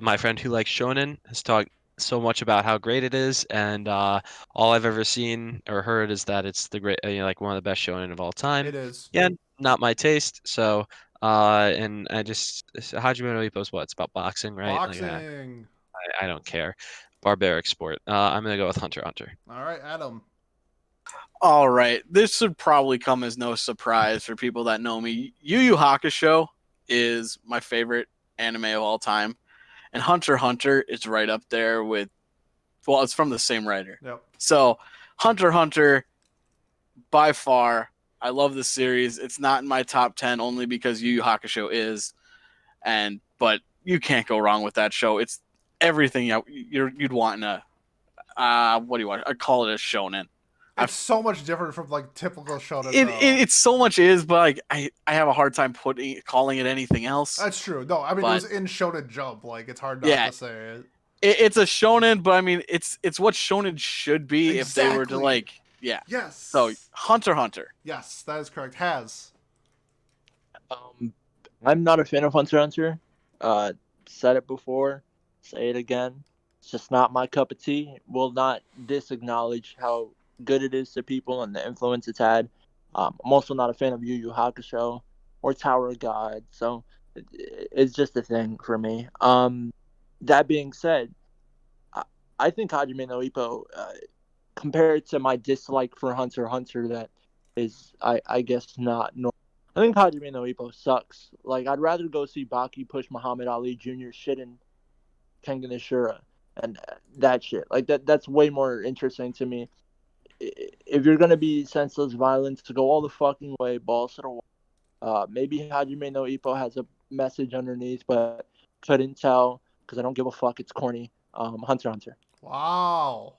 my friend who likes shonen has talked so much about how great it is, and all I've ever seen or heard is that it's the great, like one of the best shonen of all time. It is. Yeah, not my taste, so And Hajime no Ippo's what? It's about boxing, right? Like, Boxing. I don't care. Barbaric sport. I'm gonna go with Hunter x Hunter. All right, Adam. All right, this should probably come as no surprise for people that know me. Yu Yu Hakusho is my favorite anime of all time, and Hunter x Hunter is right up there with. Well, it's from the same writer. Yep. So, Hunter x Hunter, by far, I love the series. It's not in my top 10 only because Yu Yu Hakusho is, but you can't go wrong with that show. It's everything you'd want in a what do you want? I call it a shonen. It's so much different from like typical shonen. It so much is, but like I have a hard time calling it anything else. That's true. No, I mean it was in Shonen Jump. Like it's hard not to say it. It's a shonen, but I mean it's what shonen should be if they were to like Yes. So Hunter x Hunter. Yes, that is correct. Has. I'm not a fan of Hunter x Hunter. Said it before, say it again. It's just not my cup of tea. Will not disacknowledge how good it is to people and the influence it's had. I'm also not a fan of Yu Yu Hakusho or Tower of God, so it's just a thing for me. That being said, I think Hajime no Ippo, compared to my dislike for Hunter x Hunter, that is, I guess, not normal. I think Hajime no Ippo sucks. Like, I'd rather go see Baki push Muhammad Ali Jr. shit in Kengan Ashura and that shit. Like, that's way more interesting to me. If you're going to be senseless violence, to go all the fucking way, balls to the wall. Maybe Hajime no Ippo has a message underneath, but couldn't tell because I don't give a fuck. It's corny. Hunter x Hunter. Wow.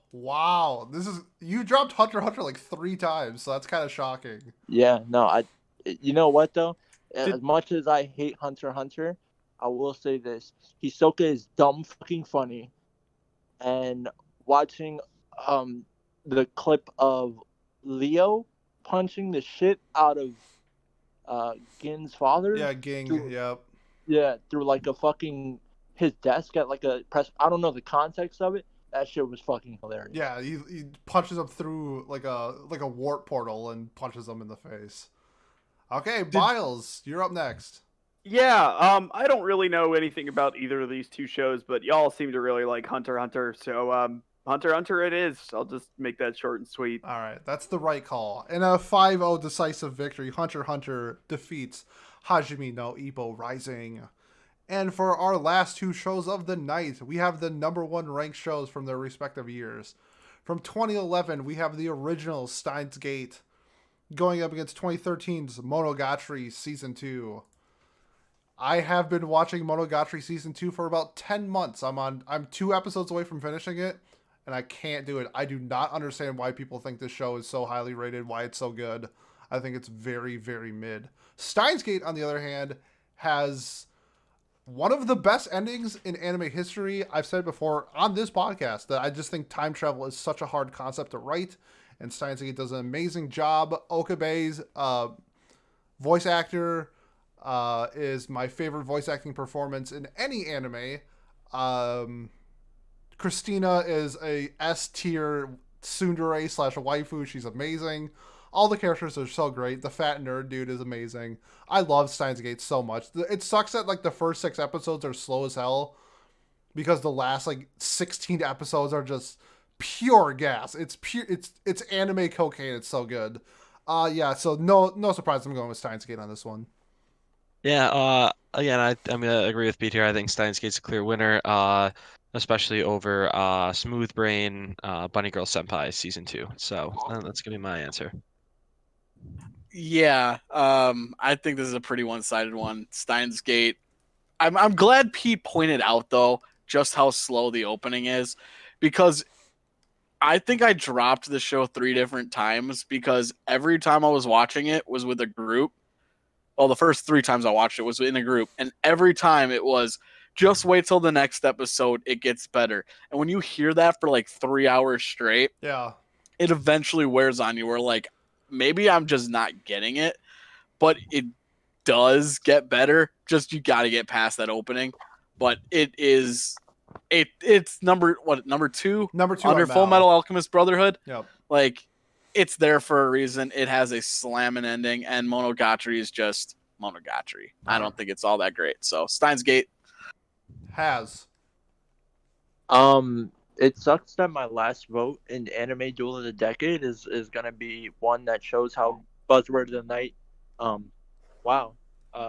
You dropped Hunter x Hunter like 3 times, so that's kind of shocking. Yeah, no, you know what though? As much as I hate Hunter x Hunter, I will say this: Hisoka is dumb fucking funny, and watching the clip of Leo punching the shit out of Gin's father. Yeah, Ging. Yep. Yeah, through like a fucking his desk at like a press. I don't know the context of it. That shit was fucking hilarious. Yeah, he punches him through like a warp portal and punches him in the face. Okay, Biles, you're up next. Yeah, I don't really know anything about either of these two shows, but y'all seem to really like Hunter x Hunter, so Hunter x Hunter it is. I'll just make that short and sweet. All right, that's the right call. In a 5-0 decisive victory, Hunter x Hunter defeats Hajime no Ippo Rising. And for our last 2 shows of the night, we have the #1 ranked shows from their respective years. From 2011, we have the original Steins Gate going up against 2013's Monogatari Season 2. I have been watching Monogatari Season 2 for about 10 months. I'm 2 episodes away from finishing it, and I can't do it. I do not understand why people think this show is so highly rated, why it's so good. I think it's very, very mid. Steins Gate, on the other hand, has one of the best endings in anime history. I've said before on this podcast that I just think time travel is such a hard concept to write, and Steins Gate does an amazing job. Okabe's voice actor is my favorite voice acting performance in any anime. Christina is a S-tier tsundere / waifu. She's amazing. All the characters are so great. The fat nerd dude is amazing. I love Steins Gate so much. It sucks that like the first 6 episodes are slow as hell because the last like 16 episodes are just pure gas. It's anime cocaine. It's so good. Yeah. So no surprise. I'm going with Steins Gate on this one. Yeah, again, I'm gonna agree with Pete here. I think Steins Gate's a clear winner, especially over Smooth Brain, Bunny Girl Senpai Season 2. So that's gonna be my answer. Yeah, I think this is a pretty one-sided one. Steins Gate. I'm glad Pete pointed out though just how slow the opening is, because I think I dropped the show 3 different times because every time I was watching it was with a group. Well, the first 3 times I watched it was in a group, and every time it was just wait till the next episode, it gets better. And when you hear that for like 3 hours straight, Yeah, it eventually wears on you. We're like, maybe I'm just not getting it, but it does get better. Just you got to get past that opening. But it's number 2? Number 2 under on Full Metal Alchemist Brotherhood. Yep. Like, it's there for a reason. It has a slamming ending, and Monogatari is just Monogatari. I don't think it's all that great. So Steins Gate. Has. It sucks that my last vote in anime duel of the decade is gonna be one that shows how buzzword of the night, wow,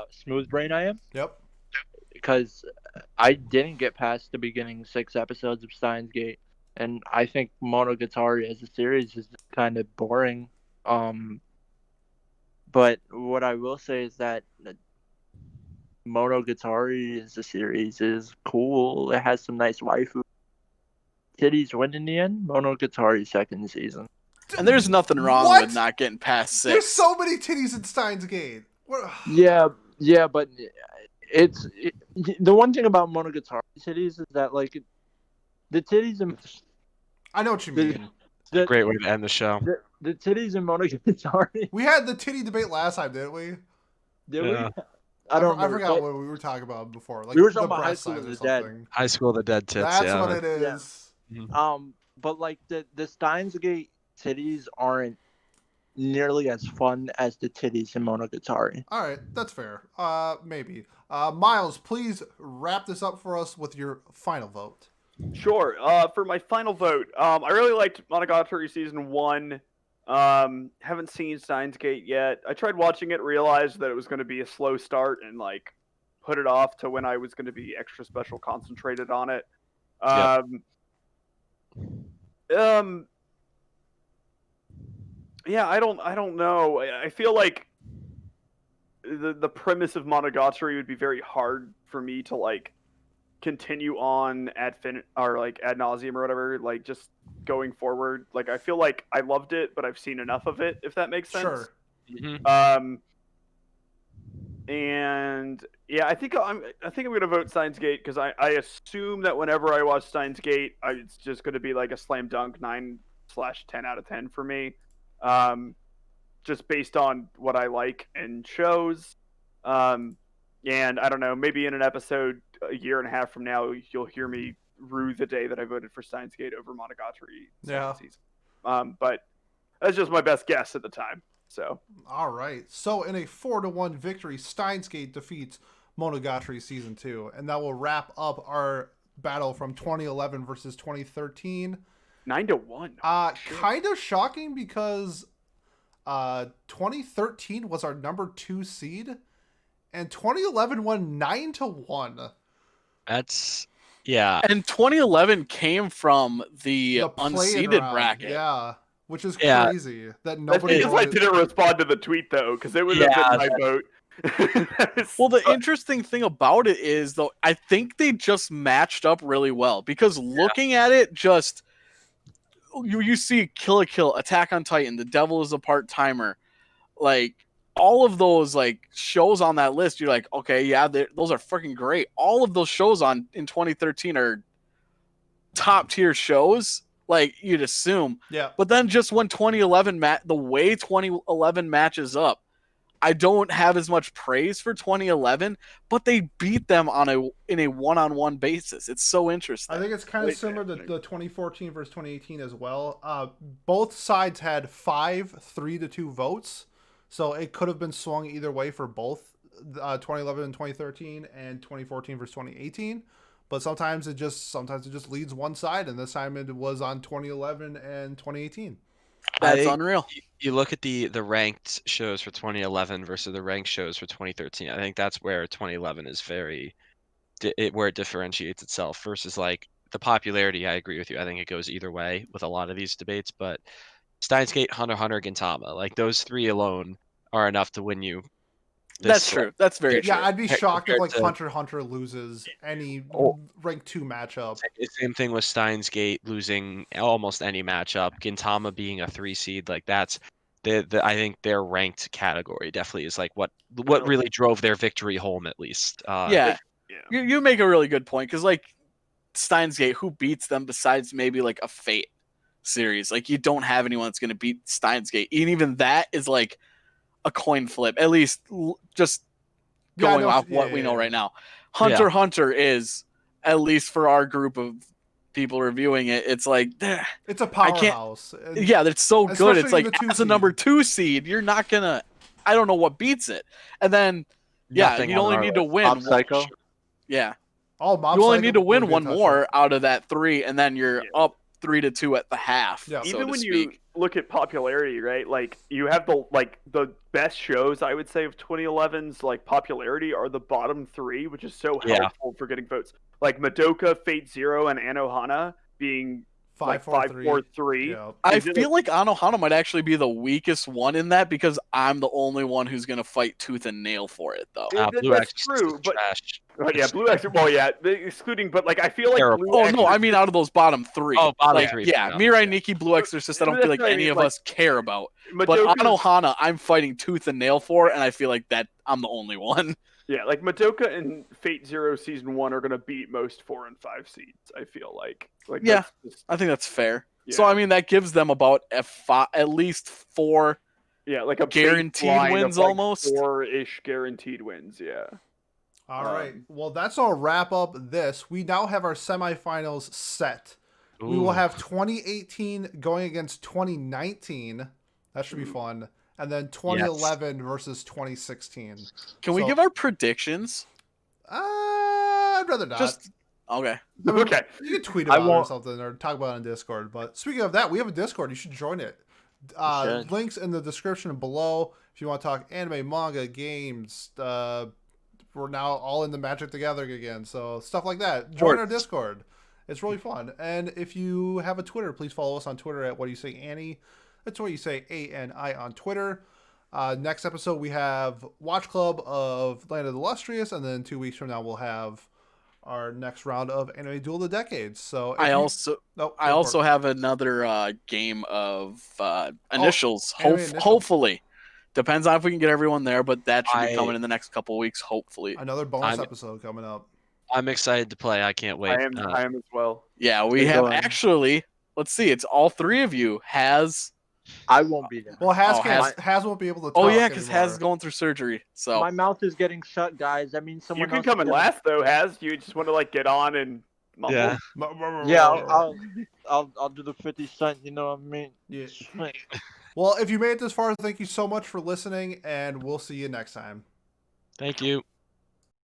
smooth brain I am, Yep. because I didn't get past the beginning 6 episodes of Steins Gate, and I think Monogatari as a series is kind of boring. But what I will say is that Monogatari as a series is cool. It has some nice waifu. Titties win in the end. Monogatari second season. And there's nothing wrong What? with not getting past 6. There's so many titties in Steins Gate. What? Yeah, but the one thing about Monogatari titties is that like the titties in I know what you mean. the, Great way to end the show. the titties in Monogatari. We had the titty debate last time, didn't we? Did Yeah. we? I don't I remember. forgot but what we were talking about before. Like We were the talking about High breast School size of or the Dead. something. High School of the Dead tits. That's yeah. what it is. But like the Steins Gate titties aren't nearly as fun as the titties in Monogatari. All right, that's fair. Maybe. Miles, please wrap this up for us with your final vote. Sure. For my final vote, I really liked Monogatari season 1. Haven't seen Steins Gate yet. I tried watching it, realized that it was going to be a slow start, and like put it off to when I was going to be extra special concentrated on it. Yeah, I don't know. I feel like the premise of Monogatari would be very hard for me to like continue on ad nauseum or whatever, like just going forward. Like I feel like I loved it, but I've seen enough of it, if that makes sense. Sure. Mm-hmm. And yeah, I think I'm gonna vote Steins Gate because I assume that whenever I watch Steins Gate, it's just gonna be like a slam dunk 9/10 out of 10 for me. Just based on what I like in shows. And I don't know, maybe in an episode a year and a half from now, you'll hear me rue the day that I voted for Steins Gate over Monogatari second season. But that's just my best guess at the time. So All right. So in a 4-1 victory, Steins Gate defeats Monogatari Season 2. And that will wrap up our battle from 2011 versus 2013. 9-1. Kind of shocking because 2013 was our number 2 seed, and 2011 won 9-1. That's And 2011 came from the play-in unseeded round, bracket. yeah, which is Yeah. crazy that That's nobody. because I didn't respond to the tweet though, because it would have been my vote. Well, the interesting thing about it is, though, I think they just matched up really well because looking at it, just you see Kill la Kill, Attack on Titan, The Devil is a Part-Timer, like all of those like shows on that list. You're like, okay, yeah, those are freaking great. All of those shows in 2013 are top tier shows, like you'd assume. Yeah. But then just when 2011 the way 2011 matches up, I don't have as much praise for 2011, but they beat them in a one-on-one basis. It's so interesting. I think it's kind of similar to the 2014 versus 2018 as well. Both sides had 5 3-2 votes, so it could have been swung either way for both 2011 and 2013 and 2014 versus 2018. But sometimes it just leads one side, and this time it was on 2011 and 2018. That's unreal. You look at the ranked shows for 2011 versus the ranked shows for 2013. I think that's where 2011 is where it differentiates itself versus like the popularity. I agree with you. I think it goes either way with a lot of these debates, but Steins Gate, Hunter x Hunter, Gintama, like those 3 alone are enough to win you. That's true. That's very true. Yeah, I'd be shocked if compared like to- Hunter x Hunter loses any ranked 2 matchup. Same thing with Steins Gate losing almost any matchup. Gintama being a 3 seed, like that's I think their ranked category definitely is like what really drove their victory home at least. Yeah. You make a really good point because like Steins Gate, who beats them besides maybe like a Fate series? Like you don't have anyone that's going to beat Steins Gate, and even that is like a coin flip. At least just going off what we know right now. Hunter x Hunter is, at least for our group of people reviewing it, it's like it's a powerhouse. Yeah, that's so good. It's like the 2 as a number 2 seed, you're not gonna. I don't know what beats it. And then Yeah, Nothing you on only our need to list. win. Mob Psycho. Yeah, Oh, Mob you only Psycho need to would win be a one tough more out of that 3, and then you're Yeah. up 3-2 at the half. Yeah. So Even to when speak. you look at popularity, right? Like you have the best shows I would say of 2011's like popularity are the bottom 3, which is so Yeah. helpful for getting votes. Like Madoka, Fate Zero, and Anohana being like 5, 4, 3. Yeah. I Is it feel like Anohana might actually be the weakest one in that because I'm the only one who's gonna fight tooth and nail for it, though. Blue That's Exorcist true, is but trash. yeah, Blue Exorcist. Well, yeah, excluding, but like I feel like Terrible. Blue Oh no, I Exorcist- mean out of those bottom 3. Oh, bottom like, 3. Yeah, Mirai Nikki, Blue Exorcist. I don't feel That's like what I any mean, of like, us care about. But Madoka's- Anohana, I'm fighting tooth and nail for, and I feel like that I'm the only one. Yeah, like Madoka and Fate Zero Season 1 are gonna beat most 4 and 5 seeds. I feel like Yeah. that's just, I think that's fair. yeah. So I mean that gives them about at least 4 yeah, like a guaranteed baseline wins of like almost. 4-ish guaranteed wins. Yeah. All right. Well, that's our wrap up this. We now have our semifinals set. We will Ooh. have 2018 going against 2019. That should be fun. And then 2011 versus 2016. Can we So- give our predictions? I'd rather not. Just okay. Okay. You can tweet I about it or won't- something or talk about it on Discord. But speaking of that, we have a Discord. You should join it. should. Links in the description below. If you want to talk anime, manga, games, we're now all in the Magic the Gathering again. So stuff like that. Join our Discord. It's really fun. And if you have a Twitter, please follow us on Twitter at What Do You Say Annie. That's what you say ANI on Twitter. Next episode, we have Watch Club of Land of the Illustrious. And then 2 weeks from now, we'll have our next round of Anime Duel of the Decades. So if I you- also Oh, I go also for it. have another game of initials. anime initials. Hopefully, depends on if we can get everyone there, but that should be I- coming in the next couple weeks. Hopefully, Another bonus I'm- episode coming up. I'm excited to play. I can't wait. I am as well. yeah, we Good have going. actually. Let's see, it's all 3 of you. I won't be there. Well, Haz, Oh, can't, Haz won't be able to talk Oh yeah, because anymore. Haz is going through surgery. So My mouth is getting shut, guys. That means someone You can else come is and gonna- laugh though, Has. You just want to like get on and mumble. Yeah. Yeah, I'll do the 50 Cent. You know what I mean? Yeah. Well, if you made it this far, thank you so much for listening, and we'll see you next time. Thank you.